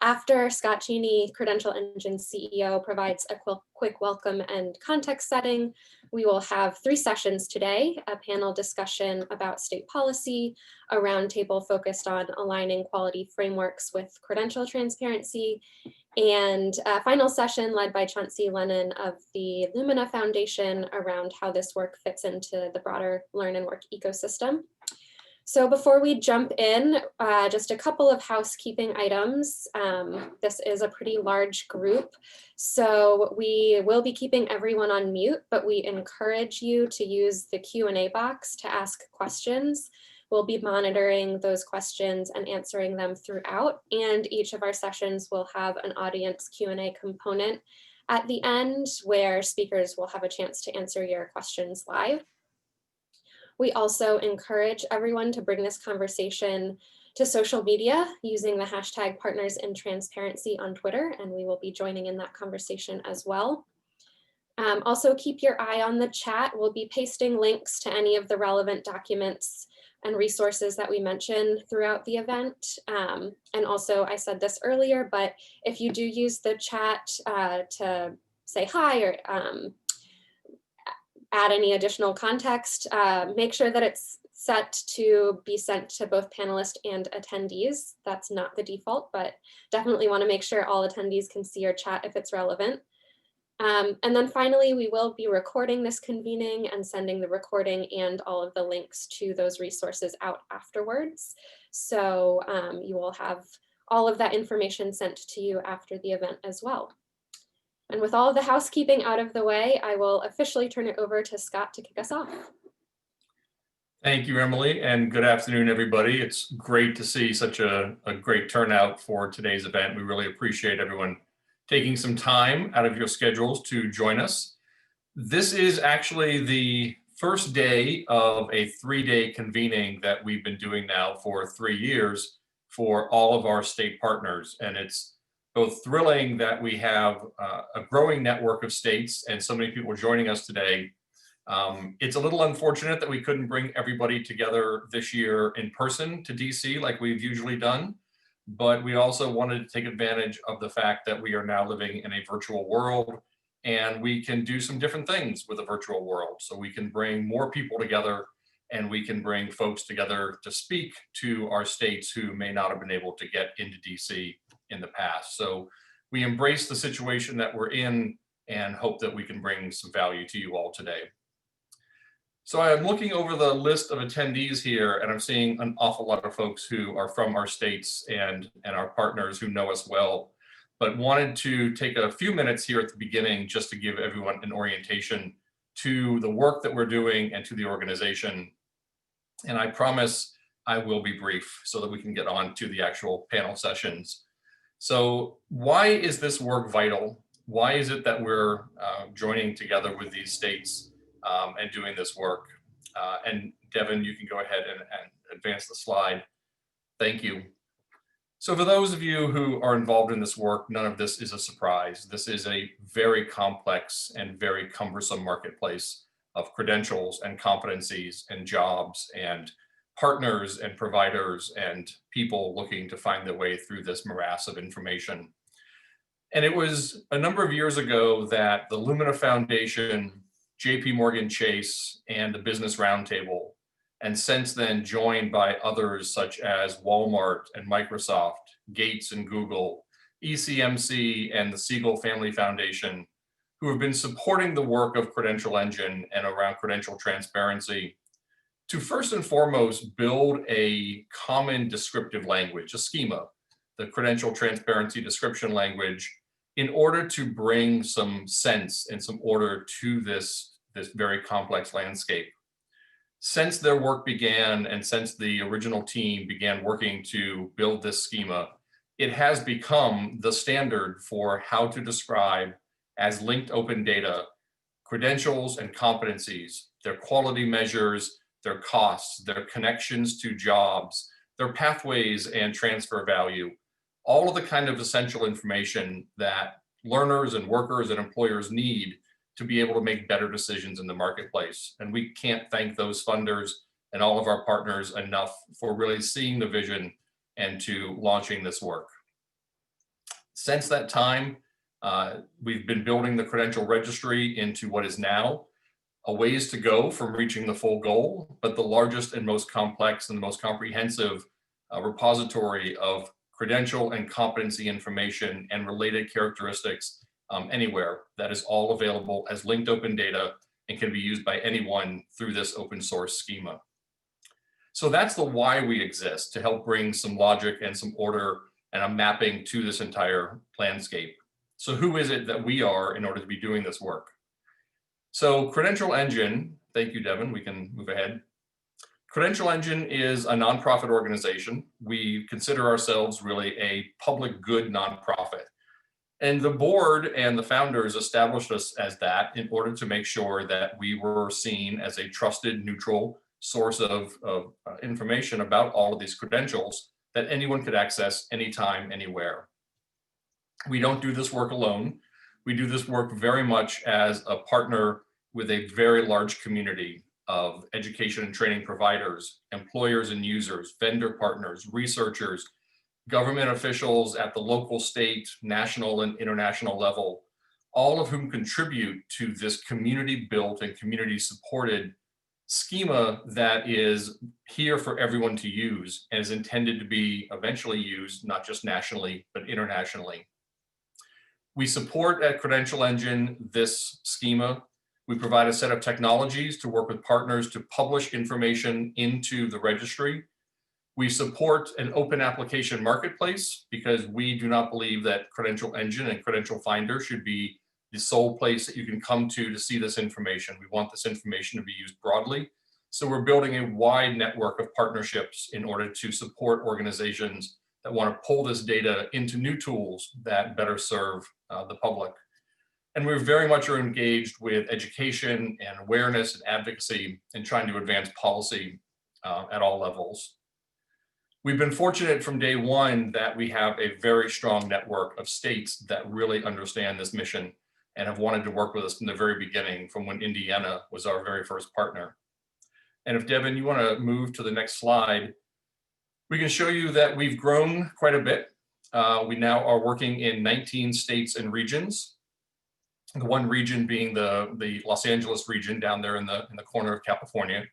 After Scott Cheney, Credential Engine CEO, provides a quick welcome and context setting, we will have 3 sessions today: a panel discussion about state policy, a roundtable focused on aligning quality frameworks with credential transparency, and a final session led by Chauncey Lennon of the Lumina Foundation around how this work fits into the broader learn and work ecosystem. So before we jump in, just a couple of housekeeping items. This is a pretty large group, so we will be keeping everyone on mute, but we encourage you to use the Q&A box to ask questions. We'll be monitoring those questions and answering them throughout, and each of our sessions will have an audience Q&A component at the end where speakers will have a chance to answer your questions live. We also encourage everyone to bring this conversation to social media using the hashtag Partners in Transparency on Twitter, and we will be joining in that conversation as well. Also keep your eye on the chat. We'll be pasting links to any of the relevant documents and resources that we mentioned throughout the event. And also, I said this earlier, but if you do use the chat to say hi or add any additional context, make sure that it's set to be sent to both panelists and attendees. That's not the default, but definitely want to make sure all attendees can see your chat if it's relevant. And then finally, we will be recording this convening and sending the recording and all of the links to those resources out afterwards. So you will have all of that information sent to you after the event as well. And with all of the housekeeping out of the way, I will officially turn it over to Scott to kick us off. Thank you, Emily, and good afternoon, everybody. It's great to see such a great turnout for today's event. We really appreciate everyone taking some time out of your schedules to join us. This is actually the first day of a 3-day convening that we've been doing now for 3 years for all of our state partners, and it's both thrilling that we have a growing network of states and so many people joining us today. It's a little unfortunate that we couldn't bring everybody together this year in person to DC like we've usually done, but we also wanted to take advantage of the fact that we are now living in a virtual world and we can do some different things with a virtual world. So we can bring more people together and we can bring folks together to speak to our states who may not have been able to get into DC in the past. So we embrace the situation that we're in and hope that we can bring some value to you all today. So I'm looking over the list of attendees here and I'm seeing an awful lot of folks who are from our states and our partners who know us well, but wanted to take a few minutes here at the beginning just to give everyone an orientation to the work that we're doing and to the organization. And I promise I will be brief so that we can get on to the actual panel sessions. So why is this work vital? Why is it that we're joining together with these states and doing this work? And Devin, you can go ahead and advance the slide. Thank you. So for those of you who are involved in this work, none of this is a surprise. This is a very complex and very cumbersome marketplace of credentials and competencies and jobs and partners and providers and people looking to find their way through this morass of information. And it was a number of years ago that the Lumina Foundation, JP Morgan Chase, and the Business Roundtable, and since then joined by others such as Walmart and Microsoft, Gates and Google, ECMC and the Siegel Family Foundation, who have been supporting the work of Credential Engine and around credential transparency, to first and foremost build a common descriptive language, a schema, the credential transparency description language, in order to bring some sense and some order to this very complex landscape. Since their work began and since the original team began working to build this schema, it has become the standard for how to describe as linked open data credentials and competencies, their quality measures, their costs, their connections to jobs, their pathways and transfer value, all of the kind of essential information that learners and workers and employers need to be able to make better decisions in the marketplace. And we can't thank those funders and all of our partners enough for really seeing the vision and to launching this work. Since that time, we've been building the credential registry into what is now a ways to go from reaching the full goal, but the largest and most complex and the most comprehensive repository of credential and competency information and related characteristics anywhere. That is all available as linked open data and can be used by anyone through this open source schema. So that's the why we exist, to help bring some logic and some order and a mapping to this entire landscape. So who is it that we are in order to be doing this work? So Credential Engine, thank you, Devin, we can move ahead. Credential Engine is a nonprofit organization. We consider ourselves really a public good nonprofit. And the board and the founders established us as that in order to make sure that we were seen as a trusted, neutral source of information about all of these credentials that anyone could access anytime, anywhere. We don't do this work alone. We do this work very much as a partner with a very large community of education and training providers, employers and users, vendor partners, researchers, government officials at the local, state, national, and international level, all of whom contribute to this community-built and community-supported schema that is here for everyone to use and is intended to be eventually used not just nationally, but internationally. We support at Credential Engine this schema. We provide a set of technologies to work with partners to publish information into the registry. We support an open application marketplace because we do not believe that Credential Engine and Credential Finder should be the sole place that you can come to see this information. We want this information to be used broadly. So we're building a wide network of partnerships in order to support organizations that want to pull this data into new tools that better serve the public. And we very much are engaged with education and awareness and advocacy and trying to advance policy at all levels. We've been fortunate from day one that we have a very strong network of states that really understand this mission and have wanted to work with us from the very beginning, from when Indiana was our very first partner. And if Devin, you want to move to the next slide, we can show you that we've grown quite a bit. We now are working in 19 states and regions. The one region being the Los Angeles region down there in the corner of California.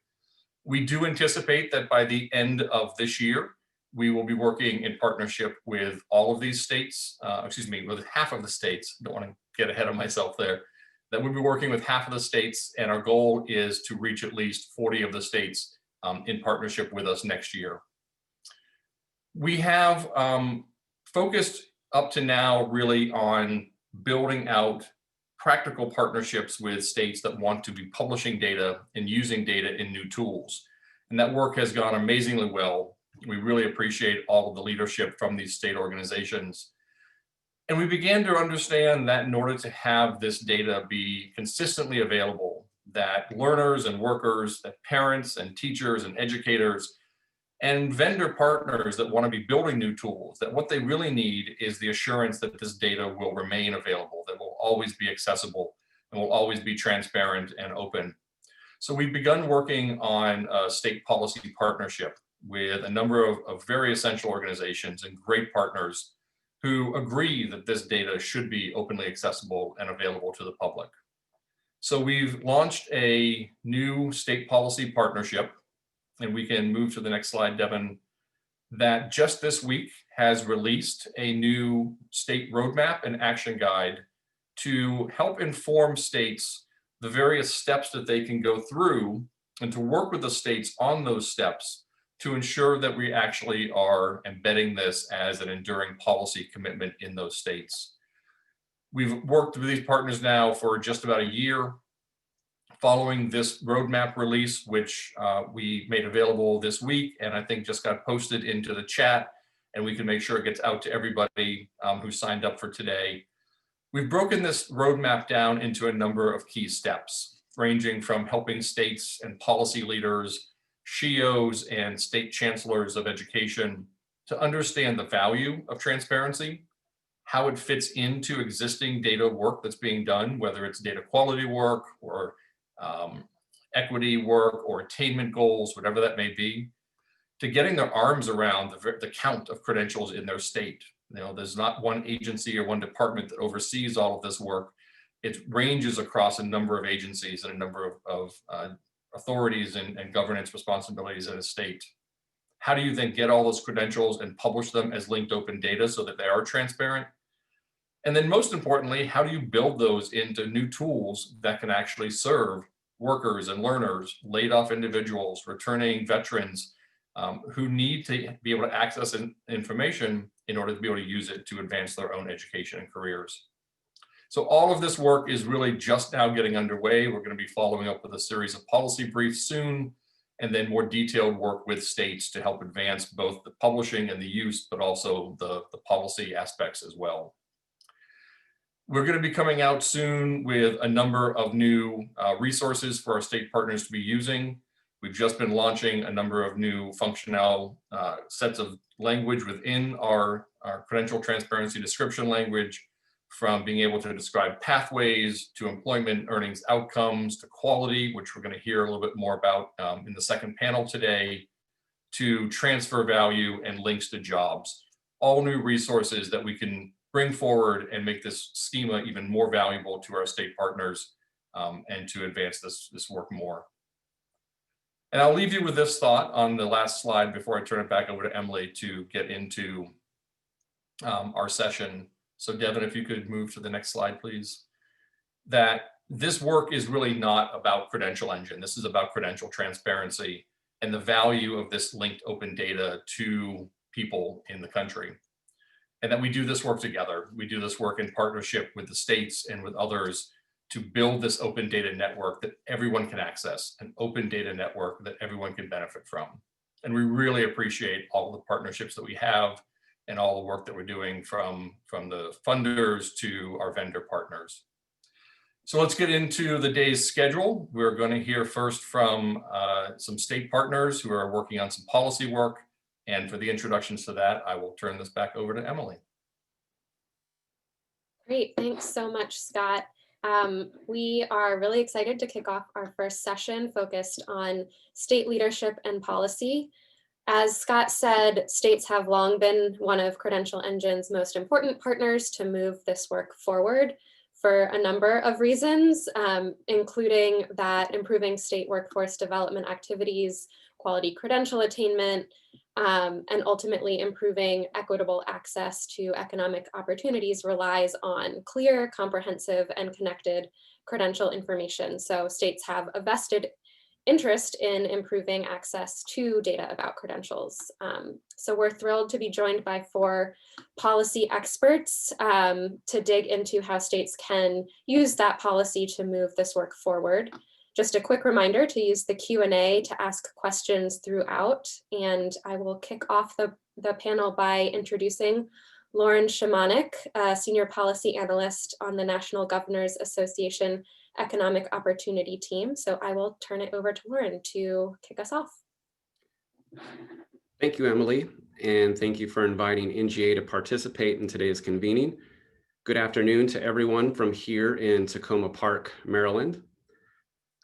We do anticipate that by the end of this year, we will be working in partnership with all of these states, with half of the states. Don't want to get ahead of myself there. That we'll be working with half of the states, and our goal is to reach at least 40 of the states in partnership with us next year. We have focused up to now really on building out practical partnerships with states that want to be publishing data and using data in new tools. And that work has gone amazingly well. We really appreciate all of the leadership from these state organizations. And we began to understand that in order to have this data be consistently available, that learners and workers, that parents and teachers and educators and vendor partners that want to be building new tools, that what they really need is the assurance that this data will remain available, that will always be accessible and will always be transparent and open. So we've begun working on a state policy partnership with a number of very essential organizations and great partners who agree that this data should be openly accessible and available to the public. So we've launched a new state policy partnership, and we can move to the next slide, Devin, that just this week has released a new state roadmap and action guide to help inform states the various steps that they can go through and to work with the states on those steps to ensure that we actually are embedding this as an enduring policy commitment in those states. We've worked with these partners now for just about a year. Following this roadmap release, which we made available this week, and I think just got posted into the chat, and we can make sure it gets out to everybody who signed up for today. We've broken this roadmap down into a number of key steps, ranging from helping states and policy leaders, SHEOs and state chancellors of education to understand the value of transparency, how it fits into existing data work that's being done, whether it's data quality work or equity work or attainment goals, whatever that may be, to getting their arms around the count of credentials in their state. There's not one agency or one department that oversees all of this work. It ranges across a number of agencies and a number of authorities and governance responsibilities at a state. How do you then get all those credentials and publish them as linked open data so that they are transparent? And then most importantly, how do you build those into new tools that can actually serve workers and learners, laid off individuals, returning veterans who need to be able to access information in order to be able to use it to advance their own education and careers? So all of this work is really just now getting underway. We're going to be following up with a series of policy briefs soon, and then more detailed work with states to help advance both the publishing and the use, but also the policy aspects as well. We're going to be coming out soon with a number of new resources for our state partners to be using. We've just been launching a number of new functional sets of language within our credential transparency description language, from being able to describe pathways to employment earnings outcomes to quality, which we're going to hear a little bit more about in the second panel today, to transfer value and links to jobs. All new resources that we can bring forward and make this schema even more valuable to our state partners and to advance this work more. And I'll leave you with this thought on the last slide before I turn it back over to Emily to get into our session. So Devin, if you could move to the next slide, please. That this work is really not about Credential Engine. This is about credential transparency and the value of this linked open data to people in the country. And that we do this work together. We do this work in partnership with the states and with others to build this open data network that everyone can access, an open data network that everyone can benefit from. And we really appreciate all the partnerships that we have and all the work that we're doing from the funders to our vendor partners. So let's get into the day's schedule. We're going to hear first from some state partners who are working on some policy work. And for the introductions to that, I will turn this back over to Emily. Great, thanks so much, Scott. We are really excited to kick off our first session focused on state leadership and policy. As Scott said, states have long been one of Credential Engine's most important partners to move this work forward for a number of reasons, including that improving state workforce development activities, quality credential attainment, and ultimately improving equitable access to economic opportunities relies on clear, comprehensive, and connected credential information. So states have a vested interest in improving access to data about credentials. So we're thrilled to be joined by 4 policy experts to dig into how states can use that policy to move this work forward. Just a quick reminder to use the Q&A to ask questions throughout, and I will kick off the panel by introducing Lauren Shamanic, Senior Policy Analyst on the National Governors Association Economic Opportunity Team. So I will turn it over to Lauren to kick us off. Thank you, Emily, and thank you for inviting NGA to participate in today's convening. Good afternoon to everyone from here in Tacoma Park, Maryland.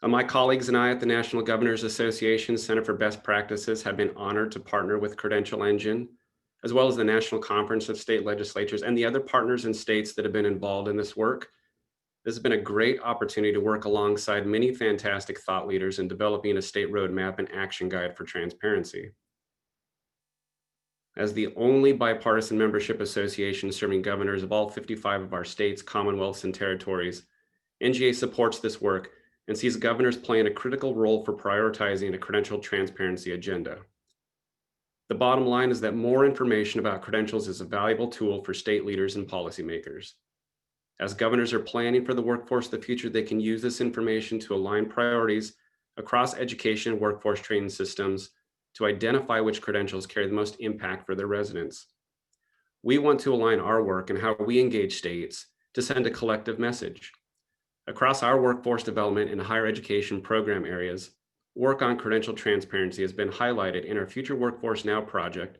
My colleagues and I at the National Governors Association Center for Best Practices have been honored to partner with Credential Engine, as well as the National Conference of State Legislatures and the other partners and states that have been involved in this work. This has been a great opportunity to work alongside many fantastic thought leaders in developing a state roadmap and action guide for transparency. As the only bipartisan membership association serving governors of all 55 of our states, commonwealths, and territories, NGA supports this work and sees governors playing a critical role for prioritizing a credential transparency agenda. The bottom line is that more information about credentials is a valuable tool for state leaders and policymakers. As governors are planning for the workforce of the future, they can use this information to align priorities across education and workforce training systems to identify which credentials carry the most impact for their residents. We want to align our work and how we engage states to send a collective message. Across our workforce development and higher education program areas, work on credential transparency has been highlighted in our Future Workforce Now project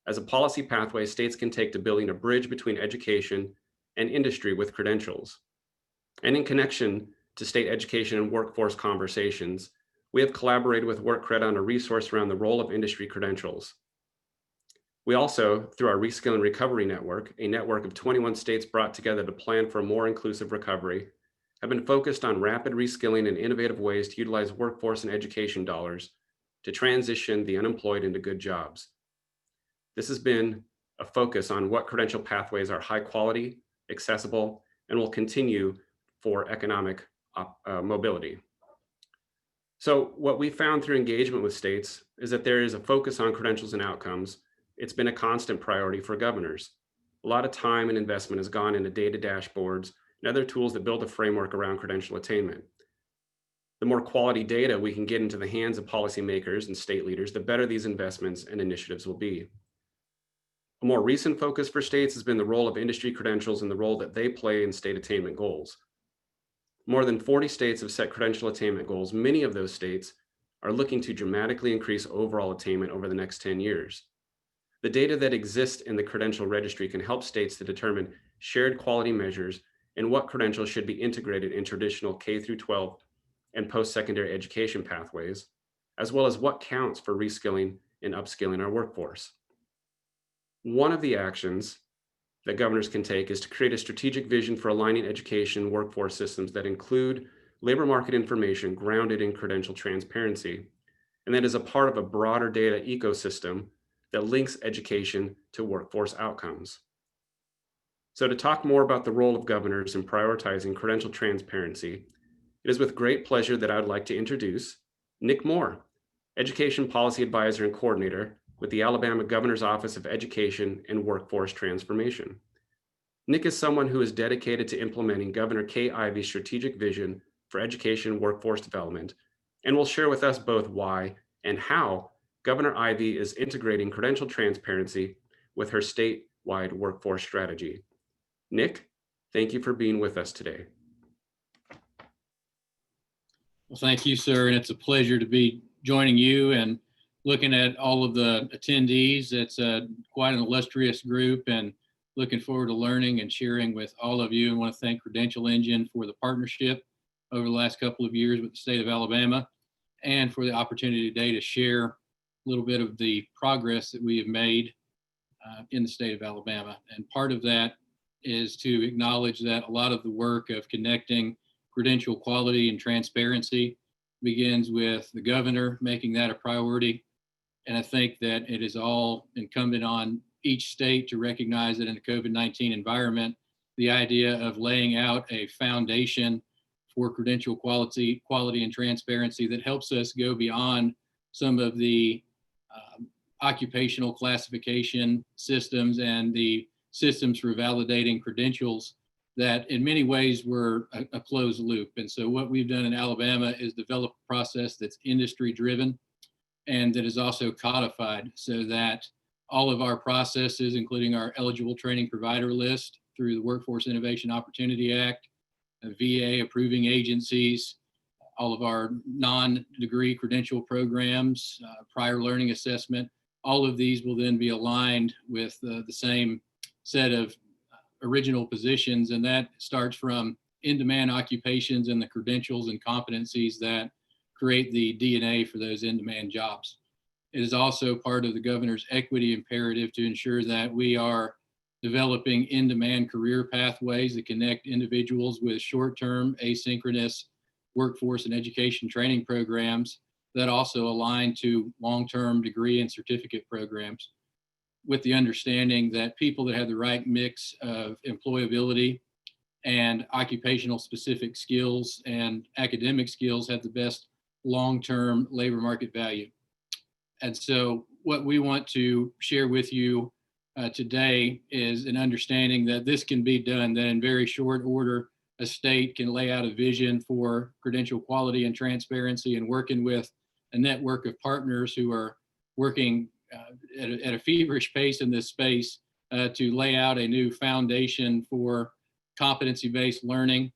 as a policy pathway states can take to building a bridge between education and industry with credentials. And in connection to state education and workforce conversations, we have collaborated with WorkCred on a resource around the role of industry credentials. We also, through our Reskill and Recovery Network, a network of 21 states brought together to plan for a more inclusive recovery, have been focused on rapid reskilling and innovative ways to utilize workforce and education dollars to transition the unemployed into good jobs. This has been a focus on what credential pathways are high quality, accessible, and will continue for economic mobility. So what we found through engagement with states is that there is a focus on credentials and outcomes. It's been a constant priority for governors. A lot of time and investment has gone into data dashboards and other tools that build a framework around credential attainment. The more quality data we can get into the hands of policymakers and state leaders, the better these investments and initiatives will be. A more recent focus for states has been the role of industry credentials and the role that they play in state attainment goals. More than 40 states have set credential attainment goals. Many of those states are looking to dramatically increase overall attainment over the next 10 years. The data that exists in the credential registry can help states to determine shared quality measures and what credentials should be integrated in traditional K through 12 and post-secondary education pathways, as well as what counts for reskilling and upskilling our workforce. One of the actions that governors can take is to create a strategic vision for aligning education workforce systems that include labor market information grounded in credential transparency, and that is a part of a broader data ecosystem that links education to workforce outcomes. So to talk more about the role of governors in prioritizing credential transparency, it is with great pleasure that I would like to introduce Nick Moore, Education Policy Advisor and Coordinator with the Alabama Governor's Office of Education and Workforce Transformation. Nick is someone who is dedicated to implementing Governor Kay Ivey's strategic vision for education and workforce development, and will share with us both why and how Governor Ivey is integrating credential transparency with her statewide workforce strategy. Nick, thank you for being with us today. Well, thank you, sir. And it's a pleasure to be joining you and looking at all of the attendees. It's quite an illustrious group, and looking forward to learning and sharing with all of you. I want to thank Credential Engine for the partnership over the last couple of years with the state of Alabama, and for the opportunity today to share a little bit of the progress that we have made in the state of Alabama. And part of that is to acknowledge that a lot of the work of connecting credential quality and transparency begins with the governor making that a priority. And I think that it is all incumbent on each state to recognize that in the COVID-19 environment, the idea of laying out a foundation for credential quality and transparency that helps us go beyond some of the occupational classification systems and the systems for validating credentials that in many ways were a closed loop. And so what we've done in Alabama is develop a process that's industry driven and that is also codified, so that all of our processes, including our eligible training provider list through the Workforce Innovation Opportunity Act, VA approving agencies, all of our non-degree credential programs, prior learning assessment, all of these will then be aligned with the same set of original positions. And that starts from in-demand occupations and the credentials and competencies that create the DNA for those in-demand jobs. It is also part of the governor's equity imperative to ensure that we are developing in-demand career pathways that connect individuals with short-term asynchronous workforce and education training programs that also align to long-term degree and certificate programs, with the understanding that people that have the right mix of employability and occupational specific skills and academic skills have the best long-term labor market value. And so what we want to share with you today is an understanding that this can be done, that in very short order, a state can lay out a vision for credential quality and transparency, and working with a network of partners who are working at a feverish pace in this space to lay out a new foundation for competency-based learning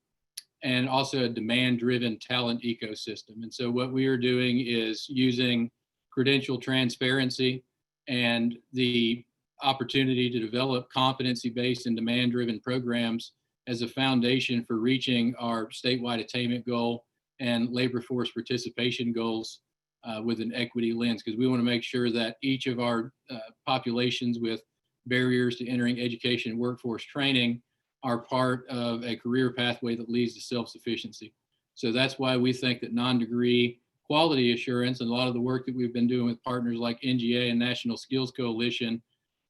and also a demand-driven talent ecosystem. And so what we are doing is using credential transparency and the opportunity to develop competency-based and demand-driven programs as a foundation for reaching our statewide attainment goal and labor force participation goals with an equity lens, because we want to make sure that each of our populations with barriers to entering education and workforce training are part of a career pathway that leads to self-sufficiency. So that's why we think that non-degree quality assurance and a lot of the work that we've been doing with partners like NGA and National Skills Coalition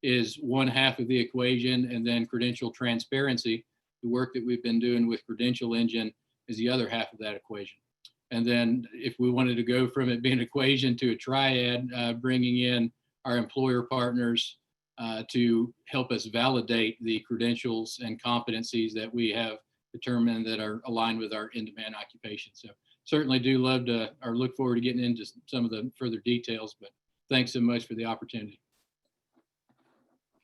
is one half of the equation, and then credential transparency, the work that we've been doing with Credential Engine, is the other half of that equation. And then if we wanted to go from it being an equation to a triad, bringing in our employer partners to help us validate the credentials and competencies that we have determined that are aligned with our in-demand occupation. So certainly do love to, or look forward to getting into some of the further details, but thanks so much for the opportunity.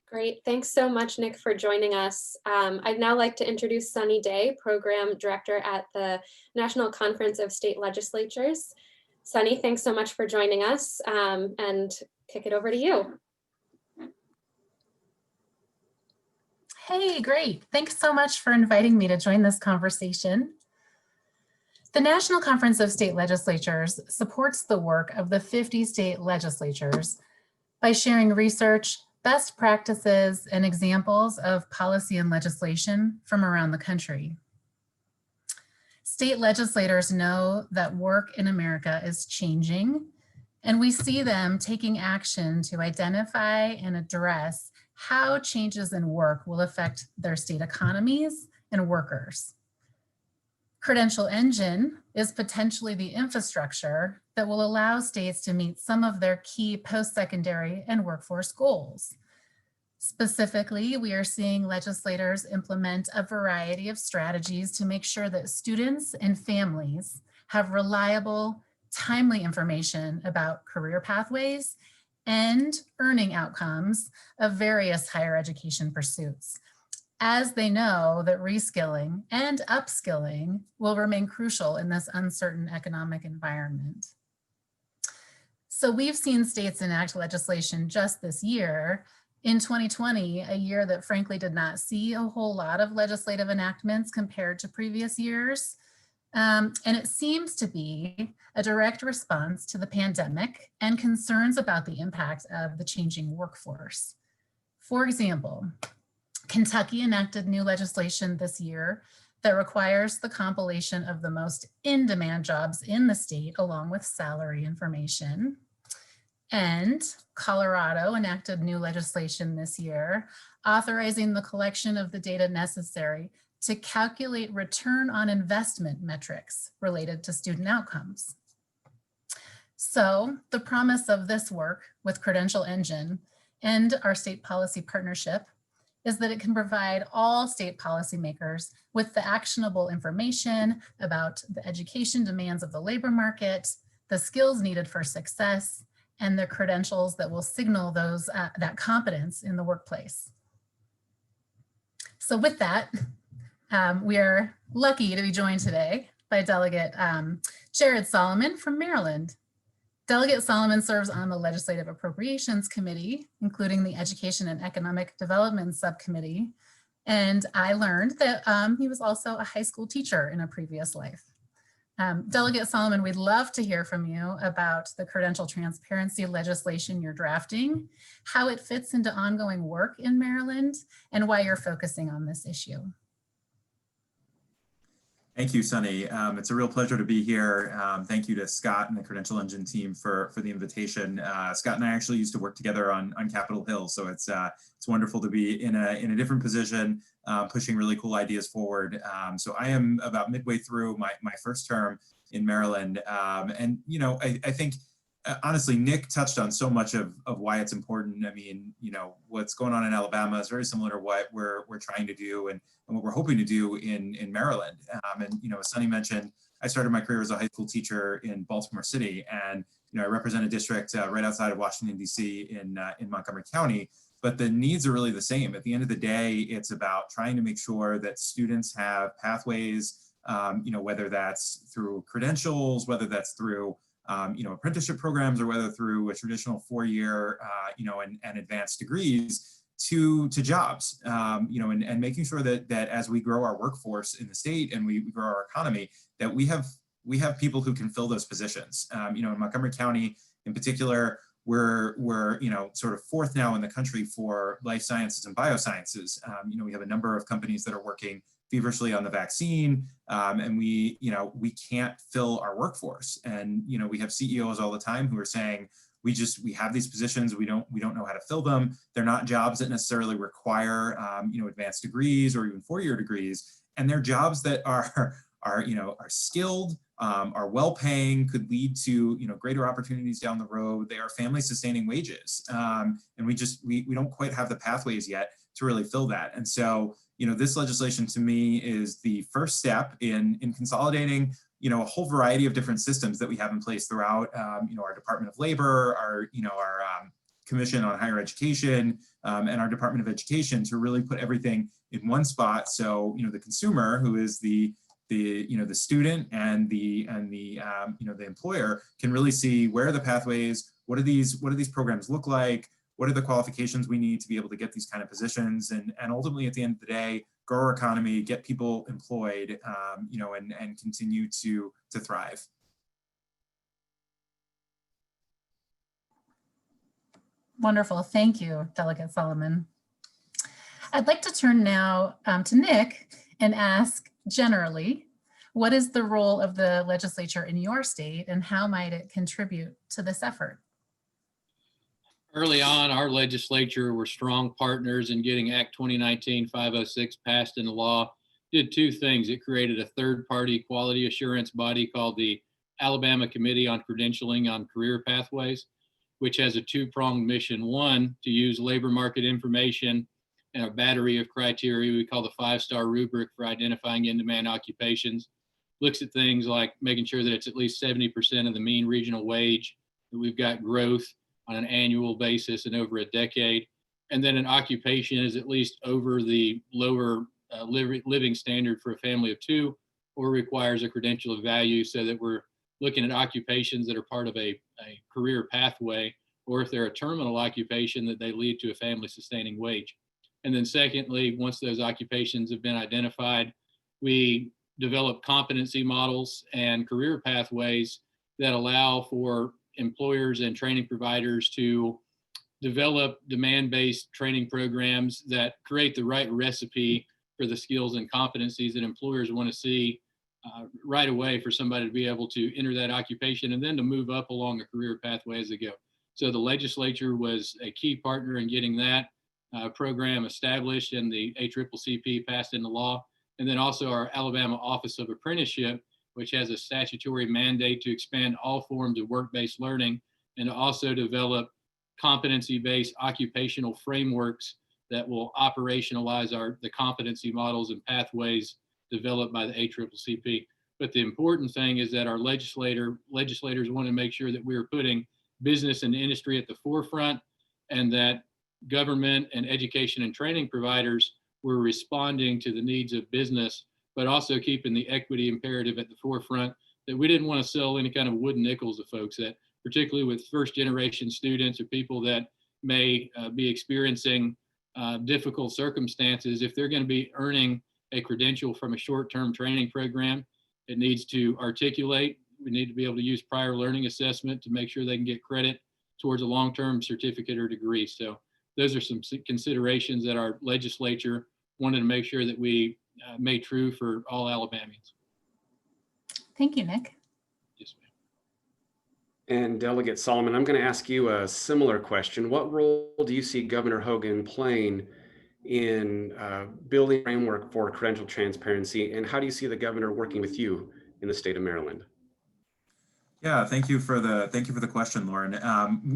Great. Thanks so much, Nick, for joining us. I'd now like to introduce Sunny Day, Program Director at the National Conference of State Legislatures. Sunny, thanks so much for joining us, and kick it over to you. Hey, great. Thanks so much for inviting me to join this conversation. The National Conference of State Legislatures supports the work of the 50 state legislatures by sharing research, best practices, and examples of policy and legislation from around the country. State legislators know that work in America is changing, and we see them taking action to identify and address how changes in work will affect their state economies and workers. Credential Engine is potentially the infrastructure that will allow states to meet some of their key post-secondary and workforce goals. Specifically, we are seeing legislators implement a variety of strategies to make sure that students and families have reliable, timely information about career pathways and earning outcomes of various higher education pursuits, as they know that reskilling and upskilling will remain crucial in this uncertain economic environment. So we've seen states enact legislation just this year. In 2020, a year that frankly did not see a whole lot of legislative enactments compared to previous years. And it seems to be a direct response to the pandemic and concerns about the impact of the changing workforce. For example, Kentucky enacted new legislation this year that requires the compilation of the most in-demand jobs in the state along with salary information. And Colorado enacted new legislation this year, authorizing the collection of the data necessary to calculate return on investment metrics related to student outcomes. So the promise of this work with Credential Engine and our state policy partnership is that it can provide all state policymakers with the actionable information about the education demands of the labor market, the skills needed for success, and the credentials that will signal those that competence in the workplace. So with that, we are lucky to be joined today by Delegate Jared Solomon from Maryland. Delegate Solomon serves on the Legislative Appropriations Committee, including the Education and Economic Development Subcommittee. And I learned that he was also a high school teacher in a previous life. Delegate Solomon, we'd love to hear from you about the credential transparency legislation you're drafting, how it fits into ongoing work in Maryland, and why you're focusing on this issue. Thank you, Sunny. It's a real pleasure to be here. Thank you to Scott and the Credential Engine team for the invitation. Scott and I actually used to work together on Capitol Hill, so it's wonderful to be in a different position, pushing really cool ideas forward. So I am about midway through my first term in Maryland, and you know, I think honestly, Nick touched on so much of why it's important. I mean, you know, what's going on in Alabama is very similar to what we're trying to do and what we're hoping to do in Maryland. And, you know, as Sunny mentioned, I started my career as a high school teacher in Baltimore City, and, you know, I represent a district right outside of Washington, D.C. in Montgomery County, but the needs are really the same. At the end of the day, it's about trying to make sure that students have pathways, you know, whether that's through credentials, whether that's through you know, apprenticeship programs, or whether through a traditional 4-year, you know, and advanced degrees to jobs, you know, and making sure that as we grow our workforce in the state and we grow our economy, that we have we have people who can fill those positions. You know, in Montgomery County in particular, we're you know, sort of fourth now in the country for life sciences and biosciences. You know, we have a number of companies that are working feverishly on the vaccine, and we can't fill our workforce. And you know, we have CEOs all the time who are saying, we have these positions, we don't know how to fill them. They're not jobs that necessarily require you know, advanced degrees or even 4-year degrees, and they're jobs that are skilled, are well-paying, could lead to, you know, greater opportunities down the road. They are family-sustaining wages, and we don't quite have the pathways yet to really fill that. And so, you know, this legislation to me is the first step in consolidating, you know, a whole variety of different systems that we have in place throughout, you know, our Department of Labor, our Commission on Higher Education, and our Department of Education, to really put everything in one spot. So, you know, the consumer, who is the student and the employer, can really see where are the pathways, what do these programs look like, what are the qualifications we need to be able to get these kind of positions, and ultimately at the end of the day, grow our economy, get people employed, you know, and continue to thrive. Wonderful. Thank you, Delegate Solomon. I'd like to turn now to Nick and ask generally, what is the role of the legislature in your state and how might it contribute to this effort? Early on, our legislature were strong partners in getting Act 2019-506 passed into law. Did two things. It created a third-party quality assurance body called the Alabama Committee on Credentialing on Career Pathways, which has a two-pronged mission. One, to use labor market information and a battery of criteria we call the 5-star rubric for identifying in-demand occupations. Looks at things like making sure that it's at least 70% of the mean regional wage, that we've got growth on an annual basis and over a decade. And then an occupation is at least over the lower living standard for a family of 2, or requires a credential of value, so that we're looking at occupations that are part of a career pathway, or if they're a terminal occupation, that they lead to a family sustaining wage. And then secondly, once those occupations have been identified, we develop competency models and career pathways that allow for employers and training providers to develop demand-based training programs that create the right recipe for the skills and competencies that employers want to see right away for somebody to be able to enter that occupation and then to move up along a career pathway as they go. So the legislature was a key partner in getting that program established and the ACCC passed into law. And then also our Alabama Office of Apprenticeship, which has a statutory mandate to expand all forms of work-based learning and to also develop competency-based occupational frameworks that will operationalize the competency models and pathways developed by the ACCC. But the important thing is that our legislators want to make sure that we are putting business and industry at the forefront, and that government and education and training providers were responding to the needs of business, but also keeping the equity imperative at the forefront, that we didn't want to sell any kind of wooden nickels to folks, that particularly with first generation students or people that may be experiencing difficult circumstances, if they're going to be earning a credential from a short-term training program, it needs to articulate. We need to be able to use prior learning assessment to make sure they can get credit towards a long-term certificate or degree. So those are some considerations that our legislature wanted to make sure that we made true for all Alabamians. Thank you, Nick. Yes, ma'am. And Delegate Solomon, I'm going to ask you a similar question. What role do you see Governor Hogan playing in building a framework for credential transparency, and how do you see the governor working with you in the state of Maryland? Yeah, thank you for the question, Lauren.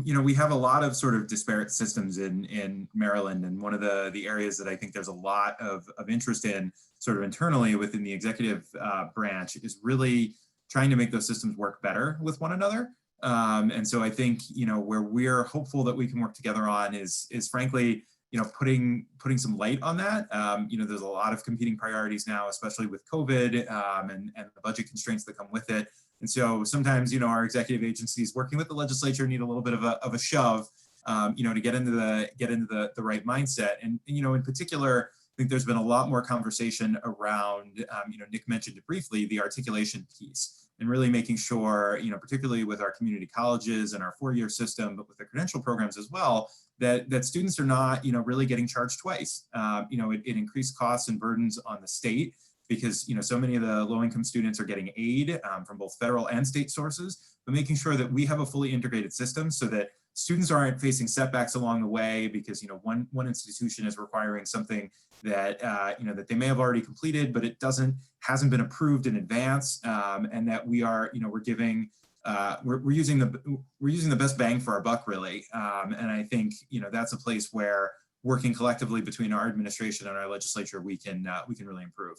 You know, we have a lot of sort of disparate systems in Maryland, and one of the areas that I think there's a lot of interest in sort of internally within the executive branch is really trying to make those systems work better with one another. And so I think, you know, where we're hopeful that we can work together on is frankly, you know, putting some light on that. You know, there's a lot of competing priorities now, especially with COVID and the budget constraints that come with it. And so sometimes, you know, our executive agencies working with the legislature need a little bit of a shove, you know, to get into the right mindset. And, you know, in particular, think there's been a lot more conversation around, Nick mentioned it briefly, the articulation piece, and really making sure, particularly with our community colleges and our four-year system, but with the credential programs as well, that students are not, really getting charged twice. It increased costs and burdens on the state because, so many of the low-income students are getting aid from both federal and state sources, but making sure that we have a fully integrated system so that students aren't facing setbacks along the way because, one institution is requiring something that, that they may have already completed, but it hasn't been approved in advance, and that we are, we're giving, we're using the best bang for our buck, really. And I think, that's a place where working collectively between our administration and our legislature, we can really improve.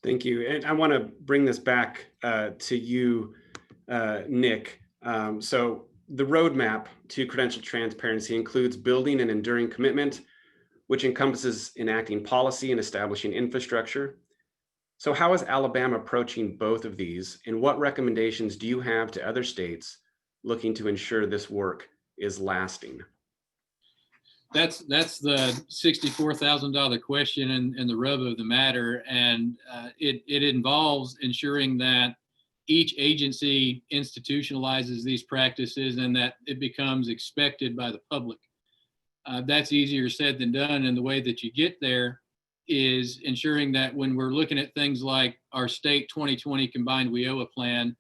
Thank you. And I want to bring this back to you, Nick. So the roadmap to credential transparency includes building an enduring commitment, which encompasses enacting policy and establishing infrastructure. So how is Alabama approaching both of these, and what recommendations do you have to other states looking to ensure this work is lasting? That's the $64,000 question and the rub of the matter. And it involves ensuring that each agency institutionalizes these practices and that it becomes expected by the public. That's easier said than done. And the way that you get there is ensuring that when we're looking at things like our state 2020 combined WIOA plan,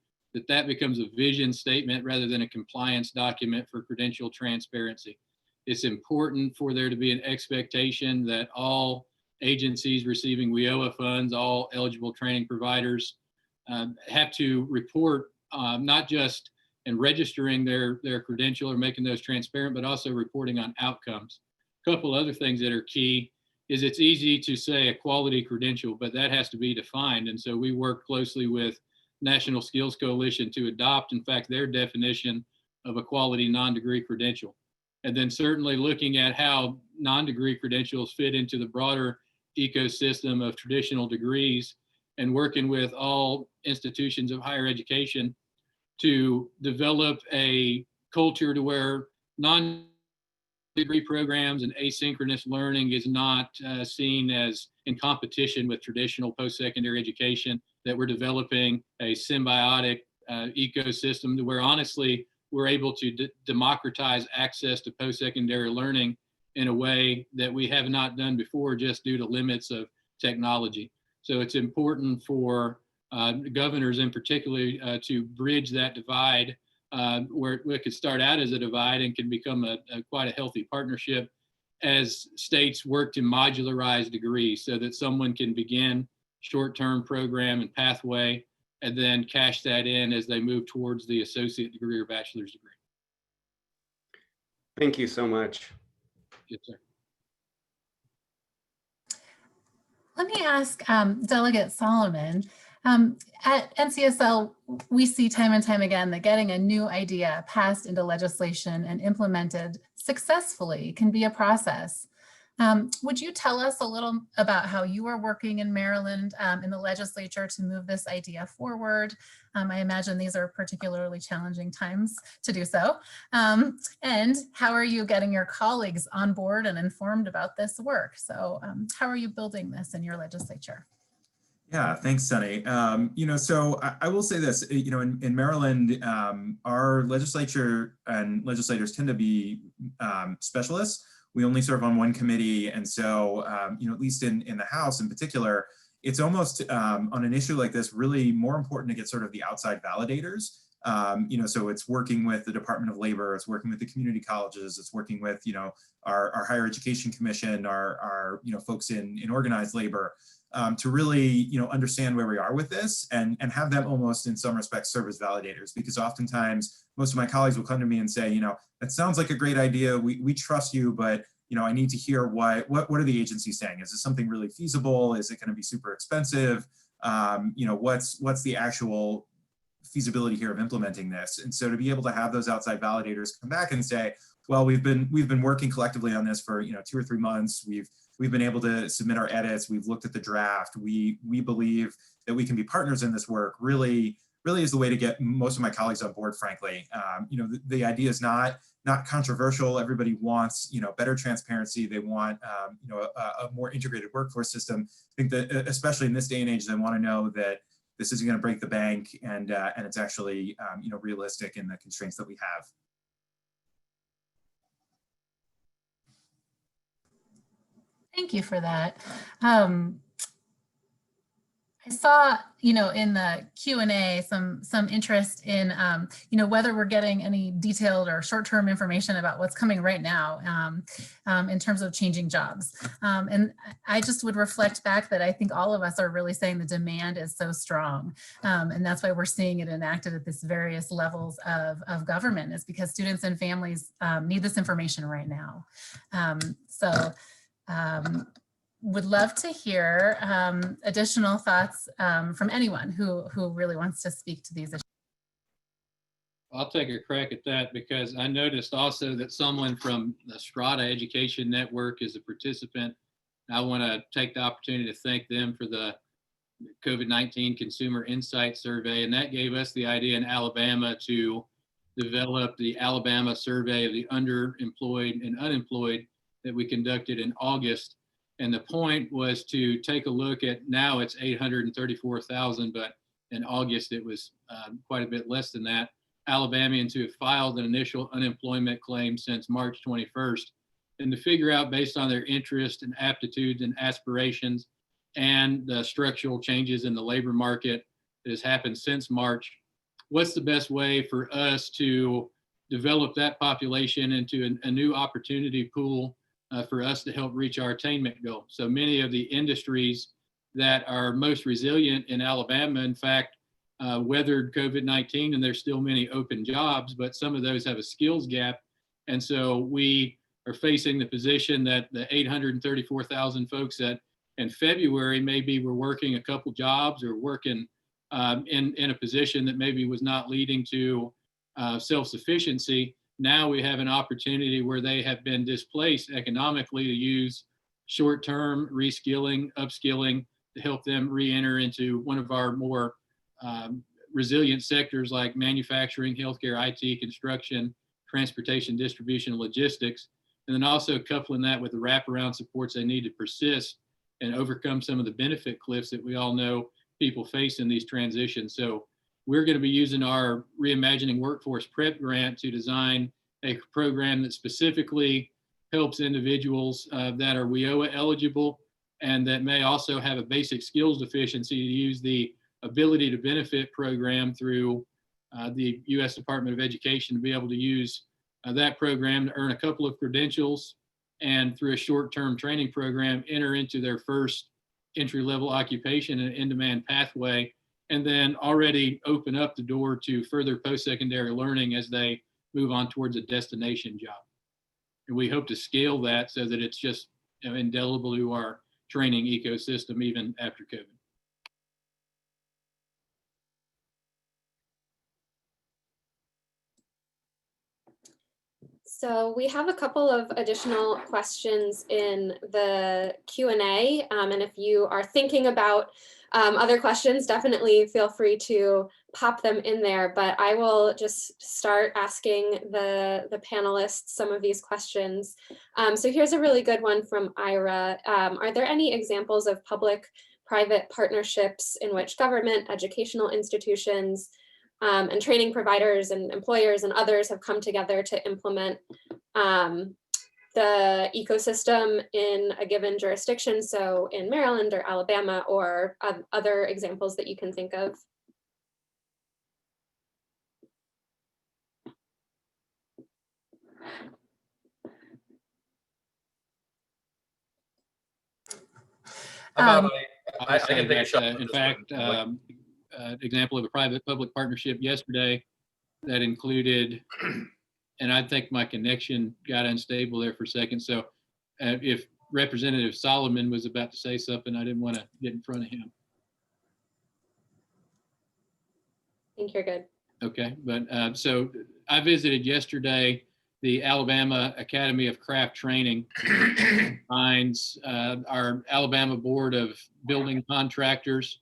that becomes a vision statement rather than a compliance document for credential transparency. It's important for there to be an expectation that all agencies receiving WIOA funds, all eligible training providers, have to report not just in registering their credential or making those transparent, but also reporting on outcomes. A couple other things that are key is it's easy to say a quality credential, but that has to be defined. And so we work closely with National Skills Coalition to adopt, in fact, their definition of a quality non-degree credential. And then certainly looking at how non-degree credentials fit into the broader ecosystem of traditional degrees and working with all institutions of higher education to develop a culture to where non-degree programs and asynchronous learning is not seen as in competition with traditional post-secondary education, that we're developing a symbiotic ecosystem to where honestly we're able to democratize access to post-secondary learning in a way that we have not done before just due to limits of technology. So it's important for governors in particular to bridge that divide where it could start out as a divide and can become quite a healthy partnership as states work to modularize degrees so that someone can begin short-term program and pathway and then cash that in as they move towards the associate degree or bachelor's degree. Thank you so much. Yes, sir. Let me ask Delegate Solomon, at NCSL, we see time and time again that getting a new idea passed into legislation and implemented successfully can be a process. Would you tell us a little about how you are working in Maryland in the legislature to move this idea forward? I imagine these are particularly challenging times to do so. And how are you getting your colleagues on board and informed about this work? So how are you building this in your legislature? Yeah, thanks, Sunny. So I will say this, in Maryland, our legislature and legislators tend to be specialists. We only serve on one committee. And so, at least in the House in particular, it's almost on an issue like this, really more important to get sort of the outside validators. So it's working with the Department of Labor, it's working with the community colleges, it's working with, our Higher Education Commission, our folks in organized labor, to really, understand where we are with this and have them almost in some respects serve as validators, because oftentimes most of my colleagues will come to me and say, that sounds like a great idea. We trust you, but I need to hear what are the agencies saying? Is this something really feasible? Is it going to be super expensive? What's the actual feasibility here of implementing this? And so to be able to have those outside validators come back and say, well, we've been working collectively on this for 2 or 3 months. We've been able to submit our edits. We've looked at the draft. We believe that we can be partners in this work. Really, really is the way to get most of my colleagues on board, frankly. The idea is not controversial. Everybody wants, better transparency. They want, a more integrated workforce system. I think that especially in this day and age, they want to know that this isn't going to break the bank, and it's actually, realistic in the constraints that we have. Thank you for that. I saw, in the Q&A, some interest in, whether we're getting any detailed or short-term information about what's coming right now in terms of changing jobs. And I just would reflect back that I think all of us are really saying the demand is so strong. And that's why we're seeing it enacted at this various levels of government, is because students and families need this information right now. Would love to hear additional thoughts from anyone who really wants to speak to these issues. I'll take a crack at that, because I noticed also that someone from the Strata Education Network is a participant. I want to take the opportunity to thank them for the COVID-19 Consumer Insight Survey, and that gave us the idea in Alabama to develop the Alabama Survey of the Underemployed and Unemployed that we conducted in August. And the point was to take a look at, now it's 834,000, but in August it was quite a bit less than that, Alabamians who have filed an initial unemployment claim since March 21st, and to figure out, based on their interest and aptitudes and aspirations and the structural changes in the labor market that has happened since March, what's the best way for us to develop that population into a new opportunity pool for us to help reach our attainment goal. So many of the industries that are most resilient in Alabama, in fact, weathered COVID-19, and there's still many open jobs, but some of those have a skills gap. And so we are facing the position that the 834,000 folks that in February maybe were working a couple jobs or working in a position that maybe was not leading to self-sufficiency. Now we have an opportunity where they have been displaced economically to use short-term reskilling, upskilling to help them re-enter into one of our more resilient sectors like manufacturing, healthcare, IT, construction, transportation, distribution, logistics, and then also coupling that with the wraparound supports they need to persist and overcome some of the benefit cliffs that we all know people face in these transitions. So we're going to be using our Reimagining Workforce Prep grant to design a program that specifically helps individuals that are WIOA eligible and that may also have a basic skills deficiency to use the Ability to Benefit program through the U.S. Department of Education to be able to use that program to earn a couple of credentials, and through a short-term training program, enter into their first entry-level occupation and in-demand pathway, and then already open up the door to further post-secondary learning as they move on towards a destination job. And we hope to scale that so that it's just indelible to our training ecosystem even after COVID. So we have a couple of additional questions in the Q&A, and if you are thinking about other questions, definitely feel free to pop them in there, but I will just start asking the panelists some of these questions. So here's a really good one from Ira. Are there any examples of public-private partnerships in which government, educational institutions, and training providers and employers and others have come together to implement the ecosystem in a given jurisdiction, so in Maryland or Alabama, or other examples that you can think of? How about I can take a shot at in this fact, one. example of a private-public partnership yesterday that included, and I think my connection got unstable there for a second. So if Representative Solomon was about to say something, I didn't want to get in front of him. I think you're good. Okay, but so I visited yesterday the Alabama Academy of Craft Training. Finds our Alabama Board of Building Contractors,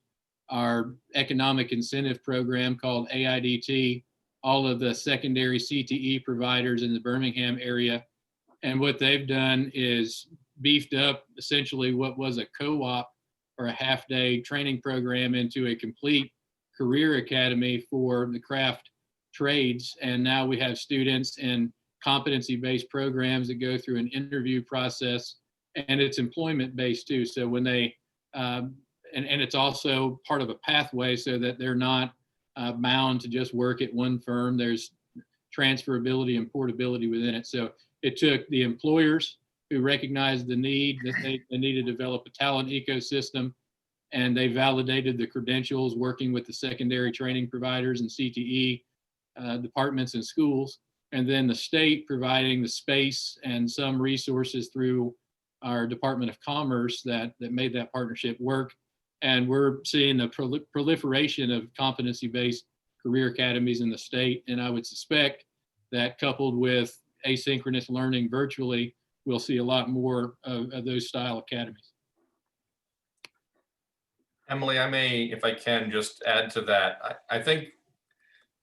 our economic incentive program called AIDT, all of the secondary CTE providers in the Birmingham area. And what they've done is beefed up essentially what was a co-op or a half-day training program into a complete career academy for the craft trades. And now we have students in competency-based programs that go through an interview process, and it's employment-based too. So when they, and it's also part of a pathway so that they're not bound to just work at one firm. There's transferability and portability within it. So it took the employers who recognized the need that they needed to develop a talent ecosystem, and they validated the credentials working with the secondary training providers and CTE departments and schools, and then the state providing the space and some resources through our Department of Commerce that made that partnership work. And we're seeing a proliferation of competency-based career academies in the state. And I would suspect that coupled with asynchronous learning virtually, we'll see a lot more of those style academies. Emily, I may, if I can, just add to that. I think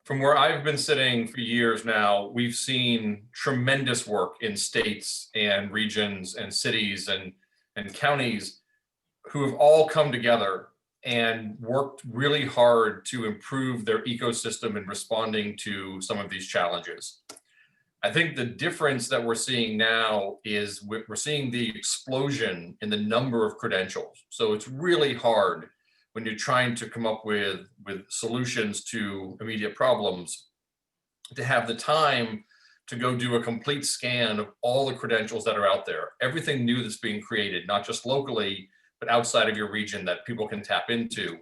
from where I've been sitting for years now, we've seen tremendous work in states and regions and cities and counties who have all come together and worked really hard to improve their ecosystem in responding to some of these challenges. I think the difference that we're seeing now is we're seeing the explosion in the number of credentials. So it's really hard when you're trying to come up with solutions to immediate problems to have the time to go do a complete scan of all the credentials that are out there, everything new that's being created, not just locally, but outside of your region that people can tap into.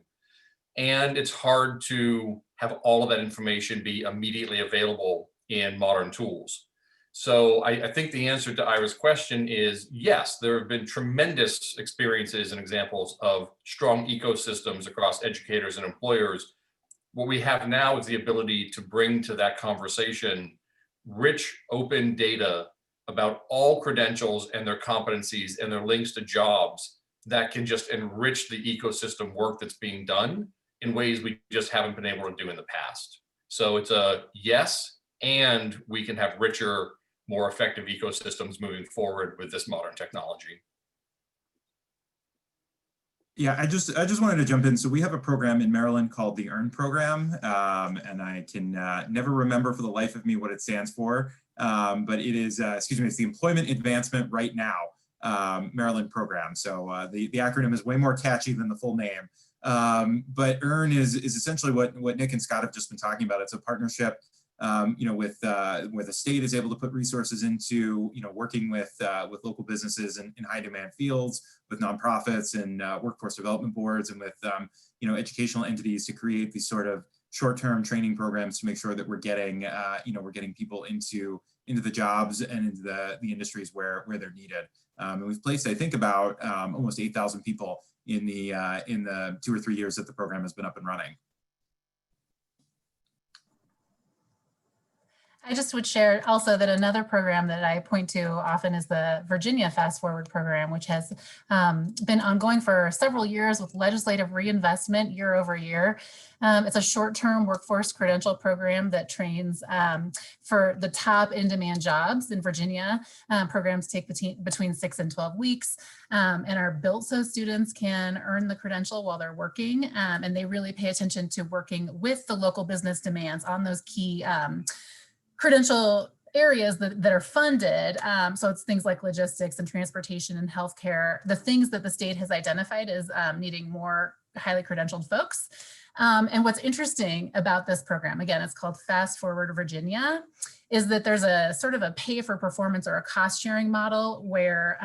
And it's hard to have all of that information be immediately available in modern tools. So I think the answer to Ira's question is yes, there have been tremendous experiences and examples of strong ecosystems across educators and employers. What we have now is the ability to bring to that conversation rich, open data about all credentials and their competencies and their links to jobs that can just enrich the ecosystem work that's being done in ways we just haven't been able to do in the past. So it's a yes, and we can have richer, more effective ecosystems moving forward with this modern technology. Yeah, I just wanted to jump in. So we have a program in Maryland called the EARN program, and I can never remember for the life of me what it stands for, but it is, excuse me, it's the Employment Advancement Right Now Maryland program. So the acronym is way more catchy than the full name. But EARN is essentially what Nick and Scott have just been talking about. It's a partnership where the state is able to put resources into, working with local businesses in high demand fields, with nonprofits and workforce development boards, and with educational entities to create these sort of short-term training programs to make sure that we're getting we're getting people into the jobs and into the industries where they're needed. And we've placed, I think, about almost 8,000 people in the 2 or 3 years that the program has been up and running. I just would share also that another program that I point to often is the Virginia Fast Forward program, which has been ongoing for several years with legislative reinvestment year over year. It's a short-term workforce credential program that trains for the top in-demand jobs in Virginia. Programs take between 6 and 12 weeks and are built so students can earn the credential while they're working. And they really pay attention to working with the local business demands on those key credential areas that are funded. So it's things like logistics and transportation and healthcare, the things that the state has identified as needing more highly credentialed folks. And what's interesting about this program, again, it's called Fast Forward Virginia, is that there's a sort of a pay for performance or a cost sharing model where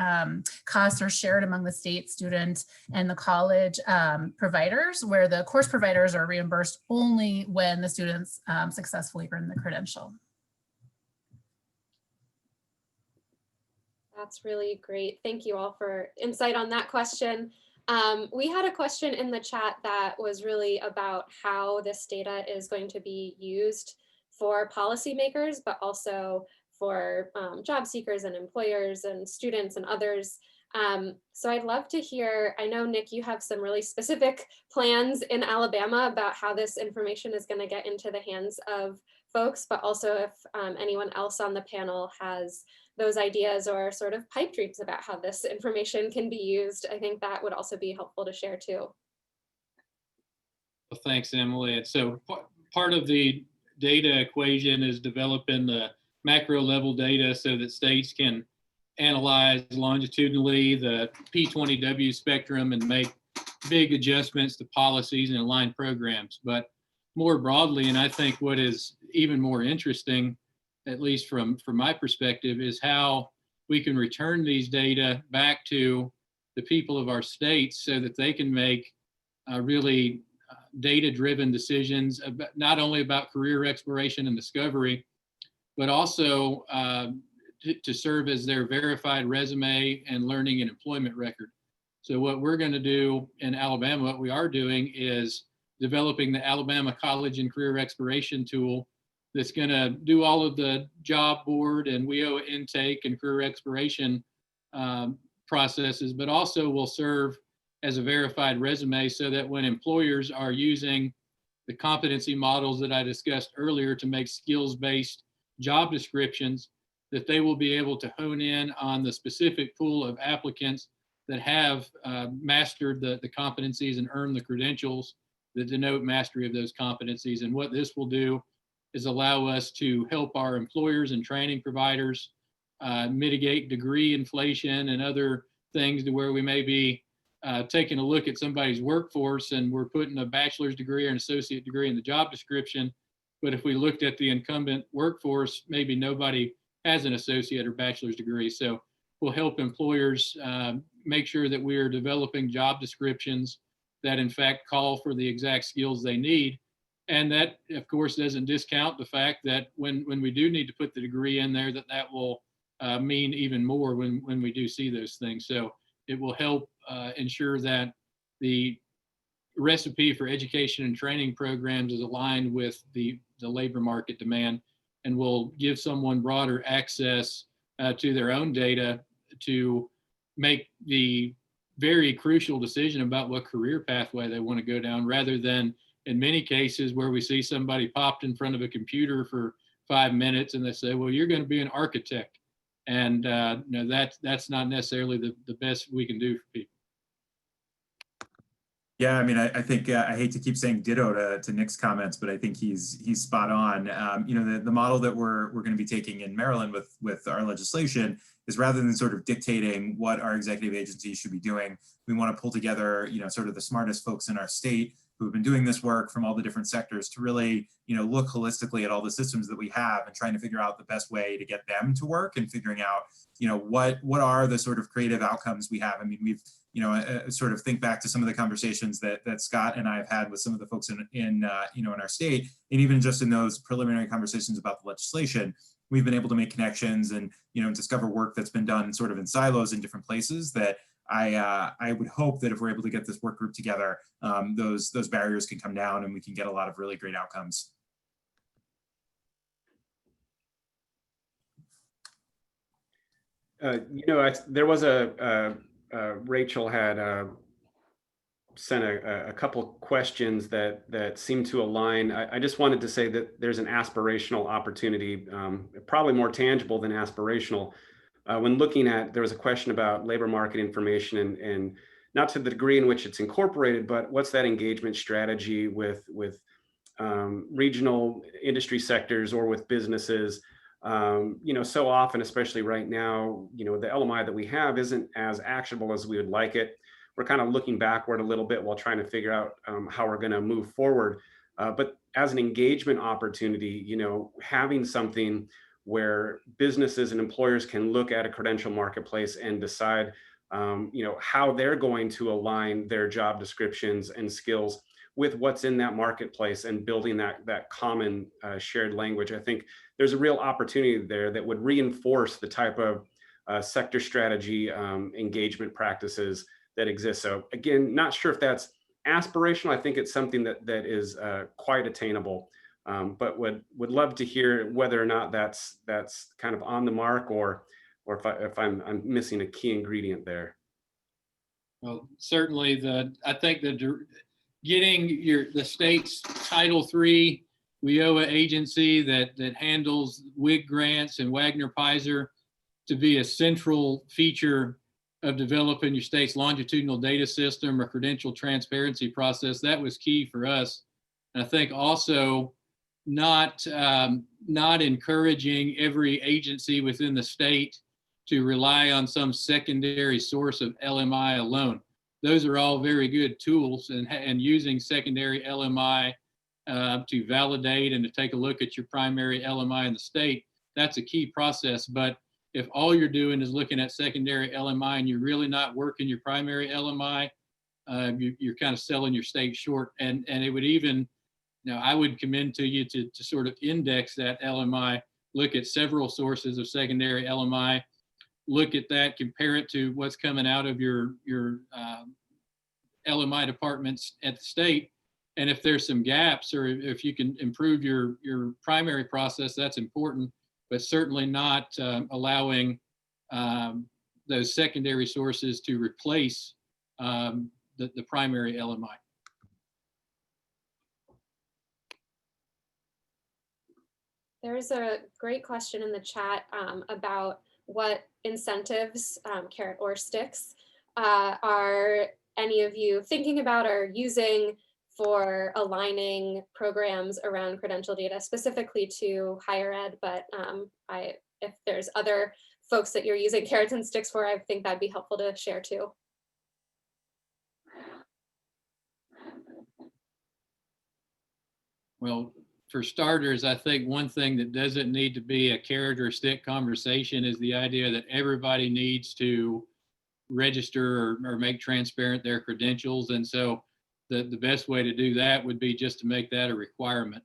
costs are shared among the state, student, and the college providers, where the course providers are reimbursed only when the students successfully earn the credential. That's really great. Thank you all for insight on that question. We had a question in the chat that was really about how this data is going to be used for policymakers, but also for job seekers and employers and students and others. So I'd love to hear, I know, Nick, you have some really specific plans in Alabama about how this information is going to get into the hands of folks, but also if anyone else on the panel has those ideas or sort of pipe dreams about how this information can be used, I think that would also be helpful to share too. Well, thanks, Emily. And so part of the data equation is developing the macro level data so that states can analyze longitudinally the P20W spectrum and make big adjustments to policies and align programs. But more broadly, and I think what is even more interesting, at least from my perspective, is how we can return these data back to the people of our states so that they can make really data-driven decisions, about, not only about career exploration and discovery, but also to serve as their verified resume and learning and employment record. So what we're going to do in Alabama, what we are doing is developing the Alabama College and Career Exploration tool that's going to do all of the job board and WEO intake and career exploration processes, but also will serve as a verified resume so that when employers are using the competency models that I discussed earlier to make skills-based job descriptions, that they will be able to hone in on the specific pool of applicants that have mastered the competencies and earned the credentials that denote mastery of those competencies. And what this will do is allow us to help our employers and training providers mitigate degree inflation and other things to where we may be taking a look at somebody's workforce and we're putting a bachelor's degree or an associate degree in the job description. But if we looked at the incumbent workforce, maybe nobody has an associate or bachelor's degree. So we'll help employers make sure that we are developing job descriptions that in fact call for the exact skills they need. And that, of course, doesn't discount the fact that when we do need to put the degree in there, that will mean even more when we do see those things. So it will help ensure that the recipe for education and training programs is aligned with the labor market demand and will give someone broader access to their own data to make the very crucial decision about what career pathway they want to go down, rather than in many cases where we see somebody popped in front of a computer for 5 minutes and they say, well, you're going to be an architect. And no, that's not necessarily the best we can do for people. Yeah, I mean, I think I hate to keep saying ditto to Nick's comments, but I think he's spot on. You know, the model that we're going to be taking in Maryland with our legislation is, rather than sort of dictating what our executive agencies should be doing, we want to pull together, you know, sort of the smartest folks in our state who have been doing this work from all the different sectors to really, you know, look holistically at all the systems that we have and trying to figure out the best way to get them to work and figuring out, you know, what are the sort of creative outcomes we have. I mean, we've, you know, sort of think back to some of the conversations that Scott and I have had with some of the folks in you know, in our state, and even just in those preliminary conversations about the legislation, we've been able to make connections and, you know, discover work that's been done sort of in silos in different places that I would hope that if we're able to get this work group together, those barriers can come down and we can get a lot of really great outcomes. You know, there was Rachel had sent a couple questions that seem to align. I just wanted to say that there's an aspirational opportunity, probably more tangible than aspirational. When looking at, there was a question about labor market information and not to the degree in which it's incorporated, but what's that engagement strategy with regional industry sectors or with businesses? You know, so often, especially right now, you know, the LMI that we have isn't as actionable as we would like it. We're kind of looking backward a little bit while trying to figure out how we're going to move forward. But as an engagement opportunity, you know, having something where businesses and employers can look at a credential marketplace and decide, you know, how they're going to align their job descriptions and skills with what's in that marketplace and building that common shared language. I think there's a real opportunity there that would reinforce the type of sector strategy engagement practices that exist. So again, not sure if that's aspirational. I think it's something that is quite attainable, but would love to hear whether or not that's kind of on the mark, or if I'm missing a key ingredient there. Well, certainly I think getting the state's Title III WIOA agency that handles WIG grants and Wagner Pizer to be a central feature of developing your state's longitudinal data system or credential transparency process, that was key for us. And I think also not encouraging every agency within the state to rely on some secondary source of LMI alone. Those are all very good tools, and using secondary LMI to validate and to take a look at your primary LMI in the state, that's a key process. But if all you're doing is looking at secondary LMI and you're really not working your primary LMI, you're kind of selling your state short. And it would even, I would commend to you to sort of index that LMI, look at several sources of secondary LMI, look at that, compare it to what's coming out of your LMI departments at the state. And if there's some gaps, or if you can improve your primary process, that's important, but certainly not allowing those secondary sources to replace the primary LMI. There's a great question in the chat about what incentives, carrot or sticks, are any of you thinking about or using for aligning programs around credential data, specifically to higher ed, but if there's other folks that you're using carrots and sticks for, I think that'd be helpful to share too. Well, for starters, I think one thing that doesn't need to be a carrot or stick conversation is the idea that everybody needs to register or make transparent their credentials. And so the best way to do that would be just to make that a requirement.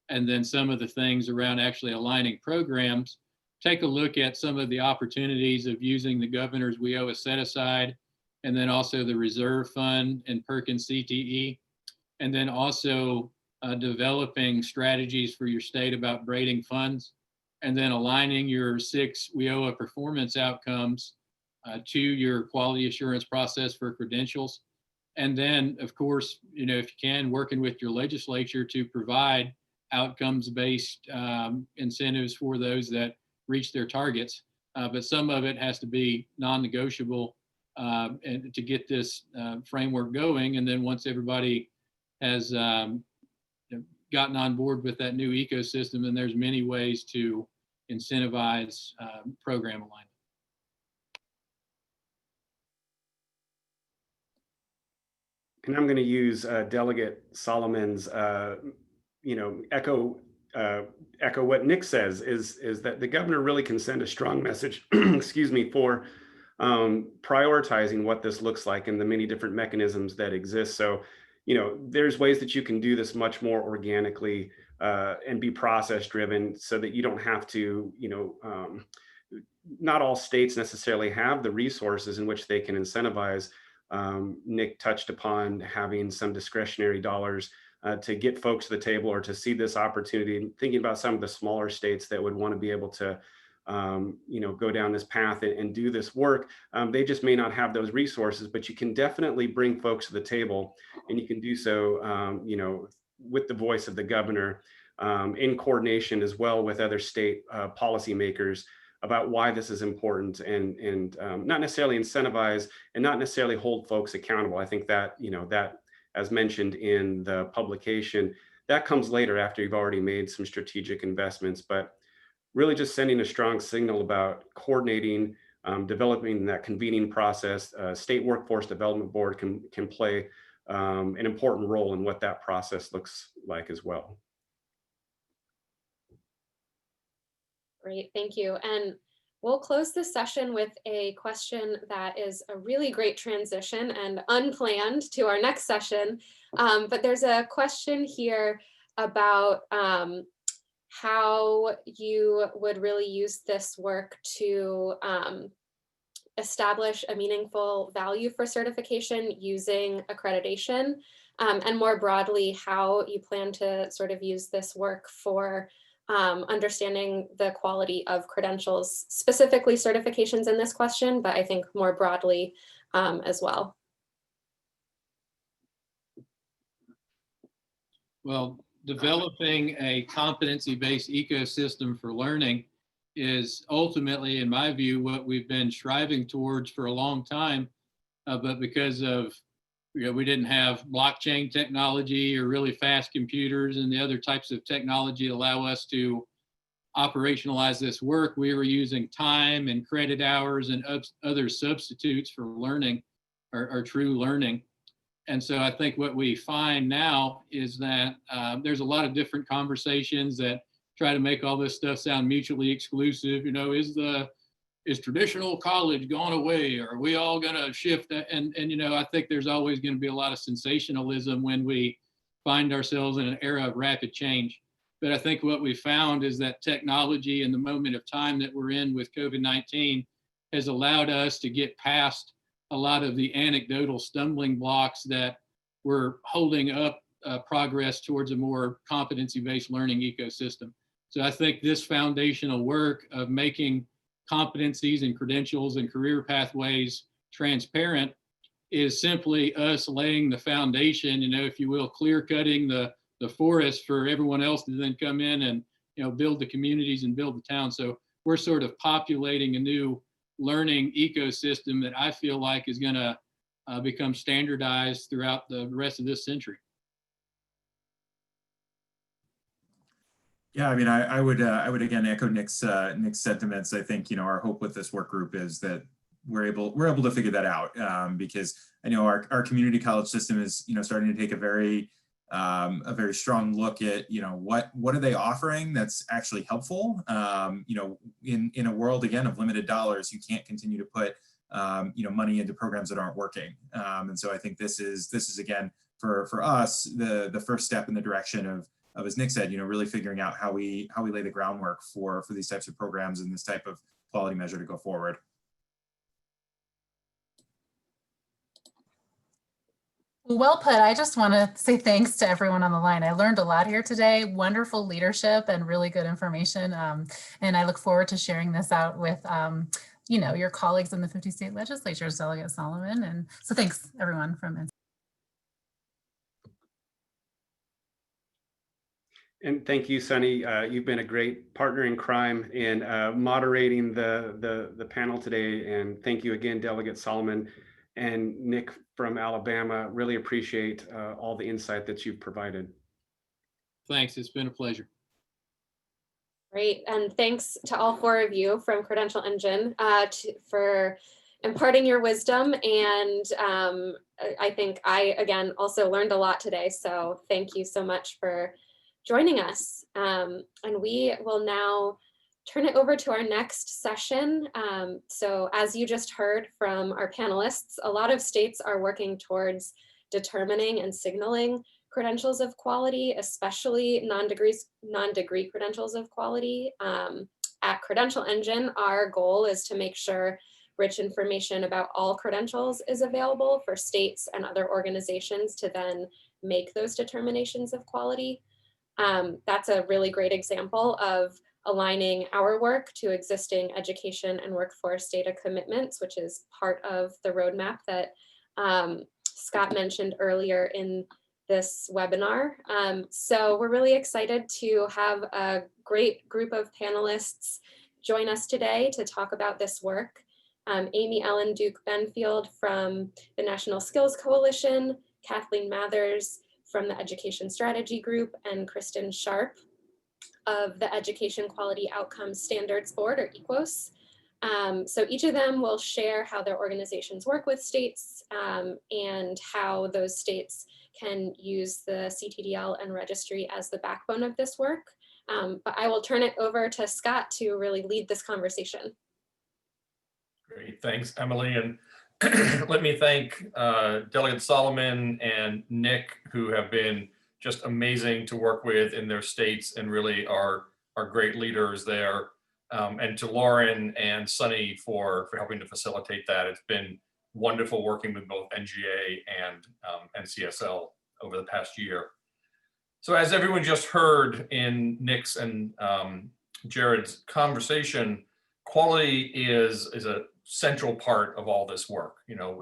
And then some of the things around actually aligning programs, take a look at some of the opportunities of using the governor's WIOA set aside, and then also the reserve fund and Perkins CTE, and then also developing strategies for your state about braiding funds, and then aligning your 6 WIOA performance outcomes to your quality assurance process for credentials. And then, of course, if you can, working with your legislature to provide outcomes-based incentives for those that reach their targets. But some of it has to be non-negotiable and to get this framework going. And then once everybody has gotten on board with that new ecosystem, and there's many ways to incentivize program alignment. And I'm going to use Delegate Solomon's, echo what Nick says is that the governor really can send a strong message, excuse me, for prioritizing what this looks like and the many different mechanisms that exist. So, there's ways that you can do this much more organically and be process driven, so that you don't have to, not all states necessarily have the resources in which they can incentivize. Nick touched upon having some discretionary dollars to get folks to the table or to see this opportunity, thinking about some of the smaller states that would want to be able to go down this path and do this work. They just may not have those resources, but you can definitely bring folks to the table, and you can do so, with the voice of the governor, in coordination as well with other state policymakers about why this is important, and not necessarily incentivize and not necessarily hold folks accountable. I think that, that, as mentioned in the publication, that comes later after you've already made some strategic investments, but really just sending a strong signal about coordinating, developing that convening process. State Workforce Development Board can play an important role in what that process looks like as well. Great, thank you. And we'll close this session with a question that is a really great transition and unplanned to our next session. But there's a question here about how you would really use this work to establish a meaningful value for certification using accreditation, and more broadly, how you plan to sort of use this work for understanding the quality of credentials, specifically certifications in this question, but I think more broadly as well. Well, developing a competency-based ecosystem for learning is ultimately, in my view, what we've been striving towards for a long time. But because of, we didn't have blockchain technology or really fast computers and the other types of technology allow us to operationalize this work, we were using time and credit hours and other substitutes for learning or true learning. And so I think what we find now is that there's a lot of different conversations that try to make all this stuff sound mutually exclusive. Is traditional college gone away? Are we all gonna shift that? And I think there's always gonna be a lot of sensationalism when we find ourselves in an era of rapid change. But I think what we found is that technology and the moment of time that we're in with COVID-19 has allowed us to get past a lot of the anecdotal stumbling blocks that were holding up progress towards a more competency-based learning ecosystem. So I think this foundational work of making competencies and credentials and career pathways transparent is simply us laying the foundation, if you will, clear cutting the forest for everyone else to then come in and build the communities and build the town. So we're sort of populating a new learning ecosystem that I feel like is going to become standardized throughout the rest of this century. Yeah, I mean, I would again echo Nick's sentiments. I think our hope with this work group is that we're able to figure that out, because I know our community college system is starting to take a very strong look at what are they offering that's actually helpful. In a world again of limited dollars, you can't continue to put money into programs that aren't working. And so I think this is again for us the first step in the direction of, as Nick said, really figuring out how we lay the groundwork for these types of programs and this type of quality measure to go forward. Well put. I just want to say thanks to everyone on the line. I learned a lot here today. Wonderful leadership and really good information. And I look forward to sharing this out with your colleagues in the 50 state legislatures, Delegate Solomon. And so thanks everyone from. And thank you, Sunny. You've been a great partner in crime in moderating the panel today. And thank you again, Delegate Solomon and Nick from Alabama. Really appreciate all the insight that you've provided. Thanks, it's been a pleasure. Great, and thanks to all four of you from Credential Engine for imparting your wisdom. And I think I, again, also learned a lot today. So thank you so much for joining us. And we will now turn it over to our next session. So as you just heard from our panelists, a lot of states are working towards determining and signaling credentials of quality, especially non-degree credentials of quality. At Credential Engine, our goal is to make sure rich information about all credentials is available for states and other organizations to then make those determinations of quality. That's a really great example of aligning our work to existing education and workforce data commitments, which is part of the roadmap that Scott mentioned earlier in this webinar. So we're really excited to have a great group of panelists join us today to talk about this work. Amy Ellen Duke Benfield from the National Skills Coalition, Kathleen Mathers from the Education Strategy Group, and Kristen Sharp of the Education Quality Outcomes Standards Board, or EQUOS. So each of them will share how their organizations work with states and how those states can use the CTDL and registry as the backbone of this work. But I will turn it over to Scott to really lead this conversation. Great, thanks, Emily. And let me thank Delegate Solomon and Nick, who have been just amazing to work with in their states and really are great leaders there. And to Lauren and Sunny for helping to facilitate that. It's been wonderful working with both NGA and NCSL over the past year. So as everyone just heard in Nick's and Jared's conversation, quality is a central part of all this work.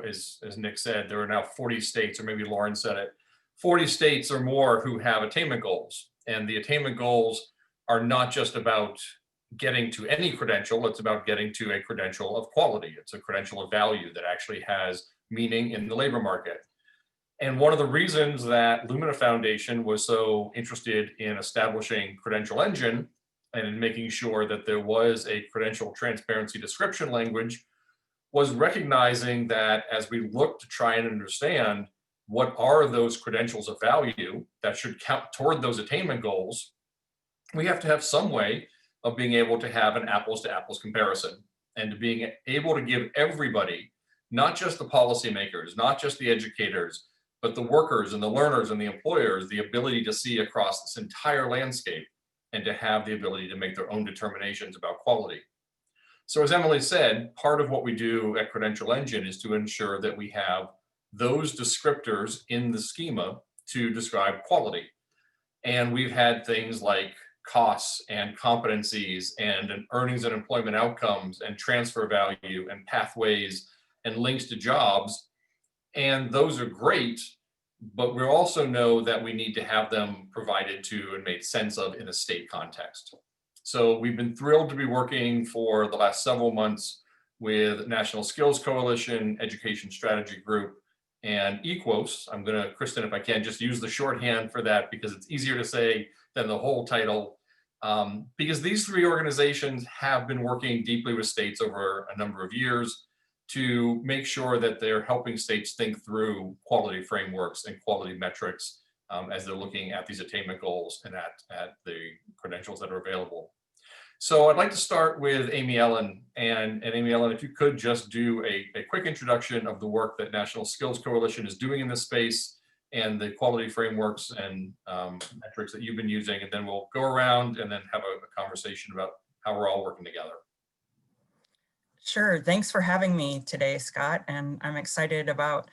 As Nick said, there are now 40 states, or maybe Lauren said it, 40 states or more who have attainment goals. And the attainment goals are not just about getting to any credential, it's about getting to a credential of quality. It's a credential of value that actually has meaning in the labor market. And one of the reasons that Lumina Foundation was so interested in establishing Credential Engine and in making sure that there was a credential transparency description language was recognizing that as we look to try and understand what are those credentials of value that should count toward those attainment goals, we have to have some way of being able to have an apples to apples comparison and to being able to give everybody, not just the policymakers, not just the educators, but the workers and the learners and the employers, the ability to see across this entire landscape and to have the ability to make their own determinations about quality. So as Emily said, part of what we do at Credential Engine is to ensure that we have those descriptors in the schema to describe quality. And we've had things like costs and competencies and earnings and employment outcomes and transfer value and pathways and links to jobs. And those are great, but we also know that we need to have them provided to and made sense of in a state context. So we've been thrilled to be working for the last several months with National Skills Coalition, Education Strategy Group, and EQUOS. I'm going to, Kristen, if I can, just use the shorthand for that because it's easier to say than the whole title. Because these three organizations have been working deeply with states over a number of years to make sure that they're helping states think through quality frameworks and quality metrics as they're looking at these attainment goals and at the credentials that are available. So I'd like to start with Amy Ellen. And Amy Ellen, if you could just do a quick introduction of the work that National Skills Coalition is doing in this space and the quality frameworks and metrics that you've been using, and then we'll go around and then have a conversation about how we're all working together. Sure. Thanks for having me today, Scott. And I'm excited about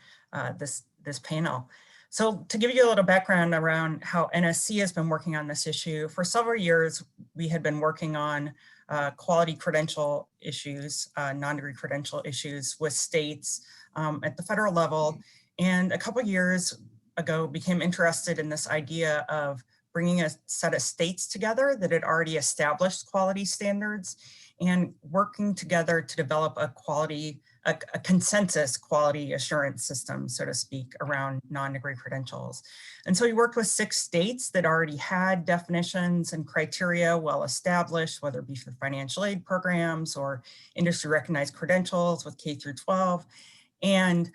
this panel. So to give you a little background around how NSC has been working on this issue, for several years, we had been working on quality credential issues, non-degree credential issues with states at the federal level. And a couple of years ago, became interested in this idea of bringing a set of states together that had already established quality standards and working together to develop a consensus quality assurance system, so to speak, around non-degree credentials. And so we worked with 6 states that already had definitions and criteria well established, whether it be for financial aid programs or industry recognized credentials with K through 12, and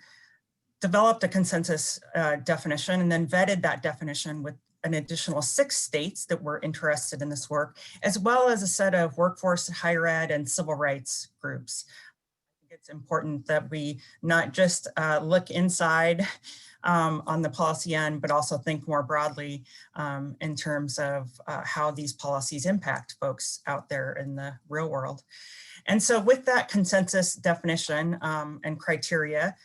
developed a consensus definition and then vetted that definition with an additional 6 states that were interested in this work, as well as a set of workforce, higher ed, and civil rights groups. I think it's important that we not just look inside on the policy end, but also think more broadly in terms of how these policies impact folks out there in the real world. And so with that consensus definition and criteria,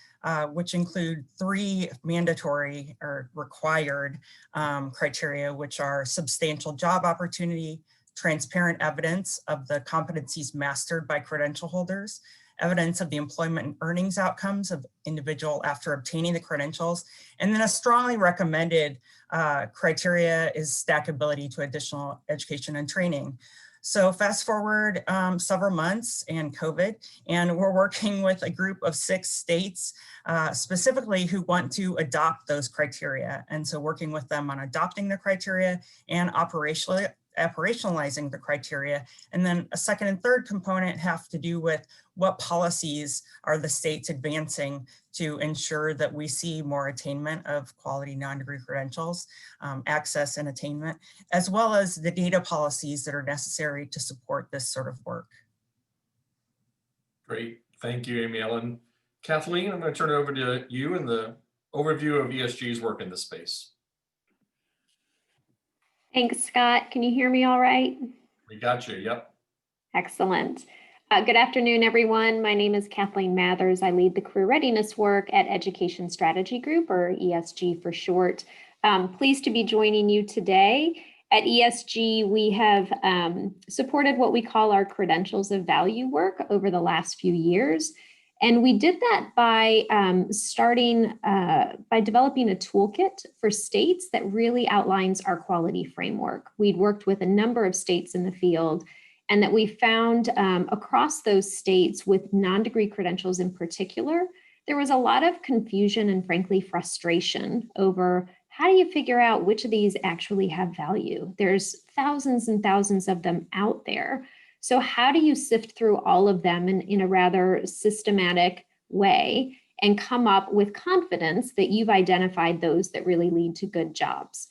which include 3 mandatory or required criteria, which are substantial job opportunity, transparent evidence of the competencies mastered by credential holders, evidence of the employment and earnings outcomes of individual after obtaining the credentials, and then a strongly recommended criteria is stackability to additional education and training. So fast forward several months and COVID, and we're working with a group of 6 states specifically who want to adopt those criteria. And so working with them on adopting the criteria and operationalizing the criteria. And then a second and third component have to do with what policies are the states advancing to ensure that we see more attainment of quality non-degree credentials, access and attainment, as well as the data policies that are necessary to support this sort of work. Great. Thank you, Amy Ellen. Kathleen, I'm going to turn it over to you and the overview of ESG's work in this space. Thanks, Scott. Can you hear me all right? We got you. Yep. Excellent. Good afternoon, everyone. My name is Kathleen Mathers. I lead the career readiness work at Education Strategy Group, or ESG for short. Pleased to be joining you today. At ESG, we have supported what we call our credentials of value work over the last few years. And we did that by by developing a toolkit for states that really outlines our quality framework. We'd worked with a number of states in the field, and that we found across those states with non-degree credentials in particular, there was a lot of confusion and frankly frustration over how do you figure out which of these actually have value? There's thousands and thousands of them out there. So how do you sift through all of them in a rather systematic way and come up with confidence that you've identified those that really lead to good jobs?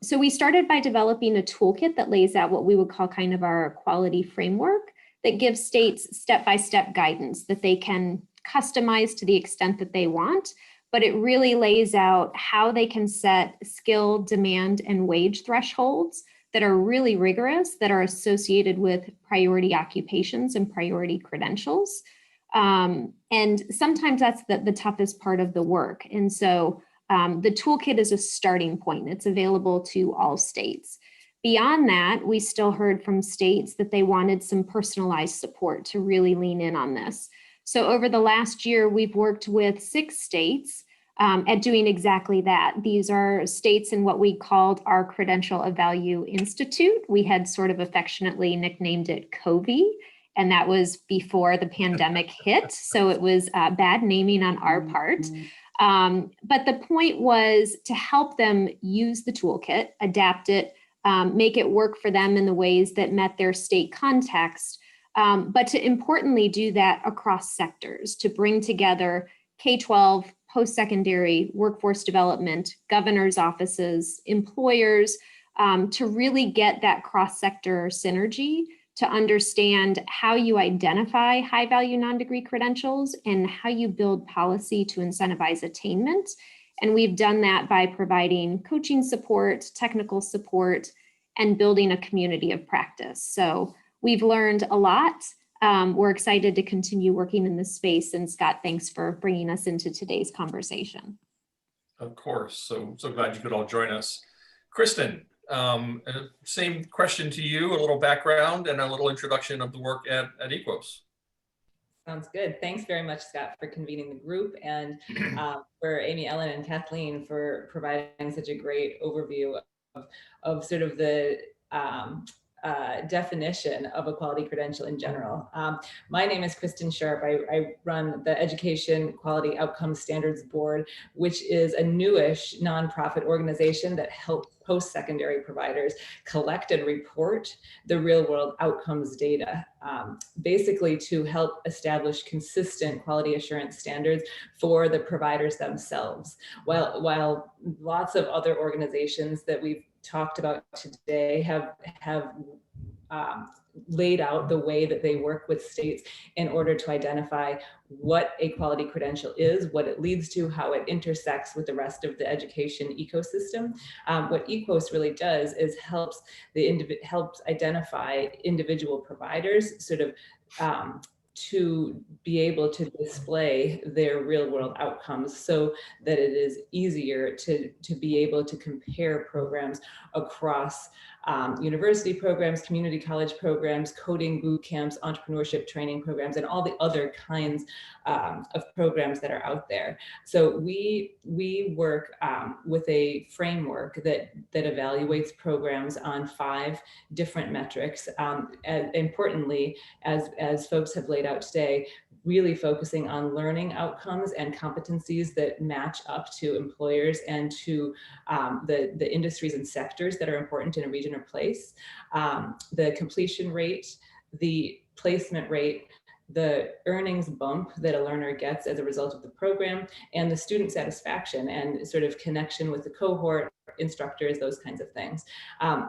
So we started by developing a toolkit that lays out what we would call kind of our quality framework that gives states step-by-step guidance that they can customize to the extent that they want, but it really lays out how they can set skill, demand, and wage thresholds that are really rigorous, that are associated with priority occupations and priority credentials. And sometimes that's the toughest part of the work. And so the toolkit is a starting point. It's available to all states. Beyond that, we still heard from states that they wanted some personalized support to really lean in on this. So over the last year, we've worked with 6 states at doing exactly that. These are states in what we called our Credential Evaluation Institute. We had sort of affectionately nicknamed it COVI, and that was before the pandemic hit. So it was bad naming on our part. But the point was to help them use the toolkit, adapt it, make it work for them in the ways that met their state context, but to importantly do that across sectors, to bring together K-12, post-secondary, workforce development, governor's offices, employers, to really get that cross-sector synergy, to understand how you identify high-value non-degree credentials and how you build policy to incentivize attainment. And we've done that by providing coaching support, technical support, and building a community of practice. So we've learned a lot. We're excited to continue working in this space. And Scott, thanks for bringing us into today's conversation. Of course. So glad you could all join us. Kristen, same question to you, a little background and a little introduction of the work at EQUOS. Sounds good. Thanks very much, Scott, for convening the group, and for Amy, Ellen, and Kathleen for providing such a great overview of sort of the definition of a quality credential in general. My name is Kristen Sharp. I run the Education Quality Outcomes Standards Board, which is a newish nonprofit organization that helps post-secondary providers collect and report the real-world outcomes data, basically to help establish consistent quality assurance standards for the providers themselves. While lots of other organizations that we've talked about today have laid out the way that they work with states in order to identify what a quality credential is, what it leads to, how it intersects with the rest of the education ecosystem. What EQUOS really does is helps identify individual providers sort of to be able to display their real world outcomes so that it is easier to be able to compare programs across university programs, community college programs, coding boot camps, entrepreneurship training programs, and all the other kinds of programs that are out there. So we work with a framework that evaluates programs on 5 different metrics. And importantly, as folks have laid out today, really focusing on learning outcomes and competencies that match up to employers and to the industries and sectors that are important in a region or place. The completion rate, the placement rate, the earnings bump that a learner gets as a result of the program, and the student satisfaction and sort of connection with the cohort, instructors, those kinds of things.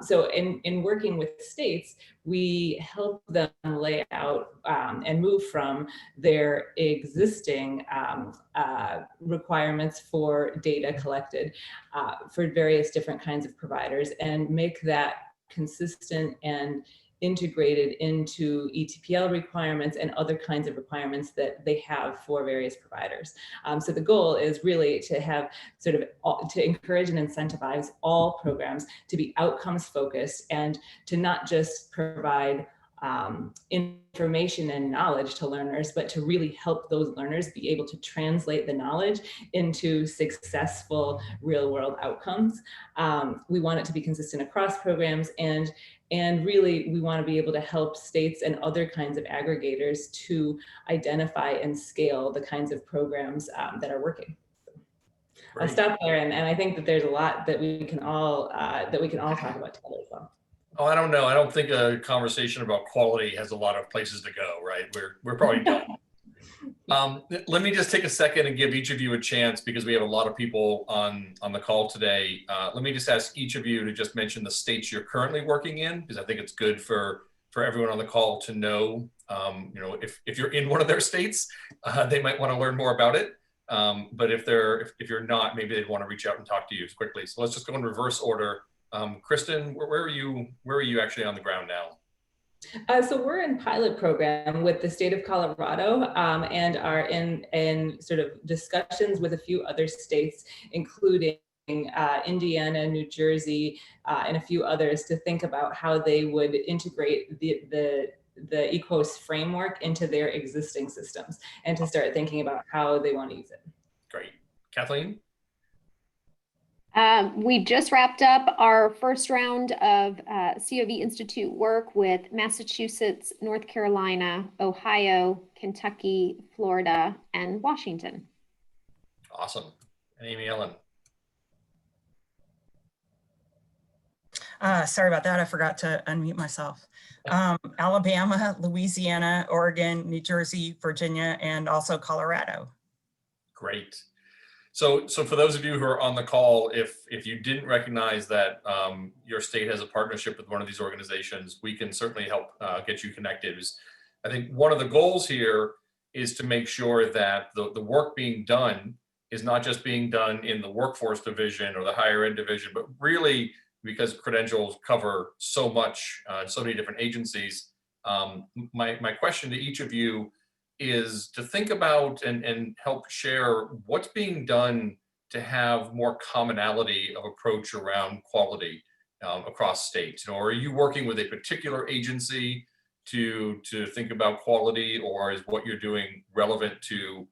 So in working with states, we help them lay out and move from their existing requirements for data collected for various different kinds of providers and make that consistent and integrated into ETPL requirements and other kinds of requirements that they have for various providers. So the goal is really to have sort of to encourage and incentivize all programs to be outcomes focused and to not just provide information and knowledge to learners, but to really help those learners be able to translate the knowledge into successful real world outcomes. We want it to be consistent across programs, and really we want to be able to help states and other kinds of aggregators to identify and scale the kinds of programs that are working. I'll stop there, and I think that there's a lot that we can all talk about together as well. Oh, I don't know. I don't think a conversation about quality has a lot of places to go, right? We're probably done. Let me just take a second and give each of you a chance, because we have a lot of people on the call today. Let me just ask each of you to just mention the states you're currently working in, because I think it's good for everyone on the call to know, if you're in one of their states, they might want to learn more about it. But if you're not, maybe they'd want to reach out and talk to you quickly. So let's just go in reverse order. Kristen, where are you actually on the ground now? So we're in pilot program with the state of Colorado, and are in sort of discussions with a few other states, including Indiana, New Jersey, and a few others, to think about how they would integrate the EQUOS framework into their existing systems, and to start thinking about how they want to use it. Great. Kathleen? We just wrapped up our first round of COV Institute work with Massachusetts, North Carolina, Ohio, Kentucky, Florida, and Washington. Awesome. And Amy Ellen? Sorry about that. I forgot to unmute myself. Alabama, Louisiana, Oregon, New Jersey, Virginia, and also Colorado. Great. So for those of you who are on the call, if you didn't recognize that your state has a partnership with one of these organizations, we can certainly help get you connected. I think one of the goals here is to make sure that the work being done is not just being done in the workforce division or the higher ed division, but really, because credentials cover so much, so many different agencies. My question to each of you is to think about and help share what's being done to have more commonality of approach around quality across states. Are you working with a particular agency to think about quality, or is what you're doing relevant to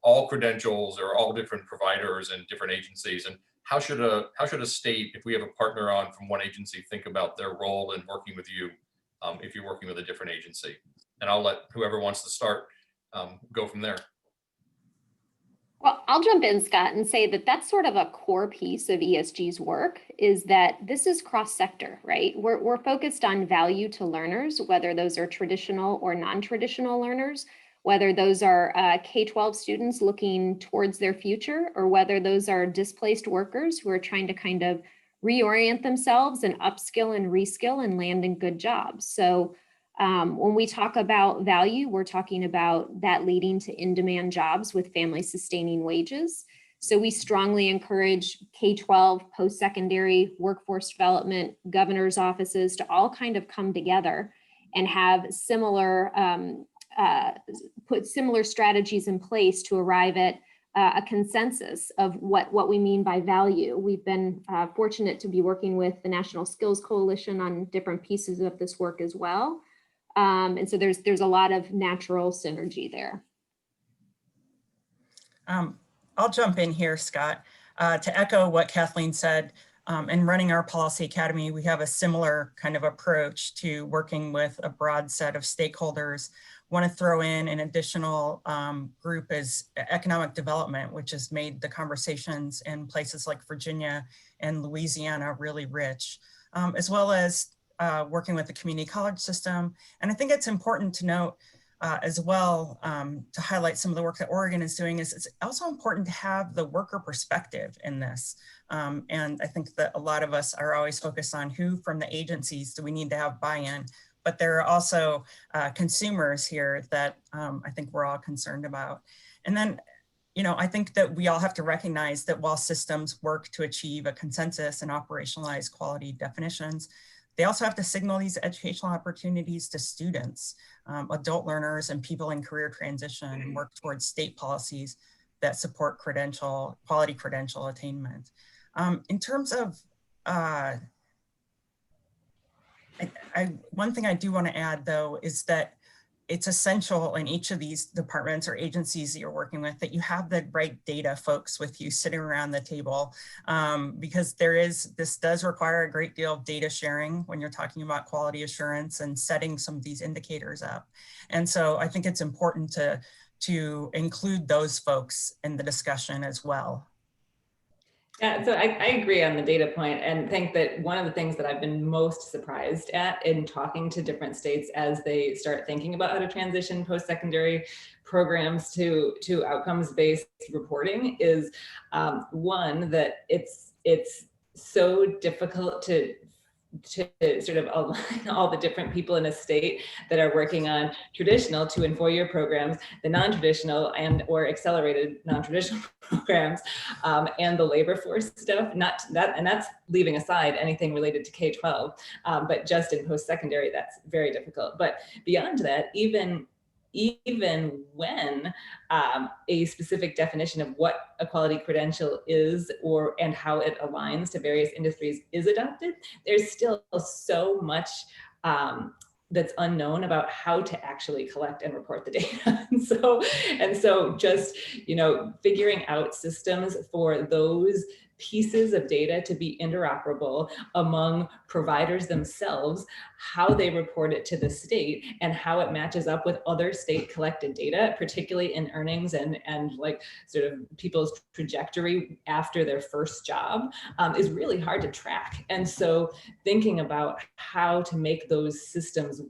all credentials or all different providers and different agencies? And how should a state, if we have a partner on from one agency, think about their role in working with you if you're working with a different agency? And I'll let whoever wants to start go from there. Well, I'll jump in, Scott, and say that that's sort of a core piece of ESG's work, is that this is cross-sector, right? We're focused on value to learners, whether those are traditional or non-traditional learners, whether those are K-12 students looking towards their future, or whether those are displaced workers who are trying to kind of reorient themselves and upskill and reskill and land in good jobs. So when we talk about value, we're talking about that leading to in-demand jobs with family-sustaining wages. So we strongly encourage K-12, post-secondary, workforce development, governor's offices to all kind of come together and have similar, put similar strategies in place to arrive at a consensus of what we mean by value. We've been fortunate to be working with the National Skills Coalition on different pieces of this work as well. And so there's a lot of natural synergy there. I'll jump in here, Scott, to echo what Kathleen said. In running our Policy Academy, we have a similar kind of approach to working with a broad set of stakeholders. Want to throw in an additional group is economic development, which has made the conversations in places like Virginia and Louisiana really rich, as well as working with the community college system. And I think it's important to note as well, to highlight some of the work that Oregon is doing, is it's also important to have the worker perspective in this. And I think that a lot of us are always focused on who from the agencies do we need to have buy-in, but there are also consumers here that I think we're all concerned about. And then, I think that we all have to recognize that while systems work to achieve a consensus and operationalize quality definitions, they also have to signal these educational opportunities to students, adult learners, and people in career transition, and work towards state policies that support quality credential attainment. In terms of One thing I do want to add, though, is that it's essential in each of these departments or agencies that you're working with that you have the right data folks with you sitting around the table, because this does require a great deal of data sharing when you're talking about quality assurance and setting some of these indicators up. And so I think it's important to include those folks in the discussion as well. Yeah, so I agree on the data point and think that one of the things that I've been most surprised at in talking to different states as they start thinking about how to transition post-secondary programs to outcomes-based reporting is one, that it's so difficult to sort of align all the different people in a state that are working on traditional 2 and 4 year programs, the non-traditional and or accelerated non-traditional programs, and the labor force stuff. Not that, and that's leaving aside anything related to K-12, but just in post-secondary, that's very difficult. But beyond that, even when a specific definition of what a quality credential is and how it aligns to various industries is adopted, there's still so much that's unknown about how to actually collect and report the data. and so just, figuring out systems for those pieces of data to be interoperable among providers themselves, how they report it to the state, and how it matches up with other state collected data, particularly in earnings and like sort of people's trajectory after their first job, is really hard to track. And so thinking about how to make those systems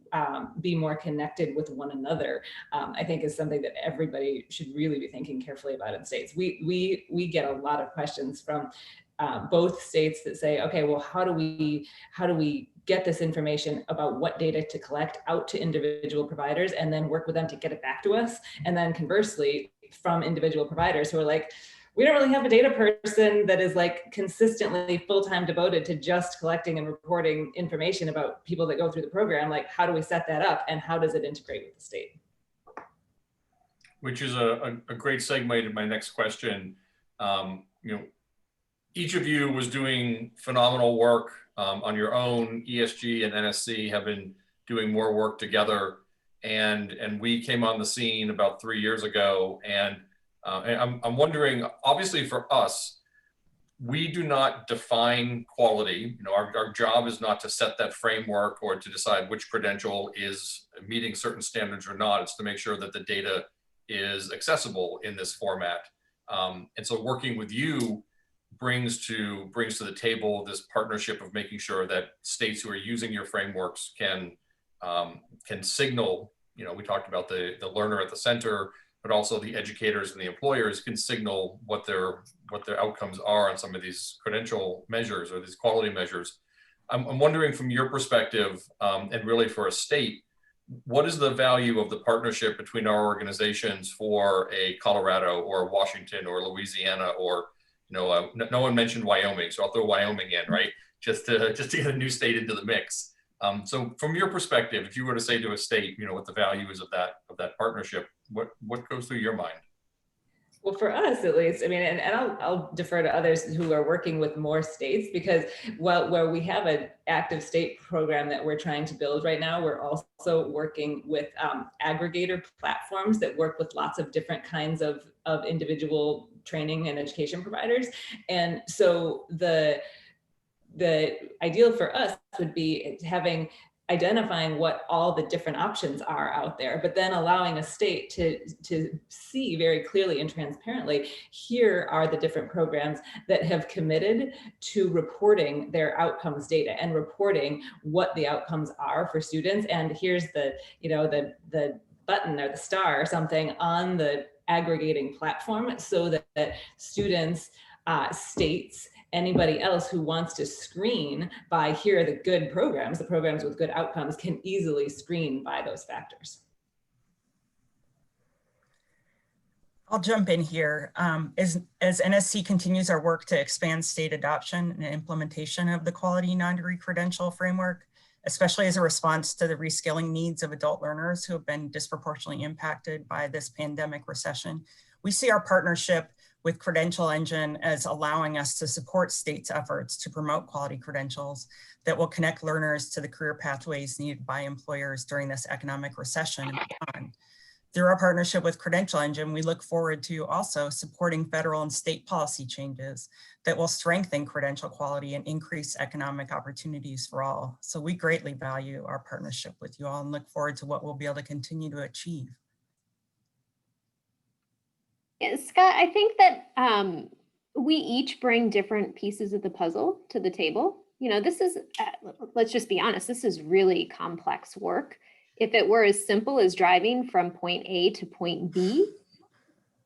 be more connected with one another, I think is something that everybody should really be thinking carefully about in states. We get a lot of questions from both states that say, okay, well, how do we get this information about what data to collect out to individual providers and then work with them to get it back to us? And then conversely, from individual providers who are like, we don't really have a data person that is like consistently full-time devoted to just collecting and reporting information about people that go through the program. Like, how do we set that up and how does it integrate with the state? Which is a great segue to my next question. Each of you was doing phenomenal work on your own. ESG and NSC have been doing more work together. And we came on the scene about 3 years ago. And I'm wondering, obviously for us, we do not define quality. Our job is not to set that framework or to decide which credential is meeting certain standards or not. It's to make sure that the data is accessible in this format. And so working with you brings to the table this partnership of making sure that states who are using your frameworks can signal, we talked about the learner at the center, but also the educators and the employers can signal what their outcomes are on some of these credential measures or these quality measures. I'm wondering from your perspective, and really for a state, what is the value of the partnership between our organizations for a Colorado or Washington or Louisiana or, no one mentioned Wyoming, so I'll throw Wyoming in, right? Just to get a new state into the mix. So from your perspective, if you were to say to a state, what the value is of that partnership, what goes through your mind? Well, for us, at least, I mean, and I'll defer to others who are working with more states, because where we have an active state program that we're trying to build right now, we're also working with aggregator platforms that work with lots of different kinds of individual training and education providers. And so the ideal for us would be identifying what all the different options are out there, but then allowing a state to see very clearly and transparently, here are the different programs that have committed to reporting their outcomes data and reporting what the outcomes are for students. And here's the button or the star or something on the aggregating platform so that students, states, anybody else who wants to screen by here are the good programs, the programs with good outcomes, can easily screen by those factors. I'll jump in here. As NSC continues our work to expand state adoption and implementation of the quality non-degree credential framework, especially as a response to the reskilling needs of adult learners who have been disproportionately impacted by this pandemic recession, we see our partnership with Credential Engine as allowing us to support states' efforts to promote quality credentials that will connect learners to the career pathways needed by employers during this economic recession and beyond. Through our partnership with Credential Engine, we look forward to also supporting federal and state policy changes that will strengthen credential quality and increase economic opportunities for all. So we greatly value our partnership with you all and look forward to what we'll be able to continue to achieve. Yeah, Scott, I think that we each bring different pieces of the puzzle to the table. You know, this is, let's just be honest, this is really complex work. If it were as simple as driving from point A to point B,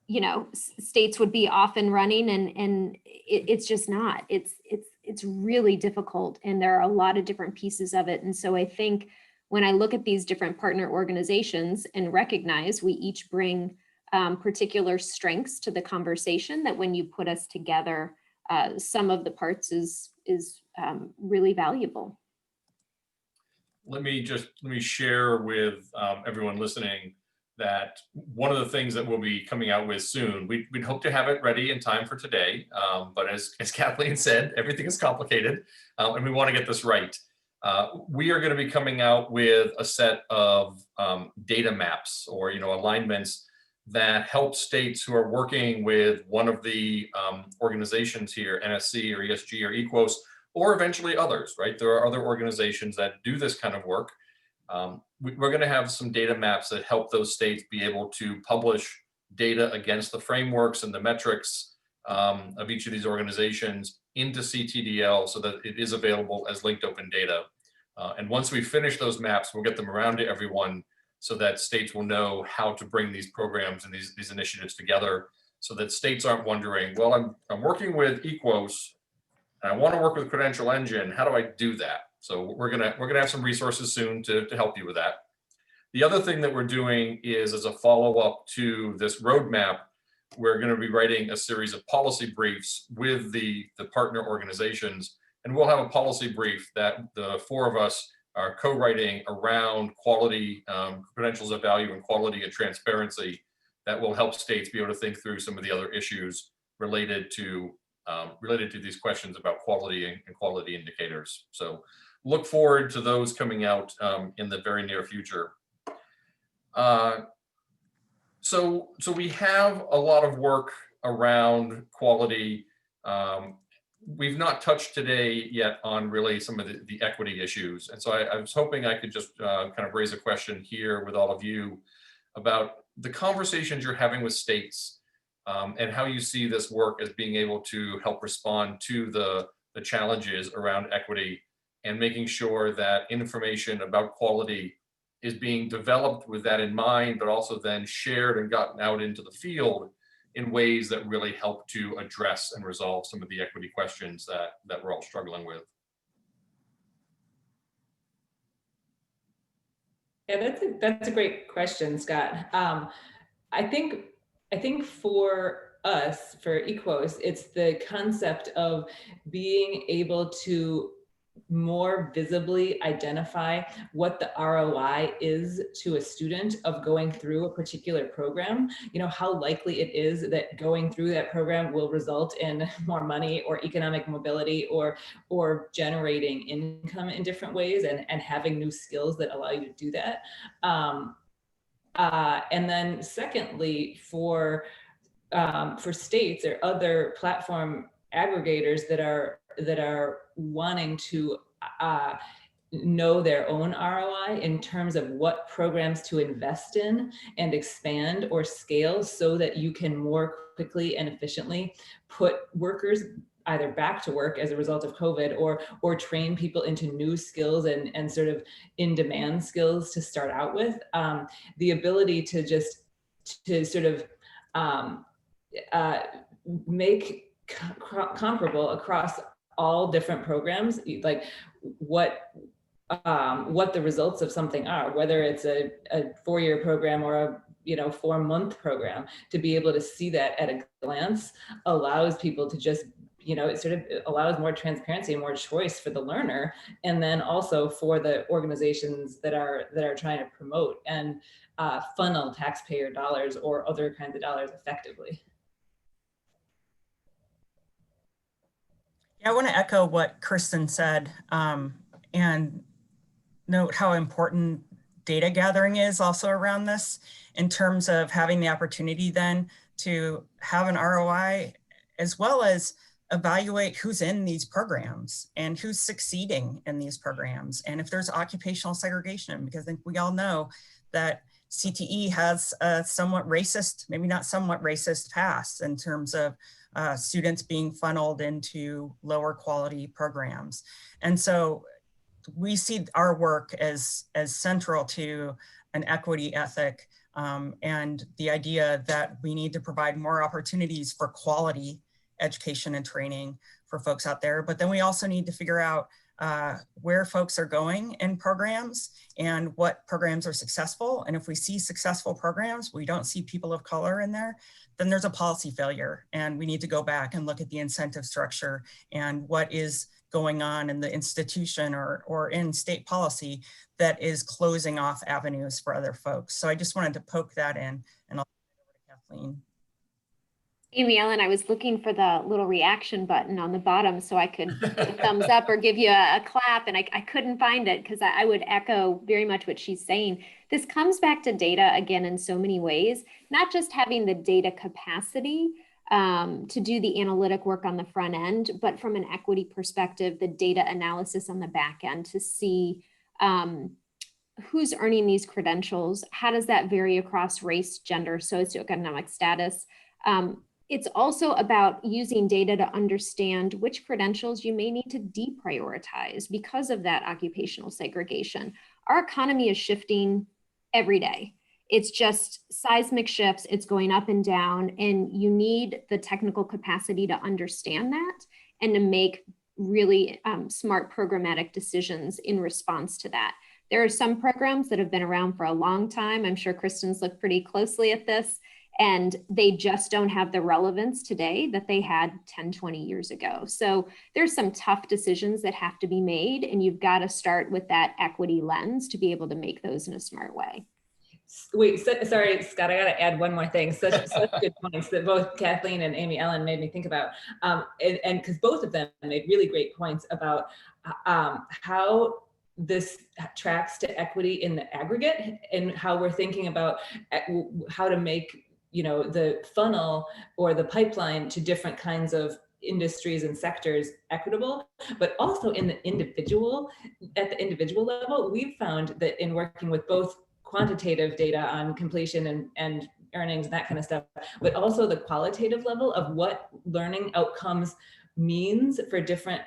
you know, states would be off and running, and it's just not. It's really difficult, and there are a lot of different pieces of it. And so I think when I look at these different partner organizations and recognize we each bring particular strengths to the conversation, that when you put us together, some of the parts is really valuable. Let me share with everyone listening that one of the things that we'll be coming out with soon, we'd hope to have it ready in time for today, but as Kathleen said, everything is complicated, and we want to get this right. We are going to be coming out with a set of data maps, or alignments that help states who are working with one of the organizations here, NSC or ESG or EQUOS, or eventually others, right? There are other organizations that do this kind of work. We're going to have some data maps that help those states be able to publish data against the frameworks and the metrics of each of these organizations into CTDL so that it is available as linked open data. And once we finish those maps, we'll get them around to everyone so that states will know how to bring these programs and these initiatives together, so that states aren't wondering, well, I'm working with EQUOS and I want to work with Credential Engine. How do I do that? So we're gonna have some resources soon to help you with that. The other thing that we're doing is, as a follow-up to this roadmap, we're going to be writing a series of policy briefs with the partner organizations, and we'll have a policy brief that the four of us are co-writing around quality, credentials of value, and quality and transparency that will help states be able to think through some of the other issues related to these questions about quality and quality indicators. So look forward to those coming out in the very near future. So we have a lot of work around quality. We've not touched today yet on really some of the equity issues. And so I was hoping I could just kind of raise a question here with all of you about the conversations you're having with states, and how you see this work as being able to help respond to the challenges around equity, and making sure that information about quality is being developed with that in mind, but also then shared and gotten out into the field in ways that really help to address and resolve some of the equity questions that we're all struggling with. Yeah, that's a great question, Scott. I think for us, for EQUOS, it's the concept of being able to more visibly identify what the ROI is to a student of going through a particular program. How likely it is that going through that program will result in more money or economic mobility or generating income in different ways, and having new skills that allow you to do that. And then secondly, for states or other platform aggregators that are wanting to know their own ROI in terms of what programs to invest in and expand or scale, so that you can more quickly and efficiently put workers either back to work as a result of COVID, or train people into new skills and sort of in-demand skills to start out with. The ability to sort of make comparable across all different programs, like what the results of something are, whether it's a 4-year program or a 4-month program. To be able to see that at a glance allows people to just, it sort of allows more transparency and more choice for the learner, and then also for the organizations that are trying to promote and funnel taxpayer dollars or other kinds of dollars effectively. Yeah, I want to echo what Kirsten said and note how important data gathering is also around this in terms of having the opportunity then to have an ROI as well as evaluate who's in these programs and who's succeeding in these programs. And if there's occupational segregation, because I think we all know that CTE has a somewhat racist, maybe not somewhat racist past in terms of students being funneled into lower quality programs. And so we see our work as central to an equity ethic and the idea that we need to provide more opportunities for quality education and training for folks out there. But then we also need to figure out where folks are going in programs and what programs are successful. And if we see successful programs, we don't see people of color in there, then there's a policy failure. And we need to go back and look at the incentive structure and what is going on in the institution or in state policy that is closing off avenues for other folks. So I just wanted to poke that in, and I'll turn it over to Kathleen. Amy Ellen, I was looking for the little reaction button on the bottom so I could give a thumbs up or give you a clap, and I couldn't find it because I would echo very much what she's saying. This comes back to data again in so many ways, not just having the data capacity to do the analytic work on the front end, but from an equity perspective, the data analysis on the back end to see who's earning these credentials, how does that vary across race, gender, socioeconomic status. It's also about using data to understand which credentials you may need to deprioritize because of that occupational segregation. Our economy is shifting every day. It's just seismic shifts, it's going up and down, and you need the technical capacity to understand that and to make really smart programmatic decisions in response to that. There are some programs that have been around for a long time. I'm sure Kristen's looked pretty closely at this, and they just don't have the relevance today that they had 10, 20 years ago. So there's some tough decisions that have to be made, and you've got to start with that equity lens to be able to make those in a smart way. Wait, sorry, Scott, I got to add one more thing. Such good points that both Kathleen and Amy Ellen made me think about. And because both of them made really great points about how this tracks to equity in the aggregate and how we're thinking about how to make, you know, the funnel or the pipeline to different kinds of industries and sectors equitable, but also in the individual, at the individual level, we've found that in working with both quantitative data on completion and earnings and that kind of stuff, but also the qualitative level of what learning outcomes means for different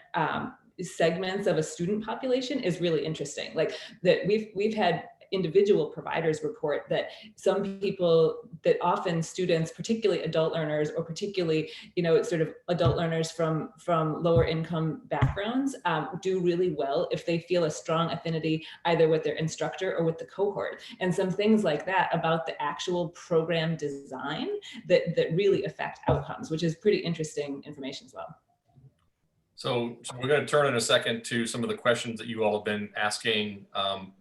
segments of a student population is really interesting. Like that we've had individual providers report that some people, that often students, particularly adult learners or particularly, you know, sort of adult learners from lower income backgrounds do really well if they feel a strong affinity either with their instructor or with the cohort. And some things like that about the actual program design that really affect outcomes, which is pretty interesting information as well. So we're going to turn in a second to some of the questions that you all have been asking,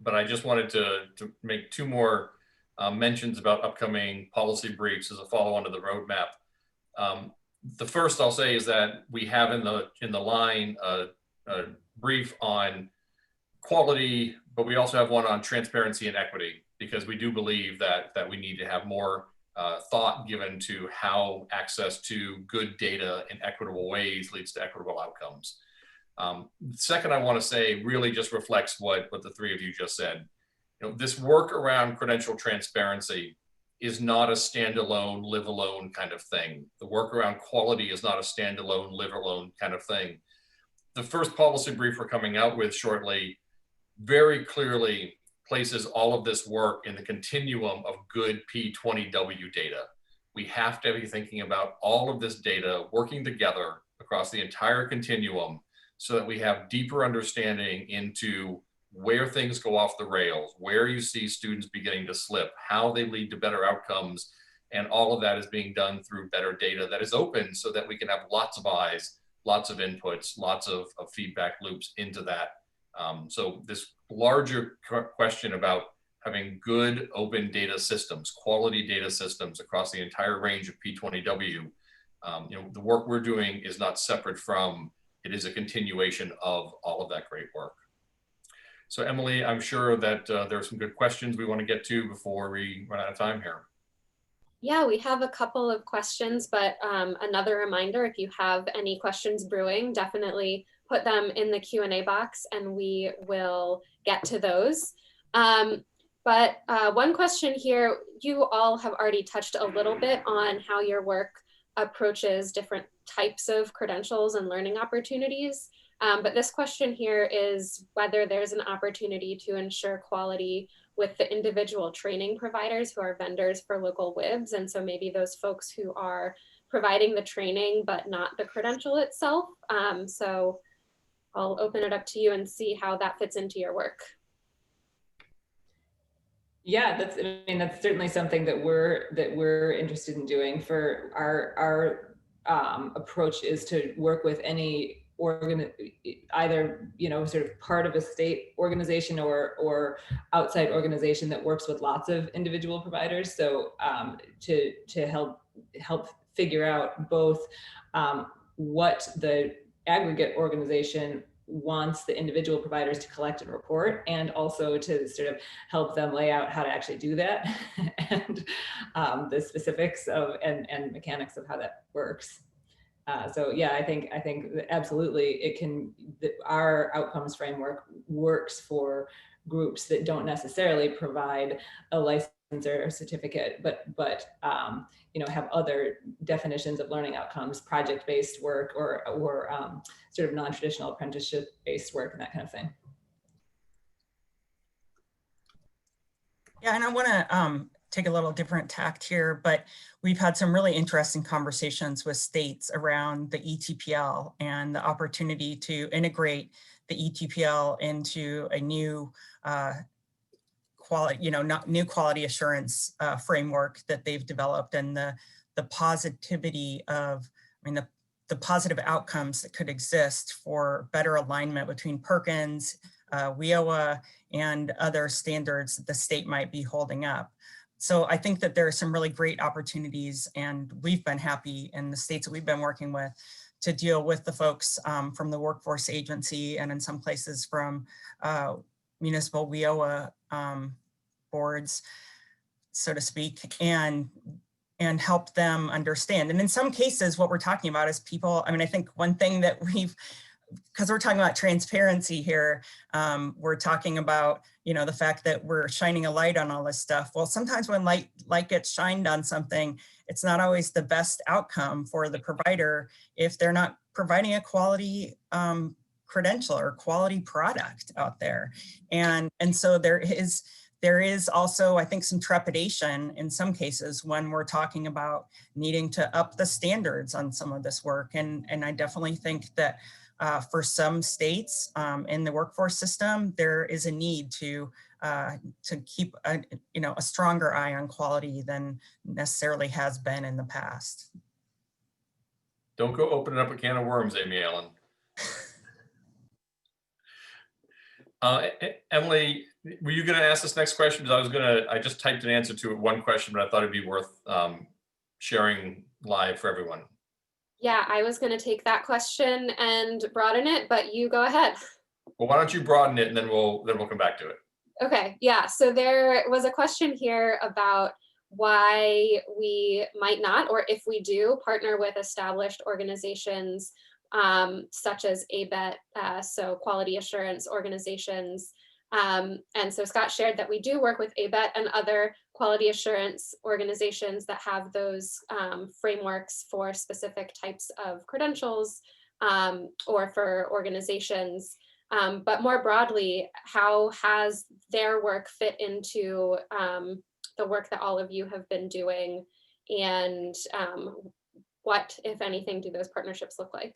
but I just wanted to make two more mentions about upcoming policy briefs as a follow-on to the roadmap. The first I'll say is that we have in the line a brief on quality, but we also have one on transparency and equity, because we do believe that we need to have more thought given to how access to good data in equitable ways leads to equitable outcomes. Second, I want to say really just reflects what the three of you just said. You know, this work around credential transparency is not a standalone, live alone kind of thing. The work around quality is not a standalone, live alone kind of thing. The first policy brief we're coming out with shortly very clearly places all of this work in the continuum of good P20W data. We have to be thinking about all of this data working together across the entire continuum so that we have deeper understanding into where things go off the rails, where you see students beginning to slip, how they lead to better outcomes, and all of that is being done through better data that is open so that we can have lots of eyes, lots of inputs, lots of feedback loops into that. So this larger question about having good open data systems, quality data systems across the entire range of P20W, you know, the work we're doing is not separate from it is a continuation of all of that great work. So Emily, I'm sure that there are some good questions we want to get to before we run out of time here. Yeah, we have a couple of questions, but another reminder, if you have any questions brewing, definitely put them in the Q&A box and we will get to those. But one question here, you all have already touched a little bit on how your work approaches different types of credentials and learning opportunities. But this question here is whether there's an opportunity to ensure quality with the individual training providers who are vendors for local WIBs. And so maybe those folks who are providing the training, but not the credential itself. So I'll open it up to you and see how that fits into your work. Yeah, that's certainly something that we're interested in doing. For our approach is to work with any either sort of part of a state organization or outside organization that works with lots of individual providers. So to help figure out both what the aggregate organization wants the individual providers to collect and report, and also to sort of help them lay out how to actually do that and the specifics of and mechanics of how that works. So yeah, I think absolutely our outcomes framework works for groups that don't necessarily provide a license or a certificate, but have other definitions of learning outcomes, project-based work or sort of non-traditional apprenticeship-based work and that kind of thing. Yeah, and I want to take a little different tact here, but we've had some really interesting conversations with states around the ETPL and the opportunity to integrate the ETPL into a new quality assurance framework that they've developed, and the positivity of, the positive outcomes that could exist for better alignment between Perkins, WIOA, and other standards that the state might be holding up. So I think that there are some really great opportunities, and we've been happy in the states that we've been working with to deal with the folks from the workforce agency, and in some places from municipal WIOA boards, so to speak, and help them understand. And in some cases, what we're talking about is people, I think one thing that because we're talking about transparency here, we're talking about, the fact that we're shining a light on all this stuff. Well, sometimes when light gets shined on something, it's not always the best outcome for the provider if they're not providing a quality credential or quality product out there. And so there is also, I think, some trepidation in some cases when we're talking about needing to up the standards on some of this work. And I definitely think that for some states in the workforce system, there is a need to keep a stronger eye on quality than necessarily has been in the past. Don't go opening up a can of worms, Amy Allen. Emily, were you going to ask this next question? Because I just typed an answer to one question, but I thought it'd be worth sharing live for everyone. Yeah, I was going to take that question and broaden it, but you go ahead. Well, why don't you broaden it and then we'll come back to it. Okay. Yeah. So there was a question here about why we might not, or if we do, partner with established organizations such as ABET, so quality assurance organizations. And so Scott shared that we do work with ABET and other quality assurance organizations that have those frameworks for specific types of credentials or for organizations. But more broadly, how has their work fit into the work that all of you have been doing? And what, if anything, do those partnerships look like?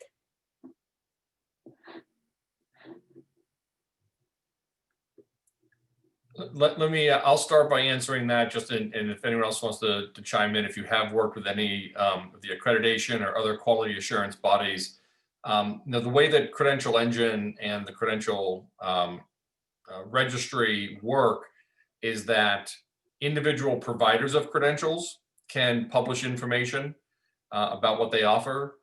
Let me, I'll start by answering that just and if anyone else wants to chime in, if you have worked with any of the accreditation or other quality assurance bodies, the way that Credential Engine and the Credential Registry work is that individual providers of credentials can publish information about what they offer.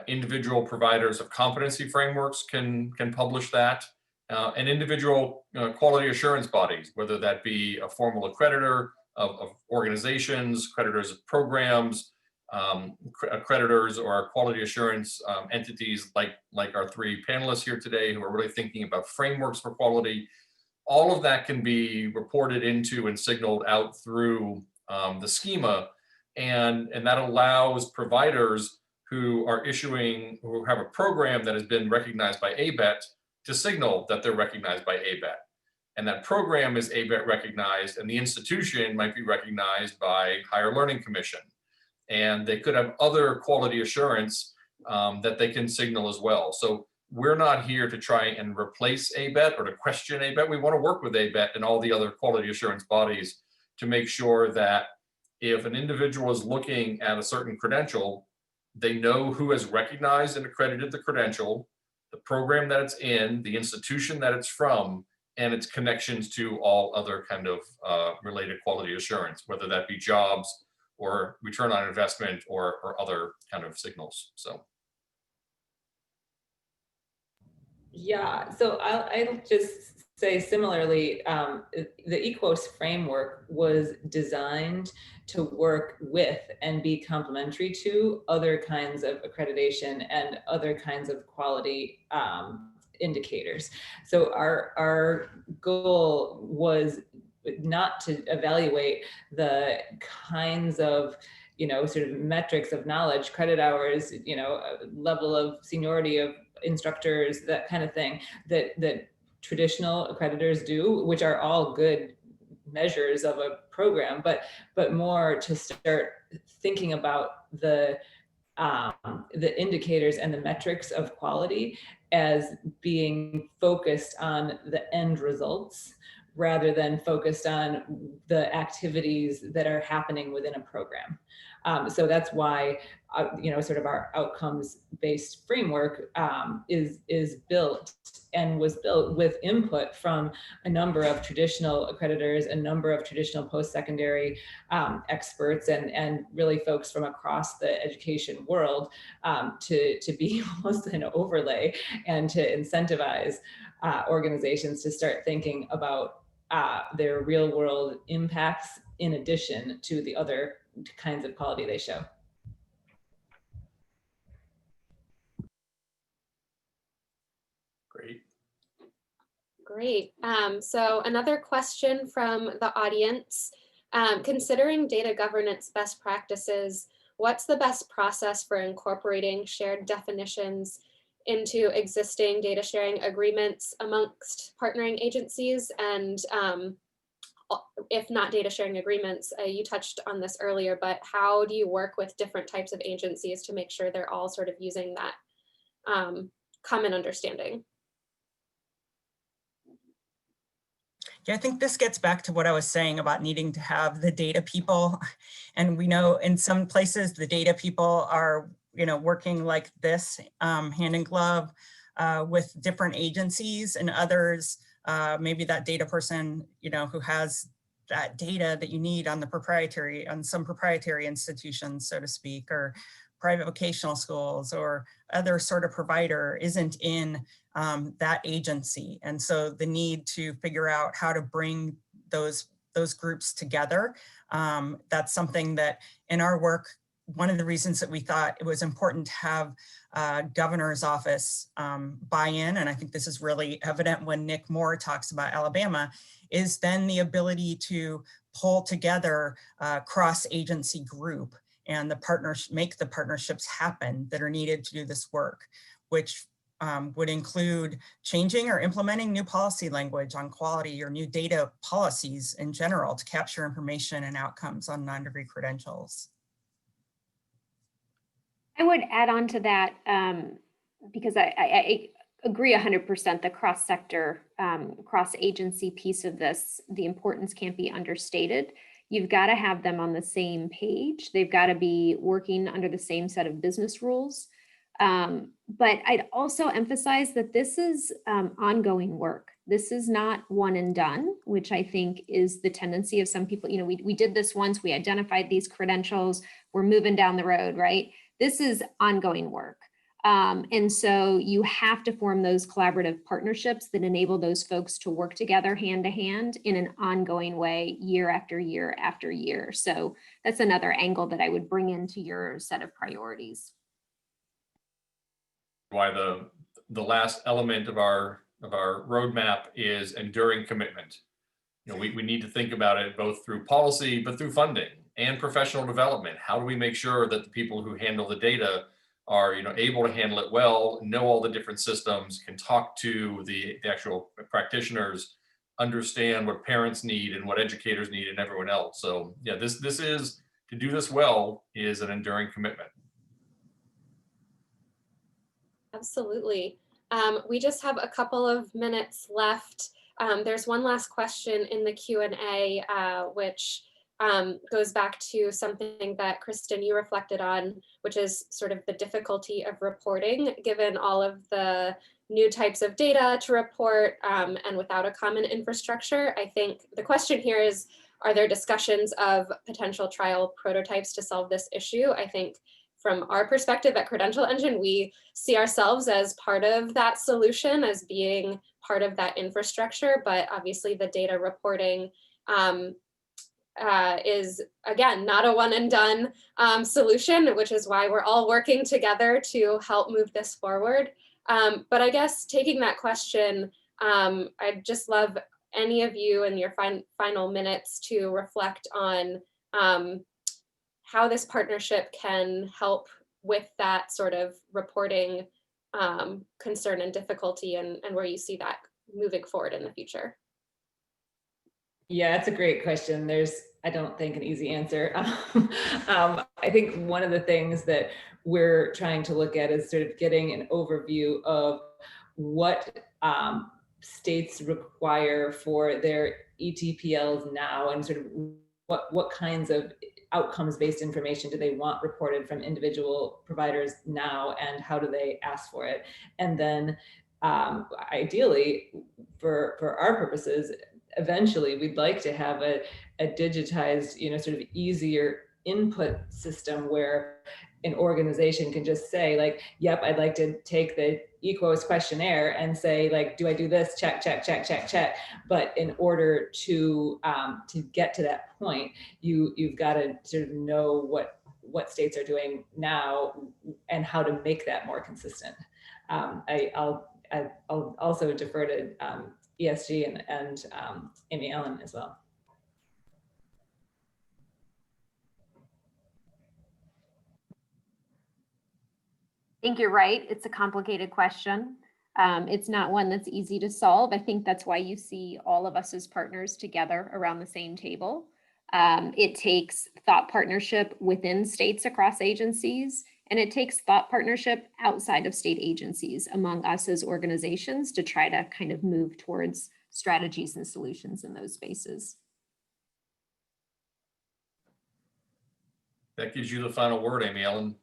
Individual providers of competency frameworks can publish that. And individual quality assurance bodies, whether that be a formal accreditor of organizations, accreditors of programs, accreditors or quality assurance entities like our three panelists here today who are really thinking about frameworks for quality. All of that can be reported into and signaled out through the schema, and that allows providers who have a program that has been recognized by ABET to signal that they're recognized by ABET. And that program is ABET recognized, and the institution might be recognized by Higher Learning Commission. And they could have other quality assurance that they can signal as well. So we're not here to try and replace ABET or to question ABET. We want to work with ABET and all the other quality assurance bodies to make sure that if an individual is looking at a certain credential, they know who has recognized and accredited the credential, the program that it's in, the institution that it's from, and its connections to all other kind of related quality assurance, whether that be jobs or return on investment or other kind of signals. So. Yeah, so I'll just say similarly, the EQUOS framework was designed to work with and be complementary to other kinds of accreditation and other kinds of quality indicators. So our goal was not to evaluate the kinds of sort of metrics of knowledge, credit hours, level of seniority of instructors, that kind of thing that traditional accreditors do, which are all good measures of a program, but more to start thinking about the indicators and the metrics of quality as being focused on the end results rather than focused on the activities that are happening within a program. So that's why, sort of our outcomes-based framework is built and was built with input from a number of traditional accreditors, a number of traditional post-secondary experts, and really folks from across the education world to be almost an overlay and to incentivize organizations to start thinking about their real world impacts in addition to the other kinds of quality they show. Great. So another question from the audience, considering data governance best practices, what's the best process for incorporating shared definitions into existing data sharing agreements amongst partnering agencies? And if not data sharing agreements, you touched on this earlier, but how do you work with different types of agencies to make sure they're all sort of using that common understanding? Yeah, I think this gets back to what I was saying about needing to have the data people. And we know in some places the data people are, working like this, hand in glove with different agencies, and others, maybe that data person, who has that data that you need on some proprietary institutions, so to speak, or private vocational schools or other sort of provider isn't in that agency. And so the need to figure out how to bring those groups together, that's something that in our work, one of the reasons that we thought it was important to have governor's office buy in, and I think this is really evident when Nick Moore talks about Alabama, is then the ability to pull together a cross-agency group and make the partnerships happen that are needed to do this work, which would include changing or implementing new policy language on quality or new data policies in general to capture information and outcomes on non-degree credentials. I would add on to that because I agree 100%, the cross-sector, cross-agency piece of this, the importance can't be understated. You've got to have them on the same page. They've got to be working under the same set of business rules. But I'd also emphasize that this is ongoing work. This is not one and done, which I think is the tendency of some people. We did this once, we identified these credentials, we're moving down the road, right? This is ongoing work. And so you have to form those collaborative partnerships that enable those folks to work together hand to hand in an ongoing way, year after year after year. So that's another angle that I would bring into your set of priorities. Why the last element of our roadmap is enduring commitment. You know, we need to think about it both through policy, but through funding and professional development. How do we make sure that the people who handle the data are, you know, able to handle it well, know all the different systems, can talk to the actual practitioners, understand what parents need and what educators need and everyone else. So yeah, this is, to do this well, is an enduring commitment. Absolutely. We just have a couple of minutes left. There's one last question in the Q&A, which goes back to something that Kristen, you reflected on, which is sort of the difficulty of reporting, given all of the new types of data to report and without a common infrastructure. I think the question here is, are there discussions of potential trial prototypes to solve this issue? I think from our perspective at Credential Engine, we see ourselves as part of that solution, as being part of that infrastructure, but obviously the data reporting is, again, not a one and done solution, which is why we're all working together to help move this forward. But I guess taking that question, I'd just love any of you in your final minutes to reflect on how this partnership can help with that sort of reporting concern and difficulty, and where you see that moving forward in the future. Yeah, that's a great question. There's, I don't think, an easy answer. I think one of the things that we're trying to look at is sort of getting an overview of what states require for their ETPLs now, and sort of what kinds of outcomes-based information do they want reported from individual providers now, and how do they ask for it? And then ideally, for our purposes, eventually we'd like to have a digitized, you know, sort of easier input system where an organization can just say, like, yep, I'd like to take the EQUOS questionnaire and say, like, do I do this? Check, check, check, check, check. But in order to get to that point, you've got to sort of know what states are doing now and how to make that more consistent. I'll also defer to ESG and Amy Ellen as well. I think you're right. It's a complicated question. It's not one that's easy to solve. I think that's why you see all of us as partners together around the same table. It takes thought partnership within states across agencies, and it takes thought partnership outside of state agencies among us as organizations to try to kind of move towards strategies and solutions in those spaces. That gives you the final word, Amy Ellen.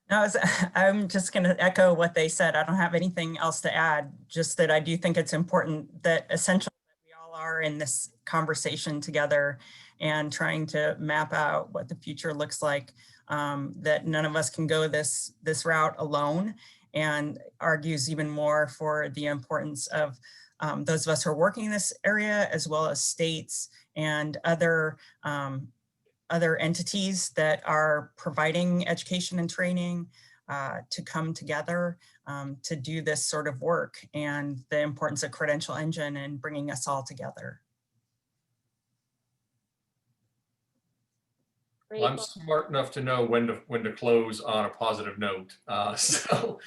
No, I'm just going to echo what they said. I don't have anything else to add, just that I do think it's important that essentially we all are in this conversation together and trying to map out what the future looks like, that none of us can go this route alone, and argues even more for the importance of those of us who are working in this area, as well as states and other entities that are providing education and training to come together to do this sort of work, and the importance of Credential Engine and bringing us all together. Well, I'm smart enough to know when to close on a positive note. So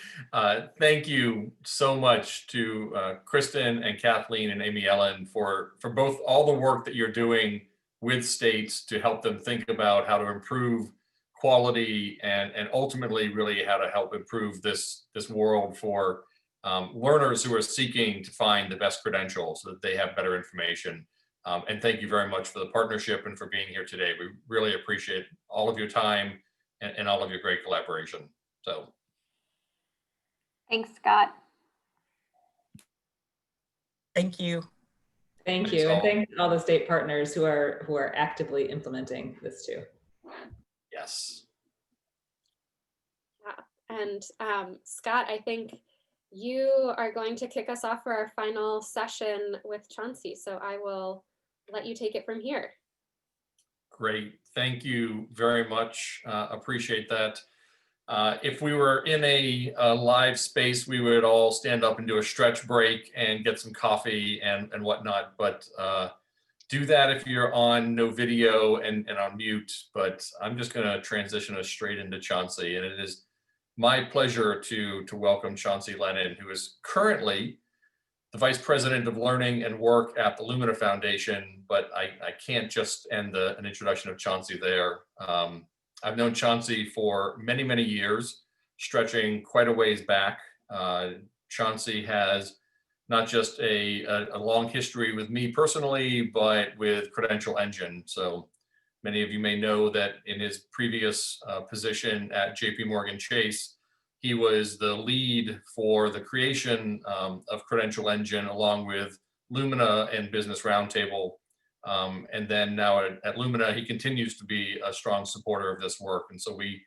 thank you so much to Kristen and Kathleen and Amy Ellen for both all the work that you're doing with states to help them think about how to improve quality and ultimately really how to help improve this world for learners who are seeking to find the best credentials so that they have better information. And thank you very much for the partnership and for being here today. We really appreciate all of your time and all of your great collaboration. So thanks, Scott. Thank you. Thank you, and thank all the state partners who are actively implementing this too. Yes. And Scott, I think you are going to kick us off for our final session with Chauncey. So I will let you take it from here. Great. Thank you very much. Appreciate that. If we were in a live space, we would all stand up and do a stretch break and get some coffee and whatnot. But do that if you're on no video and on mute. But I'm just going to transition us straight into Chauncey. And it is my pleasure to welcome Chauncey Lennon, who is currently the Vice President of Learning and Work at the Lumina Foundation, but I can't just end an introduction of Chauncey there. I've known Chauncey for many, many years, stretching quite a ways back. Chauncey has not just a long history with me personally, but with Credential Engine. So many of you may know that in his previous position at JP Morgan Chase, he was the lead for the creation of Credential Engine along with Lumina and Business Roundtable. And then now at Lumina, he continues to be a strong supporter of this work. And so we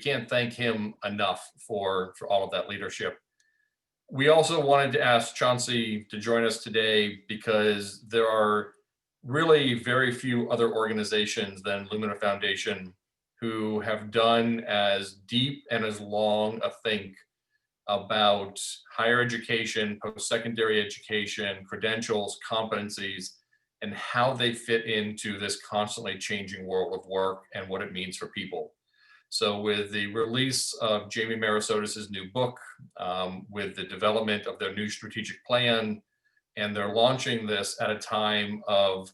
can't thank him enough for all of that leadership. We also wanted to ask Chauncey to join us today because there are really very few other organizations than Lumina Foundation who have done as deep and as long a think about higher education, post-secondary education, credentials, competencies, and how they fit into this constantly changing world of work and what it means for people. So with the release of Jamie Marasotis' new book, with the development of their new strategic plan, and they're launching this at a time of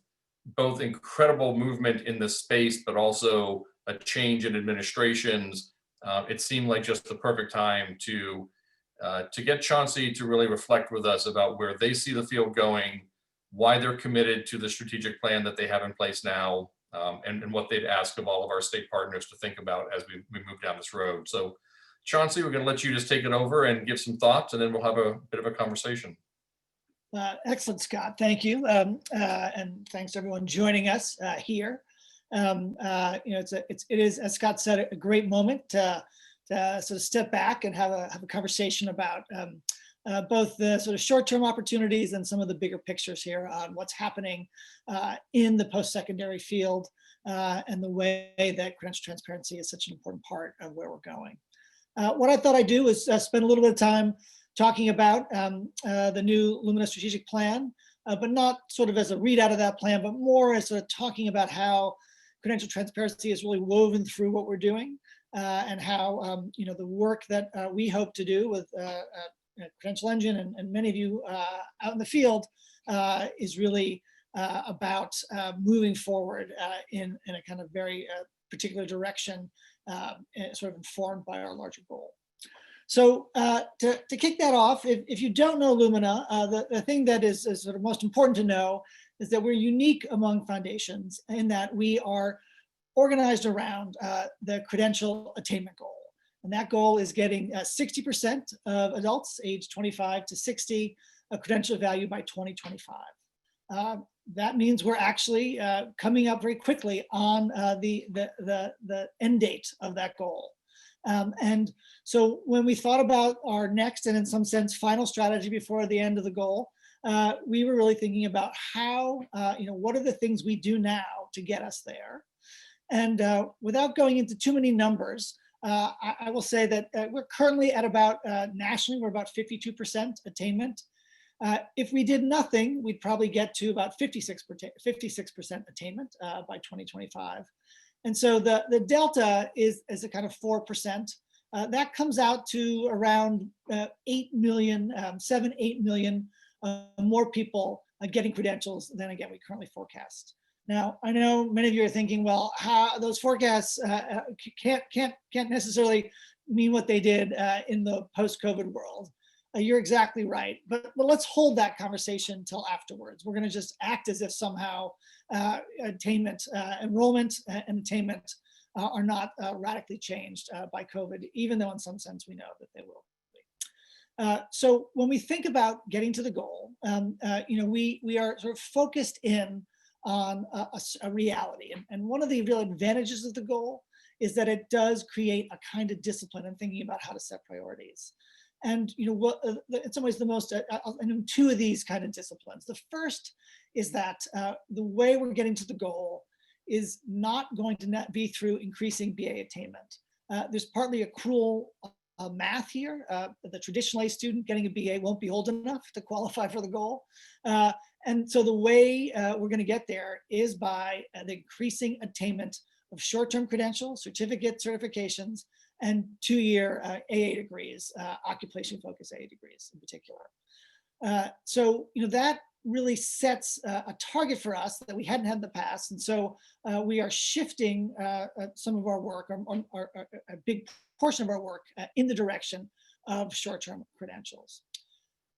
both incredible movement in the space, but also a change in administrations, it seemed like just the perfect time to get Chauncey to really reflect with us about where they see the field going, why they're committed to the strategic plan that they have in place now, and what they'd ask of all of our state partners to think about as we move down this road. So Chauncey, we're going to let you just take it over and give some thoughts, and then we'll have a bit of a conversation. Excellent, Scott. Thank you. And thanks to everyone joining us here. It is, as Scott said, a great moment to sort of step back and have a conversation about both the sort of short-term opportunities and some of the bigger pictures here on what's happening in the post-secondary field and the way that credential transparency is such an important part of where we're going. What I thought I'd do is spend a little bit of time talking about the new Lumina strategic plan, but not sort of as a readout of that plan, but more as sort of talking about how credential transparency is really woven through what we're doing and how the work that we hope to do with Credential Engine and many of you out in the field is really about moving forward in a kind of very particular direction, sort of informed by our larger goal. So to kick that off, if you don't know Lumina, the thing that is sort of most important to know is that we're unique among foundations in that we are organized around the credential attainment goal. And that goal is getting 60% of adults aged 25 to 60 a credential value by 2025. That means we're actually coming up very quickly on the end date of that goal. And so when we thought about our next and in some sense final strategy before the end of the goal, we were really thinking about how, what are the things we do now to get us there? And without going into too many numbers, I will say that we're currently at about, nationally, we're about 52% attainment. If we did nothing, we'd probably get to about 56% attainment by 2025. And so the delta is a kind of 4%. That comes out to around 8 million, 8 million more people getting credentials than again we currently forecast. Now, I know many of you are thinking, well, how those forecasts can't necessarily mean what they did in the post-COVID world. You're exactly right, but let's hold that conversation until afterwards. We're going to just act as if somehow attainment, enrollment and attainment are not radically changed by COVID, even though in some sense we know that they will be. So when we think about getting to the goal, we are sort of focused in on a reality. And one of the real advantages of the goal is that it does create a kind of discipline in thinking about how to set priorities. And what, in some ways, the most, I know two of these kind of disciplines. The first is that the way we're getting to the goal is not going to be through increasing BA attainment. There's partly accrual math here. The traditional A student getting a BA won't be old enough to qualify for the goal. And so the way we're going to get there is by the increasing attainment of short-term credentials, certifications, and 2-year AA degrees, occupation-focused AA degrees in particular. So that really sets a target for us that we hadn't had in the past. And so we are shifting some of our work, a big portion of our work in the direction of short-term credentials.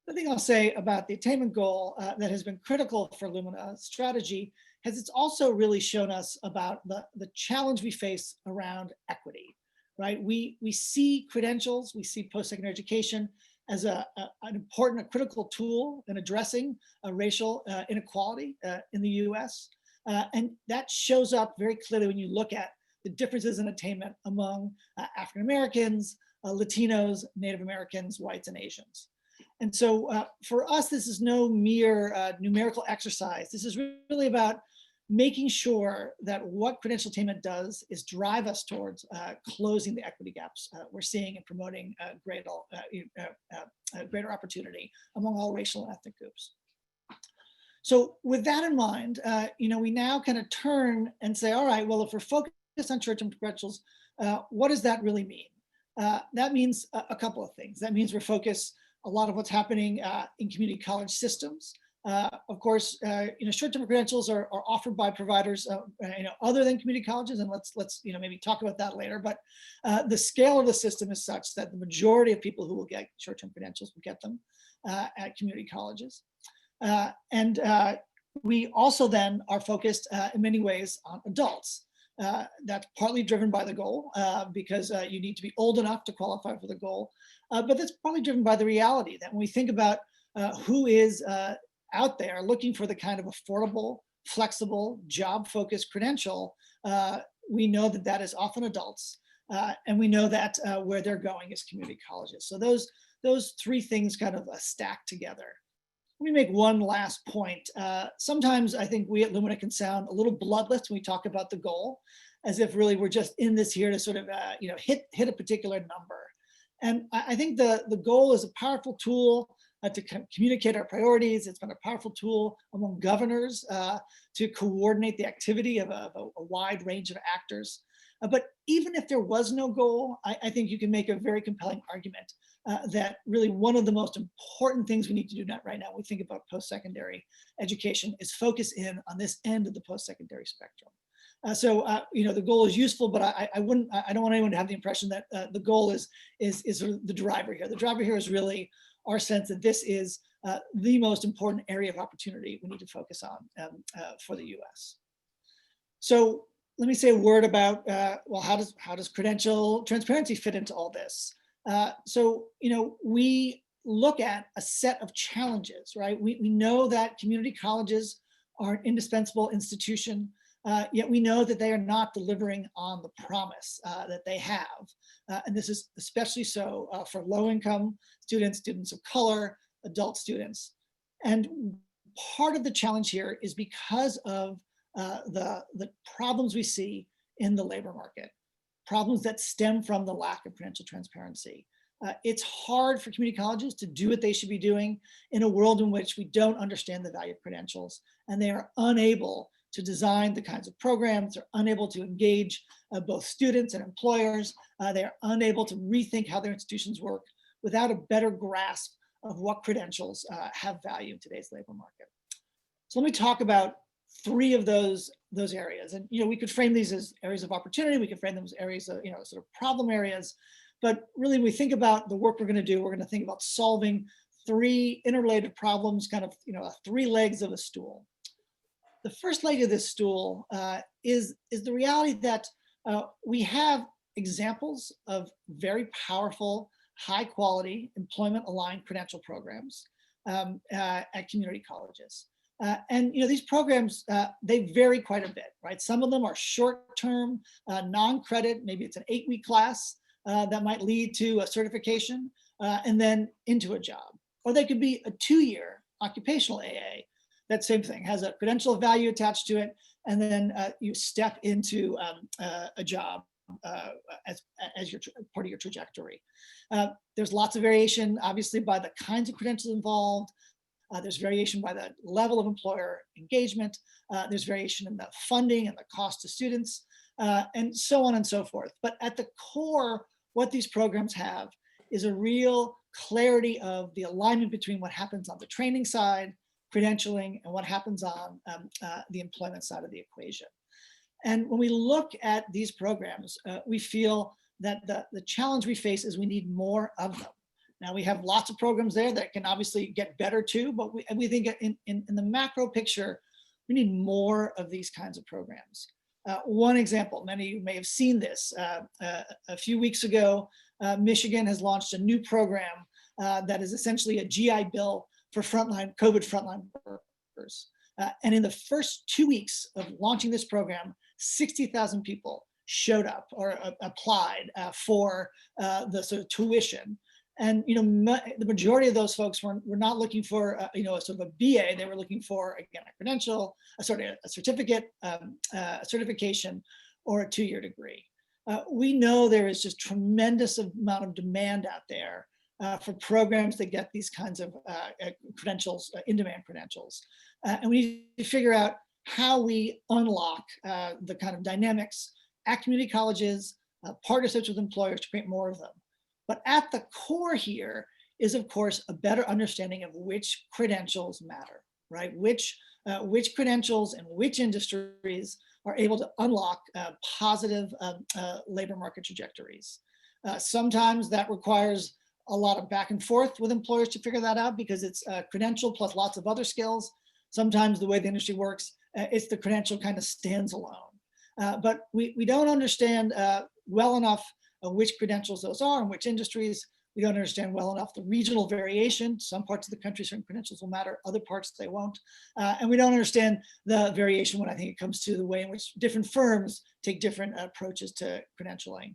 The thing I'll say about the attainment goal that has been critical for Lumina's strategy is it's also really shown us about the challenge we face around equity, right? We see credentials, we see post-secondary education as an important, a critical tool in addressing racial inequality in the US. And that shows up very clearly when you look at the differences in attainment among African Americans, Latinos, Native Americans, whites, and Asians. And so for us, this is no mere numerical exercise. This is really about making sure that what credential attainment does is drive us towards closing the equity gaps we're seeing and promoting greater opportunity among all racial and ethnic groups. So with that in mind, we now kind of turn and say, all right, well, if we're focused on short-term credentials, what does that really mean? That means a couple of things. That means we're focused a lot of what's happening in community college systems. Of course, short-term credentials are offered by providers, other than community colleges, and let's maybe talk about that later. But the scale of the system is such that the majority of people who will get short-term credentials will get them at community colleges, and we also then are focused in many ways on adults. That's partly driven by the goal because you need to be old enough to qualify for the goal, but that's partly driven by the reality that when we think about who is out there looking for the kind of affordable, flexible, job-focused credential, we know that that is often adults, and we know that where they're going is community colleges. So those three things kind of stack together. Let me make one last point. Sometimes I think we at Lumina can sound a little bloodless when we talk about the goal, as if really we're just in this here to sort of hit a particular number. And I think the goal is a powerful tool to communicate our priorities. It's been a powerful tool among governors to coordinate the activity of a wide range of actors. But even if there was no goal, I think you can make a very compelling argument that really one of the most important things we need to do right now when we think about post-secondary education is focus in on this end of the post-secondary spectrum. So the goal is useful, but I don't want anyone to have the impression that the goal is sort of the driver here. The driver here is really our sense that this is the most important area of opportunity we need to focus on for the US. So let me say a word about, well, how does credential transparency fit into all this? So we look at a set of challenges, right? We know that community colleges are an indispensable institution, yet we know that they are not delivering on the promise that they have. And this is especially so for low-income students, students of color, adult students. And part of the challenge here is because of the problems we see in the labor market, problems that stem from the lack of credential transparency. It's hard for community colleges to do what they should be doing in a world in which we don't understand the value of credentials, and they are unable to design the kinds of programs, they're unable to engage both students and employers, they're unable to rethink how their institutions work without a better grasp of what credentials have value in today's labor market. So let me talk about three of those areas. And we could frame these as areas of opportunity, we could frame them as areas of sort of problem areas. But really, when we think about the work we're going to do, we're going to think about solving three interrelated problems, kind of three legs of a stool. The first leg of this stool is the reality that we have examples of very powerful, high quality, employment aligned credential programs at community colleges. And these programs, they vary quite a bit, right? Some of them are short-term, non-credit, maybe it's an 8-week class that might lead to a certification and then into a job. Or they could be a 2-year occupational AA. That same thing, has a credential value attached to it, and then you step into a job as your part of your trajectory. There's lots of variation, obviously, by the kinds of credentials involved. There's variation by the level of employer engagement. There's variation in the funding and the cost to students, and so on and so forth. But at the core, what these programs have is a real clarity of the alignment between what happens on the training side, credentialing, and what happens on the employment side of the equation. And when we look at these programs, we feel that the challenge we face is we need more of them. Now, we have lots of programs there that can obviously get better too, but we think in the macro picture, we need more of these kinds of programs. One example, many of you may have seen this, a few weeks ago, Michigan has launched a new program that is essentially a GI Bill for COVID frontline workers. And in the first 2 weeks of launching this program, 60,000 people showed up or applied for the sort of tuition. And the majority of those folks were not looking for a sort of a BA. They were looking for, again, a credential, a certificate, a certification, or a 2-year degree. We know there is just tremendous amount of demand out there for programs that get these kinds of credentials, in-demand credentials. And we need to figure out how we unlock the kind of dynamics at community colleges, partnerships with employers to create more of them. But at the core here is, of course, a better understanding of which credentials matter, right? Which credentials and which industries are able to unlock positive labor market trajectories. Sometimes that requires a lot of back and forth with employers to figure that out because it's a credential plus lots of other skills. Sometimes the way the industry works, it's the credential kind of stands alone. But we don't understand well enough which credentials those are and which industries. We don't understand well enough the regional variation. Some parts of the country, certain credentials will matter, other parts they won't. And we don't understand the variation when I think it comes to the way in which different firms take different approaches to credentialing.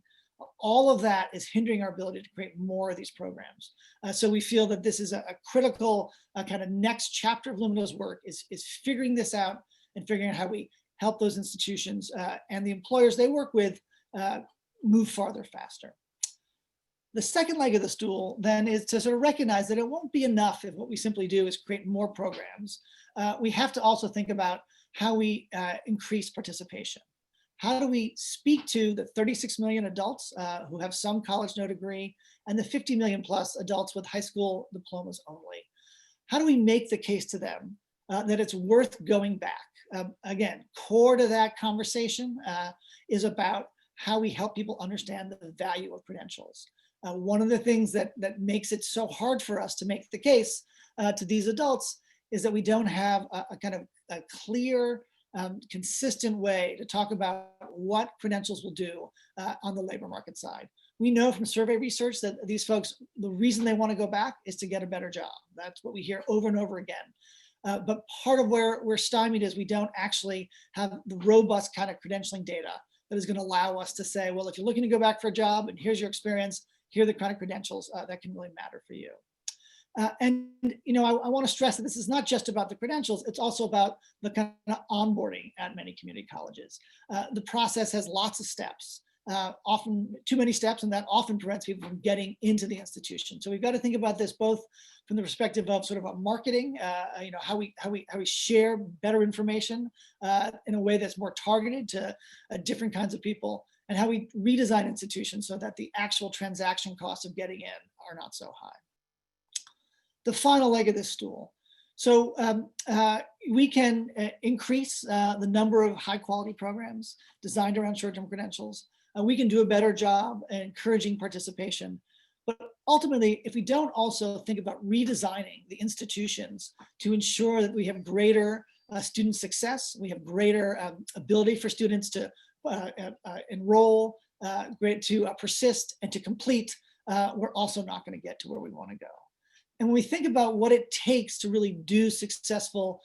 All of that is hindering our ability to create more of these programs. So we feel that this is a critical kind of next chapter of Lumina's work is figuring this out and figuring out how we help those institutions and the employers they work with move farther faster. The second leg of the stool then is to sort of recognize that it won't be enough if what we simply do is create more programs. We have to also think about how we increase participation. How do we speak to the 36 million adults who have some college no degree and the 50 million plus adults with high school diplomas only? How do we make the case to them that it's worth going back? Again, core to that conversation is about how we help people understand the value of credentials. One of the things that makes it so hard for us to make the case to these adults is that we don't have a kind of a clear, consistent way to talk about what credentials will do on the labor market side. We know from survey research that these folks, the reason they want to go back is to get a better job. That's what we hear over and over again. But part of where we're stymied is we don't actually have the robust kind of credentialing data that is going to allow us to say, well, if you're looking to go back for a job and here's your experience, here are the kind of credentials that can really matter for you. And I want to stress that this is not just about the credentials, it's also about the kind of onboarding at many community colleges. The process has lots of steps, often too many steps, and that often prevents people from getting into the institution. So we've got to think about this both from the perspective of sort of a marketing, how we share better information in a way that's more targeted to different kinds of people, and how we redesign institutions so that the actual transaction costs of getting in are not so high. The final leg of this stool. So we can increase the number of high quality programs designed around short-term credentials. We can do a better job at encouraging participation. But ultimately, if we don't also think about redesigning the institutions to ensure that we have greater student success, we have greater ability for students to enroll, to persist and to complete, we're also not going to get to where we want to go. And when we think about what it takes to really do successful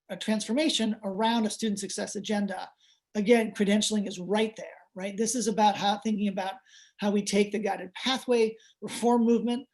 a transformation around a student success agenda, again, credentialing is right there, right? This is about thinking about how we take the guided pathway reform movement,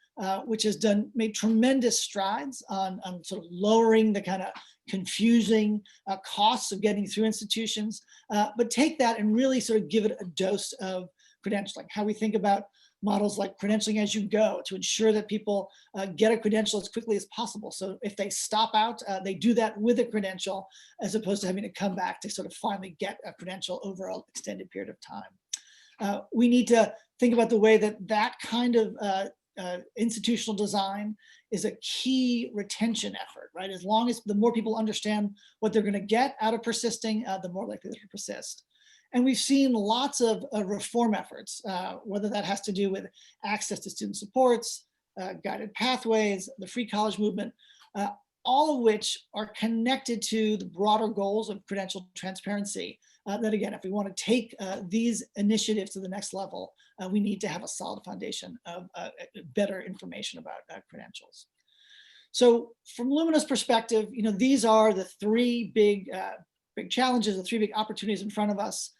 which has made tremendous strides on sort of lowering the kind of confusing costs of getting through institutions, but take that and really sort of give it a dose of credentialing, how we think about models like credentialing as you go to ensure that people get a credential as quickly as possible. So if they stop out, they do that with a credential as opposed to having to come back to sort of finally get a credential over an extended period of time. We need to think about the way that kind of institutional design is a key retention effort, right? As long as the more people understand what they're going to get out of persisting, the more likely they're to persist. And we've seen lots of reform efforts, whether that has to do with access to student supports, guided pathways, the free college movement, all of which are connected to the broader goals of credential transparency. That again, if we want to take these initiatives to the next level, we need to have a solid foundation of better information about credentials. So from Lumina's perspective, these are the three big challenges, the three big opportunities in front of us.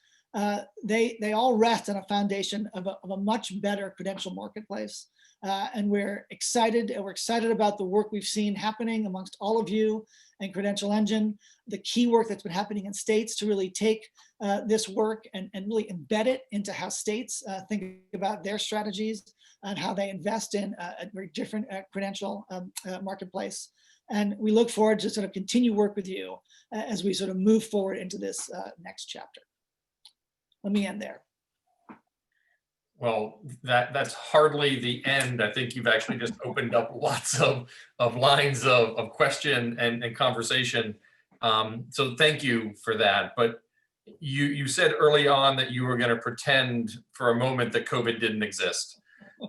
They all rest on a foundation of a much better credential marketplace. And we're excited about the work we've seen happening amongst all of you and Credential Engine, the key work that's been happening in states to really take this work and really embed it into how states think about their strategies and how they invest in a very different credential marketplace. And we look forward to sort of continue work with you as we sort of move forward into this next chapter. Let me end there. Well, that's hardly the end. I think you've actually just opened up lots of lines of question and conversation. So thank you for that. But you said early on that you were going to pretend for a moment that COVID didn't exist.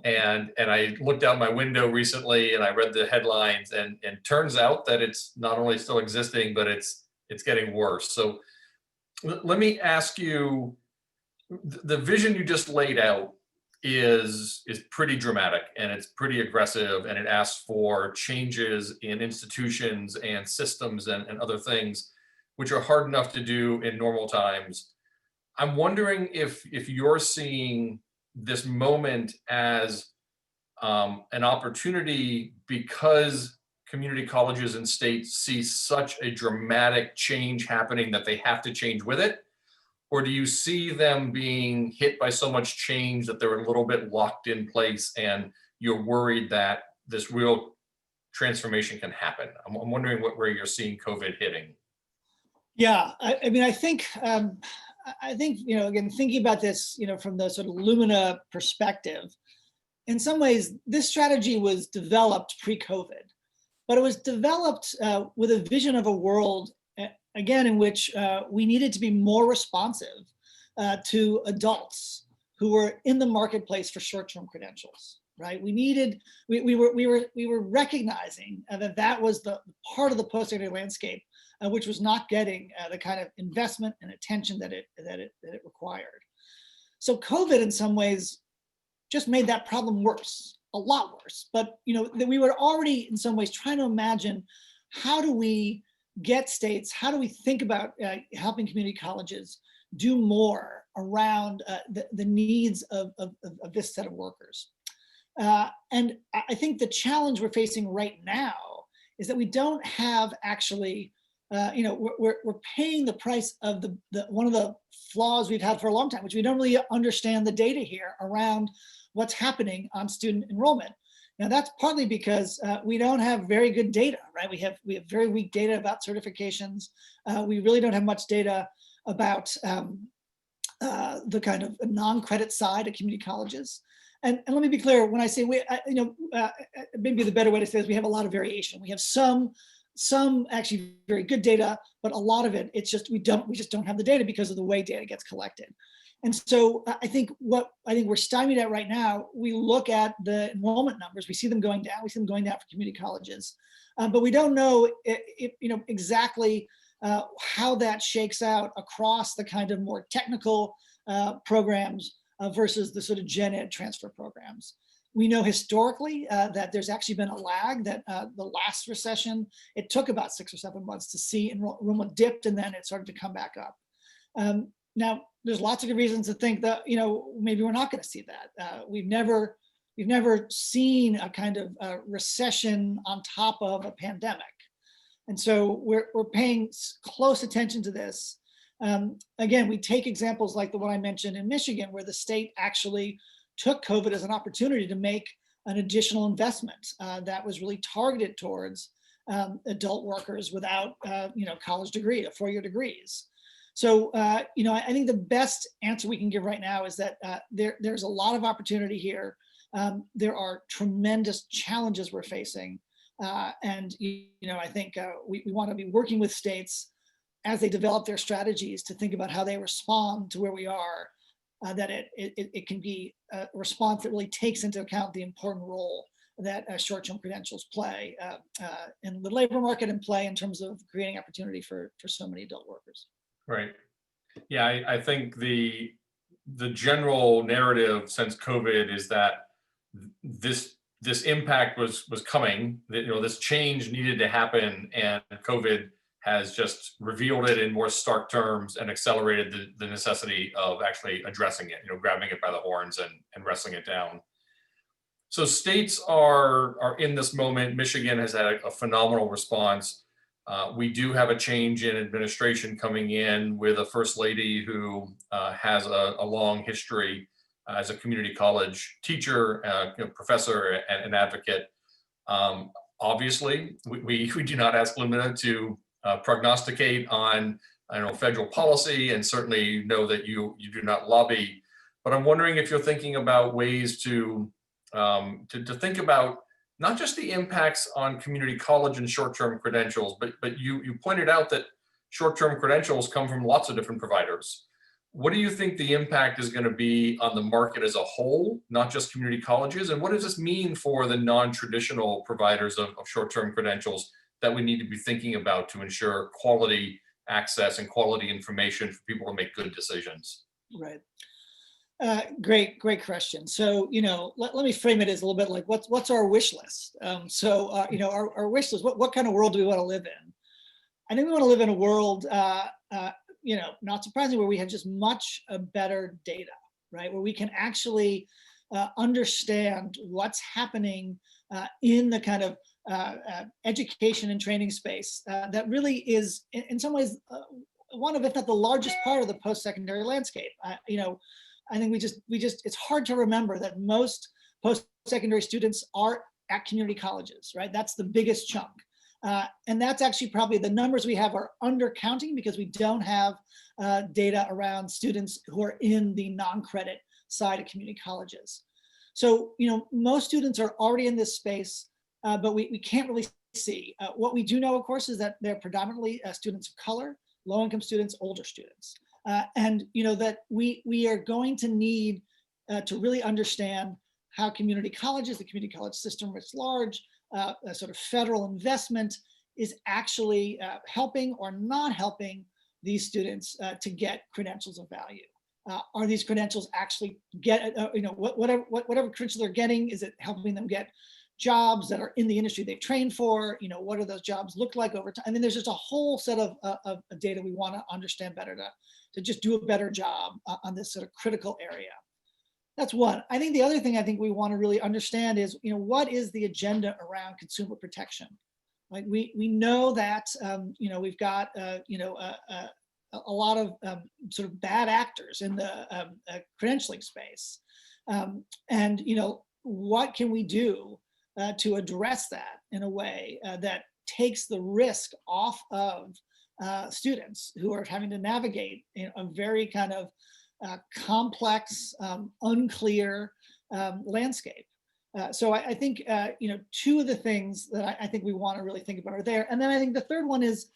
And I looked out my window recently and I read the headlines, and turns out that it's not only still existing, but it's getting worse. So let me ask you, the vision you just laid out is pretty dramatic, and it's pretty aggressive, and it asks for changes in institutions and systems and other things, which are hard enough to do in normal times. I'm wondering if you're seeing this moment as an opportunity because community colleges and states see such a dramatic change happening that they have to change with it? Or do you see them being hit by so much change that they're a little bit locked in place and you're worried that this real transformation can happen? I'm wondering where you're seeing COVID hitting. Yeah, I mean, I think, again, thinking about this, from the sort of Lumina perspective, in some ways, this strategy was developed pre-COVID, but it was developed with a vision of a world, again, in which we needed to be more responsive to adults who were in the marketplace for short-term credentials, right? We were recognizing that was the part of the post-secondary landscape which was not getting the kind of investment and attention that it required. So COVID, in some ways, just made that problem worse, a lot worse. But that we were already, in some ways, trying to imagine, how do we get states, how do we think about helping community colleges do more around the needs of this set of workers? And I think the challenge we're facing right now is that we don't have actually, we're paying the price of one of the flaws we've had for a long time, which we don't really understand the data here around what's happening on student enrollment. Now, that's partly because we don't have very good data, right? We have very weak data about certifications. We really don't have much data about the kind of non-credit side of community colleges. And let me be clear, when I say maybe the better way to say is we have a lot of variation. We have some actually very good data, but a lot of it, it's just we just don't have the data because of the way data gets collected. And so I think we're stymied at right now, we look at the enrollment numbers, we see them going down, we see them going down for community colleges, but we don't know exactly how that shakes out across the kind of more technical programs versus the sort of gen ed transfer programs. We know historically that there's actually been a lag, that the last recession, it took about 6 or 7 months to see enrollment dipped, and then it started to come back up. Now, there's lots of good reasons to think that, maybe we're not going to see that. We've never seen a kind of recession on top of a pandemic. And so we're paying close attention to this. Again, we take examples like the one I mentioned in Michigan, where the state actually took COVID as an opportunity to make an additional investment that was really targeted towards adult workers without, college degree, 4-year degrees. So, I think the best answer we can give right now is that there's a lot of opportunity here. There are tremendous challenges we're facing. And, I think we want to be working with states as they develop their strategies to think about how they respond to where we are, that it can be a response that really takes into account the important role that short-term credentials play in the labor market and play in terms of creating opportunity for so many adult workers. Right. Yeah, I think the general narrative since COVID is that this impact was coming, that this change needed to happen, and COVID has just revealed it in more stark terms and accelerated the necessity of actually addressing it, grabbing it by the horns and wrestling it down. So states are in this moment. Michigan has had a phenomenal response. We do have a change in administration coming in with a first lady who has a long history as a community college teacher, professor, and an advocate. Obviously, we do not ask Lumina to prognosticate on federal policy, and certainly know that you do not lobby. But I'm wondering if you're thinking about ways to think about not just the impacts on community college and short-term credentials, but you pointed out that short-term credentials come from lots of different providers. What do you think the impact is going to be on the market as a whole, not just community colleges? And what does this mean for the non-traditional providers of short-term credentials that we need to be thinking about to ensure quality access and quality information for people to make good decisions? Right. Great question. So, let me frame it as a little bit like what's our wish list? Our wish list, what kind of world do we want to live in? I think we want to live in a world, not surprisingly, where we have just much better data, right? Where we can actually understand what's happening in the kind of education and training space that really is, in some ways, one of, if not the largest part of the post-secondary landscape. I think we just it's hard to remember that most post-secondary students are at community colleges, right? That's the biggest chunk. And that's actually probably the numbers we have are undercounting because we don't have data around students who are in the non-credit side of community colleges. So, most students are already in this space, but we can't really see. What we do know, of course, is that they're predominantly students of color, low-income students, older students. And that we are going to need to really understand how community colleges, the community college system writ large, a sort of federal investment is actually helping or not helping these students to get credentials of value. Are these credentials actually get, whatever credential they're getting, is it helping them get jobs that are in the industry they've trained for? What do those jobs look like over time? I mean, there's just a whole set of data we want to understand better to just do a better job on this sort of critical area. That's one. I think the other thing I think we want to really understand is, what is the agenda around consumer protection? Like we know that, we've got, a lot of sort of bad actors in the credentialing space. And, what can we do to address that in a way that takes the risk off of students who are having to navigate a very kind of complex, unclear landscape. So I think, two of the things that I think we want to really think about are there. And then I think the third one is,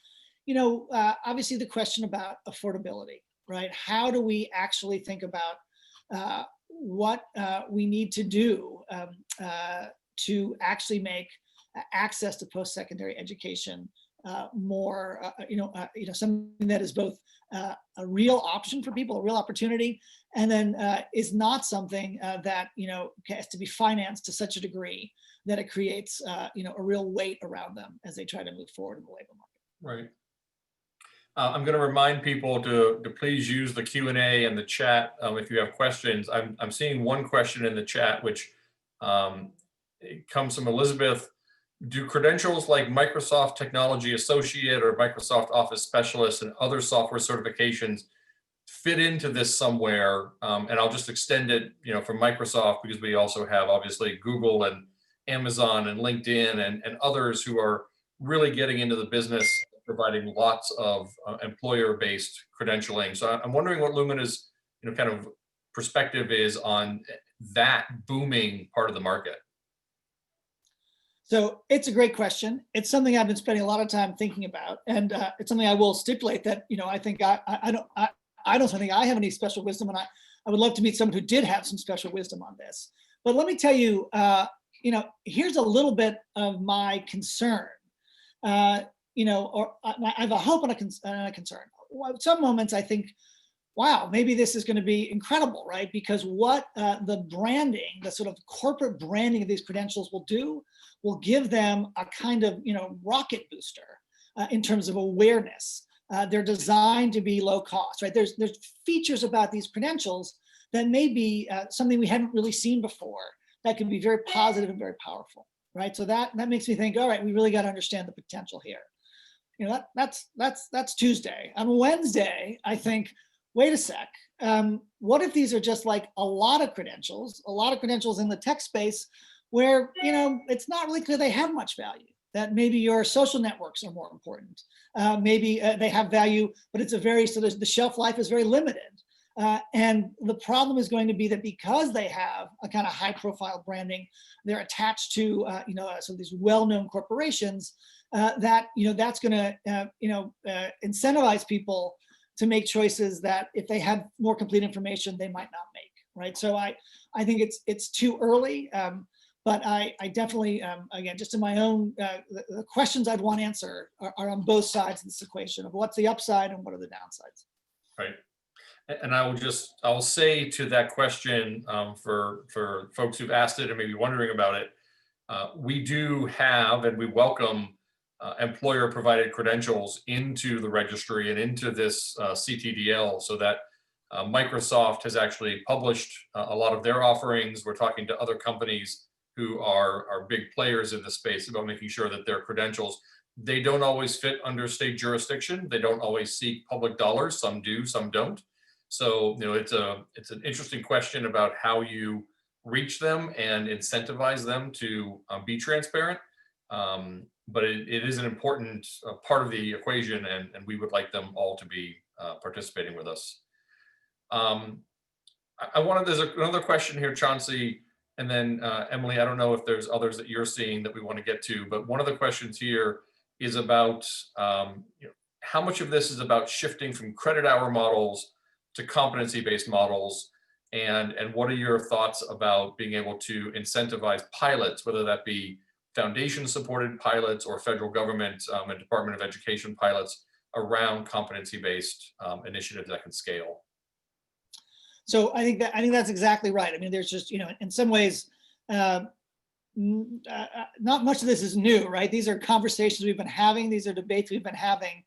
obviously the question about affordability, right? How do we actually think about what we need to do to actually make access to post-secondary education more, something that is both a real option for people, a real opportunity, and then is not something that has to be financed to such a degree that it creates a real weight around them as they try to move forward in the labor market. Right. I'm going to remind people to please use the Q&A and the chat if you have questions. I'm seeing one question in the chat, which it comes from Elizabeth. Do credentials like Microsoft Technology Associate or Microsoft Office Specialist and other software certifications fit into this somewhere? And I'll just extend it, from Microsoft, because we also have obviously Google and Amazon and LinkedIn and others who are really getting into the business, providing lots of employer-based credentialing. So I'm wondering what Lumina's kind of perspective is on that booming part of the market. So it's a great question. It's something I've been spending a lot of time thinking about, and it's something I will stipulate that I think I don't think I have any special wisdom, and I would love to meet someone who did have some special wisdom on this. But let me tell you, here's a little bit of my concern. Or I have a hope and a concern. At some moments I think, wow, maybe this is going to be incredible, right? Because what the branding, the sort of corporate branding of these credentials will do, will give them a kind of, rocket booster in terms of awareness. They're designed to be low cost, right? There's features about these credentials that may be something we hadn't really seen before that can be very positive and very powerful, right? So that makes me think, all right, we really got to understand the potential here. That's Tuesday. On Wednesday, I think, wait a sec. What if these are just like a lot of credentials in the tech space where, it's not really clear they have much value, that maybe your social networks are more important. Maybe they have value, but it's the shelf life is very limited. And the problem is going to be that because they have a kind of high profile branding, they're attached to, some of these well-known corporations that's going to, incentivize people to make choices that if they have more complete information, they might not make, right? So I think it's too early, but I definitely, again, just in my own, the questions I'd want to answer are on both sides of this equation of what's the upside and what are the downsides. Right. And I'll say to that question for folks who've asked it and maybe wondering about it, we do have and we welcome employer provided credentials into the registry and into this CTDL, so that Microsoft has actually published a lot of their offerings. We're talking to other companies who are big players in the space about making sure that their credentials, they don't always fit under state jurisdiction. They don't always seek public dollars. Some do, some don't. So, it's an interesting question about how you reach them and incentivize them to be transparent. But it is an important part of the equation, and we would like them all to be participating with us. There's another question here, Chauncey, and then Emily, I don't know if there's others that you're seeing that we want to get to, but one of the questions here is about how much of this is about shifting from credit hour models to competency-based models, and what are your thoughts about being able to incentivize pilots, whether that be foundation-supported pilots or federal government and Department of Education pilots around competency-based initiatives that can scale? So I think that's exactly right. I mean, there's just, in some ways, not much of this is new, right? These are conversations we've been having. These are debates we've been having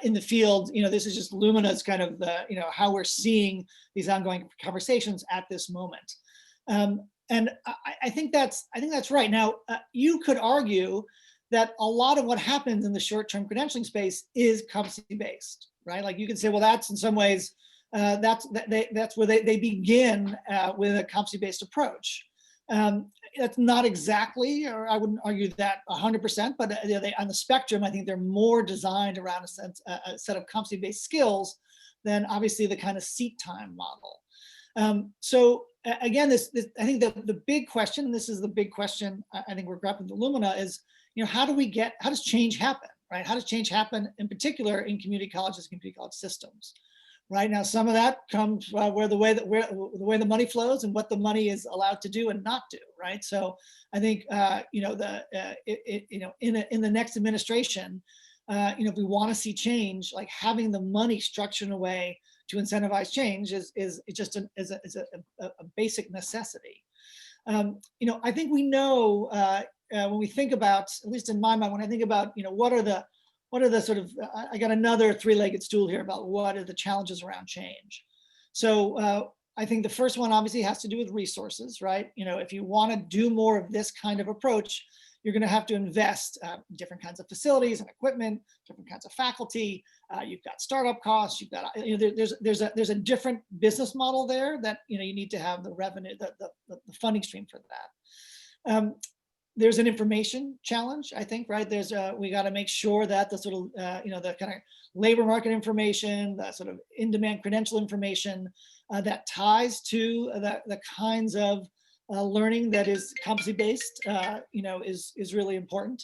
in the field. This is just Lumina's kind of the, how we're seeing these ongoing conversations at this moment. And I think that's right. Now, you could argue that a lot of what happens in the short-term credentialing space is competency-based, right? Like you can say, well, that's in some ways, that's where they begin with a competency-based approach. That's not exactly, or I wouldn't argue that 100%, but on the spectrum, I think they're more designed around a set of competency-based skills than obviously the kind of seat time model. So again, I think the big question, and this is the big question I think we're grappling with Lumina, is how does change happen, right? How does change happen in particular in community colleges, community college systems? Right now, some of that comes where the way the money flows and what the money is allowed to do and not do. Right. So I think in the next administration, if we want to see change, like having the money structured in a way to incentivize change is just a basic necessity. I think we know when we think about, at least in my mind, when I think about, what are the sort of, I got another three-legged stool here about what are the challenges around change. So I think the first one obviously has to do with resources, right? If you want to do more of this kind of approach, you're going to have to invest different kinds of facilities and equipment, different kinds of faculty. You've got startup costs. You've got there's a different business model there that you need to have the revenue, the funding stream for that. There's an information challenge, I think, right? We got to make sure that the sort of the kind of labor market information, the sort of in-demand credential information that ties to the kinds of learning that is competency-based, is really important.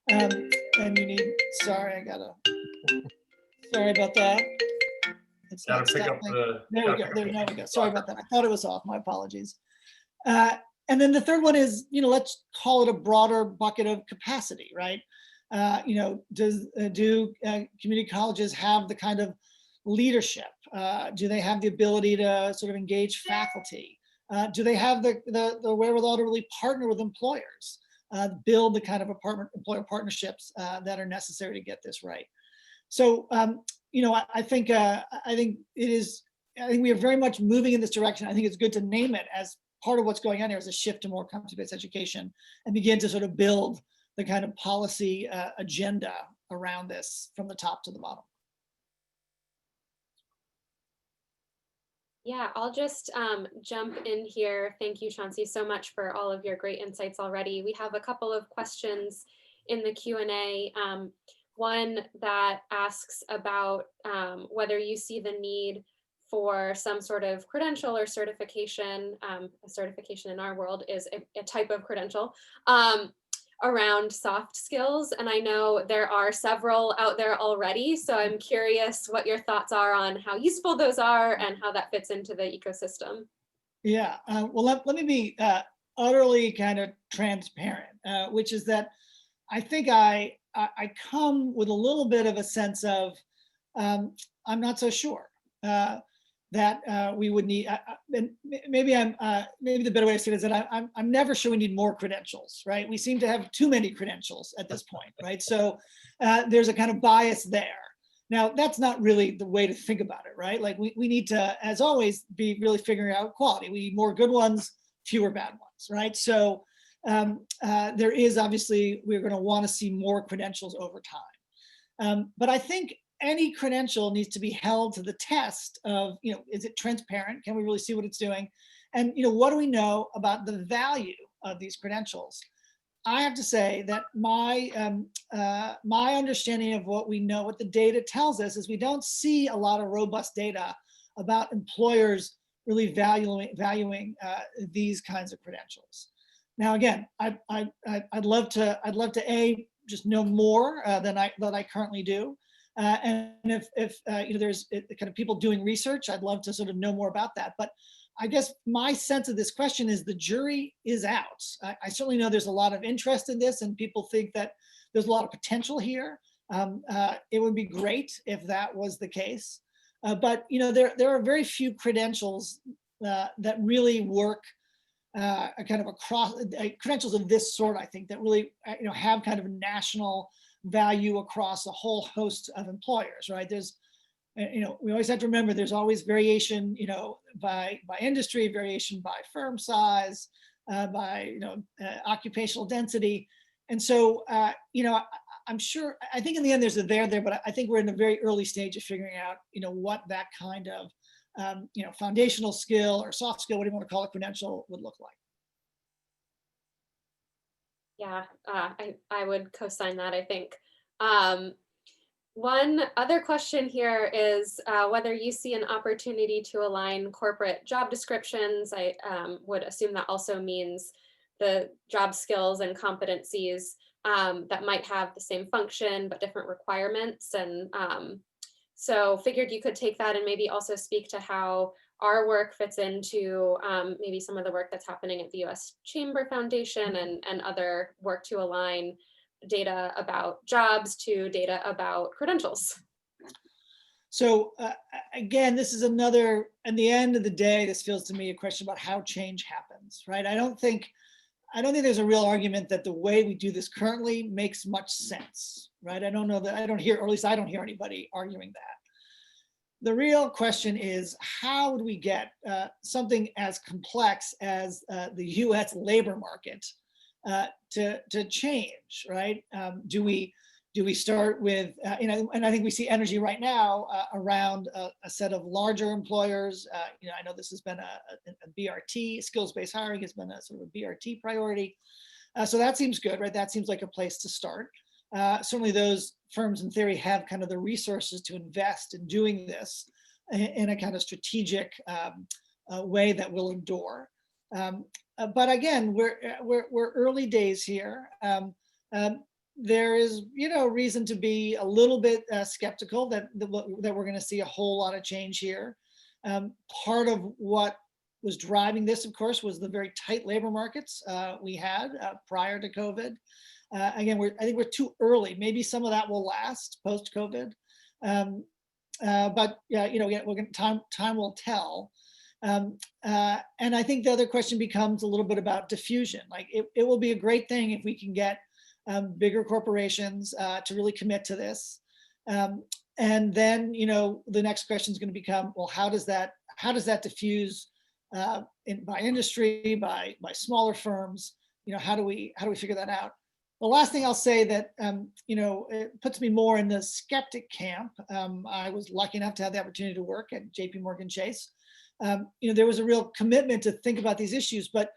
And you need, sorry about that. It's Gotta not pick up stopping. the. There we go, there we go. Sorry about that. I thought it was off, my apologies. And then the third one is, let's call it a broader bucket of capacity, right? Do community colleges have the kind of leadership? Do they have the ability to sort of engage faculty? Do they have the wherewithal to really partner with employers, build the kind of employer partnerships that are necessary to get this right? So, I think we are very much moving in this direction. I think it's good to name it as part of what's going on here is a shift to more competency-based education and begin to sort of build the kind of policy agenda around this from the top to the bottom. Yeah, I'll just jump in here. Thank you, Chauncey, so much for all of your great insights already. We have a couple of questions in the Q&A. One that asks about whether you see the need for some sort of credential or certification. A certification in our world is a type of credential around soft skills. And I know there are several out there already. So I'm curious what your thoughts are on how useful those are and how that fits into the ecosystem. Yeah, well, let me be utterly kind of transparent, which is that I think I come with a little bit of a sense of I'm not so sure that we would need. And maybe maybe the better way to say it is that I'm never sure we need more credentials, right? We seem to have too many credentials at this point, right? So there's a kind of bias there. Now, that's not really the way to think about it, right? Like we need to, as always, be really figuring out quality. We need more good ones, fewer bad ones, right? So there is obviously, we're going to want to see more credentials over time. But I think any credential needs to be held to the test of, is it transparent? Can we really see what it's doing? And, what do we know about the value of these credentials? I have to say that my understanding of what we know, what the data tells us, is we don't see a lot of robust data about employers really valuing these kinds of credentials. Now, again, I'd love to just know more than I currently do. And if there's kind of people doing research, I'd love to sort of know more about that. But I guess my sense of this question is the jury is out. I certainly know there's a lot of interest in this and people think that there's a lot of potential here. It would be great if that was the case. But there are very few credentials that really work kind of across credentials of this sort, I think, that really have kind of national value across a whole host of employers, right? There's, we always have to remember there's always variation, by industry, variation by firm size, by, occupational density. And so, I'm sure, I think in the end there's a there, but I think we're in a very early stage of figuring out, what that kind of, foundational skill or soft skill, what do you want to call it, credential would look like. Yeah, I would co-sign that, I think. One other question here is whether you see an opportunity to align corporate job descriptions. I would assume that also means the job skills and competencies that might have the same function but different requirements. And so figured you could take that and maybe also speak to how our work fits into maybe some of the work that's happening at the U.S. Chamber Foundation and other work to align data about jobs to data about credentials. So again, this is another, at the end of the day, this feels to me a question about how change happens, right? I don't think there's a real argument that the way we do this currently makes much sense, right? I don't know that, I don't hear, or at least I don't hear anybody arguing that. The real question is, how do we get something as complex as the US labor market to change, right? Do we start with, and I think we see energy right now around a set of larger employers. I know this has been a BRT, skills-based hiring has been a sort of a BRT priority. So that seems good, right? That seems like a place to start. Certainly those firms in theory have kind of the resources to invest in doing this in a kind of strategic way that will endure. But again, we're early days here. There is, reason to be a little bit skeptical that we're going to see a whole lot of change here. Part of what was driving this, of course, was the very tight labor markets we had prior to COVID. Again, I think we're too early. Maybe some of that will last post-COVID, but time will tell. And I think the other question becomes a little bit about diffusion. Like it will be a great thing if we can get bigger corporations to really commit to this. And then, the next question is going to become, well, how does that diffuse by industry, by smaller firms? How do we figure that out? The last thing I'll say that, it puts me more in the skeptic camp. I was lucky enough to have the opportunity to work at JP Chase. There was a real commitment to think about these issues, but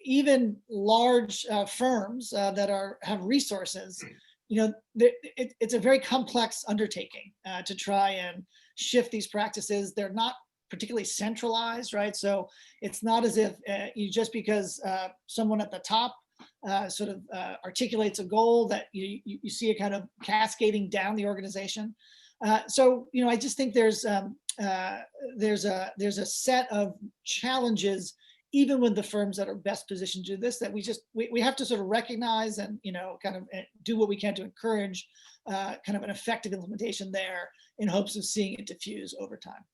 even large firms that have resources, it's a very complex undertaking to try and shift these practices. They're not particularly centralized, right? So it's not as if just because someone at the top sort of articulates a goal that you see it kind of cascading down the organization. So I just think there's a set of challenges, even with the firms that are best positioned to do this, that we have to sort of recognize and kind of do what we can to encourage kind of an effective implementation there in hopes of seeing it diffuse over time.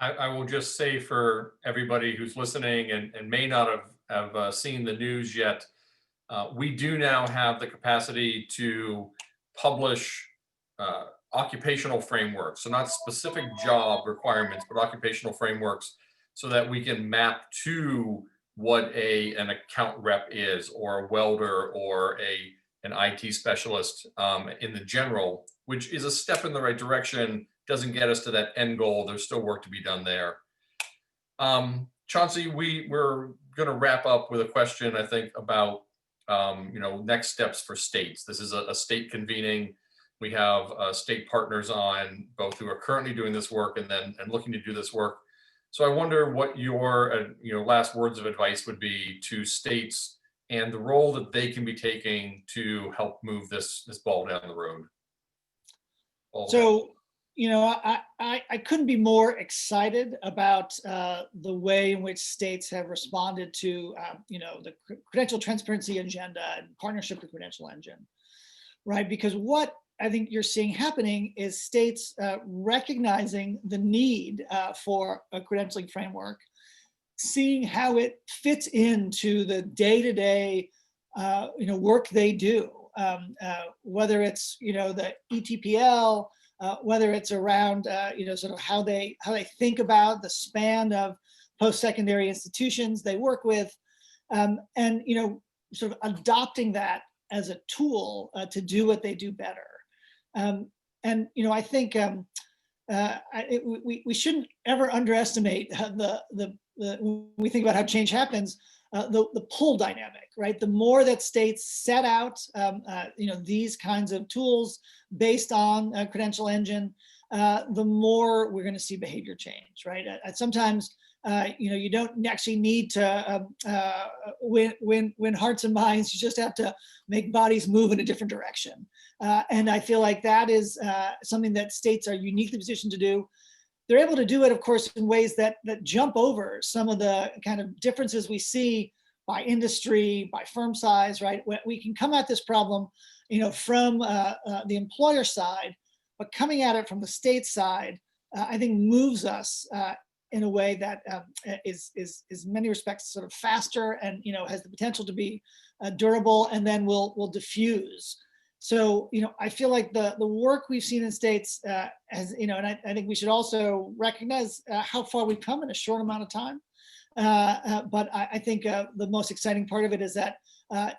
I will just say for everybody who's listening and may not have seen the news yet, we do now have the capacity to publish occupational frameworks. So not specific job requirements, but occupational frameworks so that we can map to what an account rep is, or a welder, or an IT specialist in the general, which is a step in the right direction, doesn't get us to that end goal. There's still work to be done there. Chauncey, we're going to wrap up with a question, I think, about next steps for states. This is a state convening. We have state partners on, both who are currently doing this work and looking to do this work. So I wonder what your last words of advice would be to states and the role that they can be taking to help move this ball down the road. So, I couldn't be more excited about the way in which states have responded to, the credential transparency agenda and partnership with Credential Engine, right? Because what I think you're seeing happening is states recognizing the need for a credentialing framework, seeing how it fits into the day-to-day, work they do, whether it's the ETPL, whether it's around sort of how they think about the span of post-secondary institutions they work with, and sort of adopting that as a tool to do what they do better. I think we shouldn't ever underestimate when we think about how change happens, the pull dynamic, right? The more that states set out, these kinds of tools based on a Credential Engine, the more we're going to see behavior change, right? Sometimes, you don't actually need to win hearts and minds. You just have to make bodies move in a different direction. And I feel like that is something that states are uniquely positioned to do. They're able to do it, of course, in ways that jump over some of the kind of differences we see by industry, by firm size, right? We can come at this problem, from the employer side, but coming at it from the state side, I think moves us in a way that is in many respects sort of faster and has the potential to be durable, and then will diffuse. So I feel like the work we've seen in states has and I think we should also recognize how far we've come in a short amount of time. But I think the most exciting part of it is that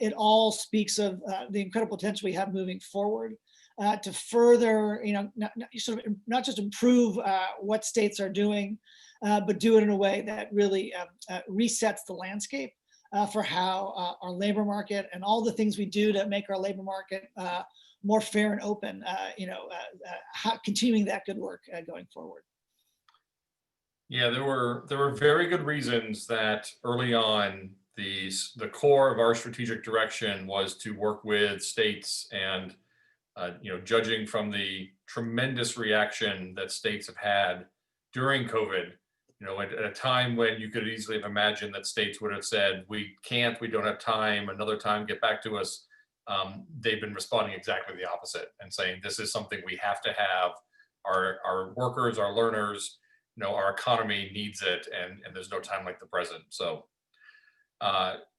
it all speaks of the incredible potential we have moving forward to further, not just improve what states are doing, but do it in a way that really resets the landscape for how our labor market and all the things we do to make our labor market more fair and open, continuing that good work going forward. Yeah, there were very good reasons that early on the core of our strategic direction was to work with states, and judging from the tremendous reaction that states have had during COVID, at a time when you could easily have imagined that states would have said, we don't have time, another time, get back to us. They've been responding exactly the opposite and saying, this is something we have to have. Our workers, our learners, our economy needs it, and there's no time like the present. So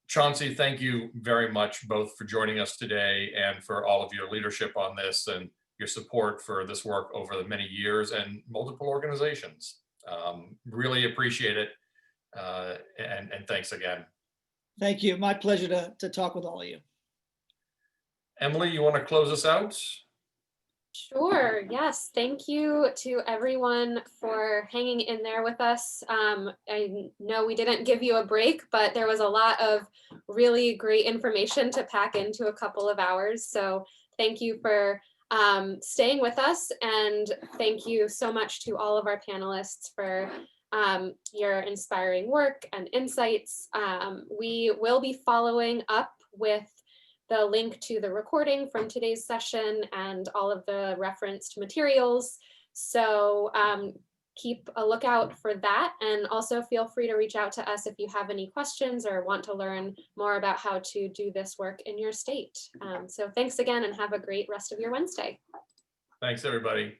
Chauncey, thank you very much both for joining us today and for all of your leadership on this and your support for this work over the many years and multiple organizations. Really appreciate it. And thanks again. Thank you. My pleasure to talk with all of you. Emily, you want to close us out? Sure. Yes. Thank you to everyone for hanging in there with us. I know we didn't give you a break, but there was a lot of really great information to pack into a couple of hours. So thank you for staying with us, and thank you so much to all of our panelists for your inspiring work and insights. We will be following up with the link to the recording from today's session and all of the referenced materials. So keep a lookout for that, and also feel free to reach out to us if you have any questions or want to learn more about how to do this work in your state. So thanks again, and have a great rest of your Wednesday. Thanks, everybody.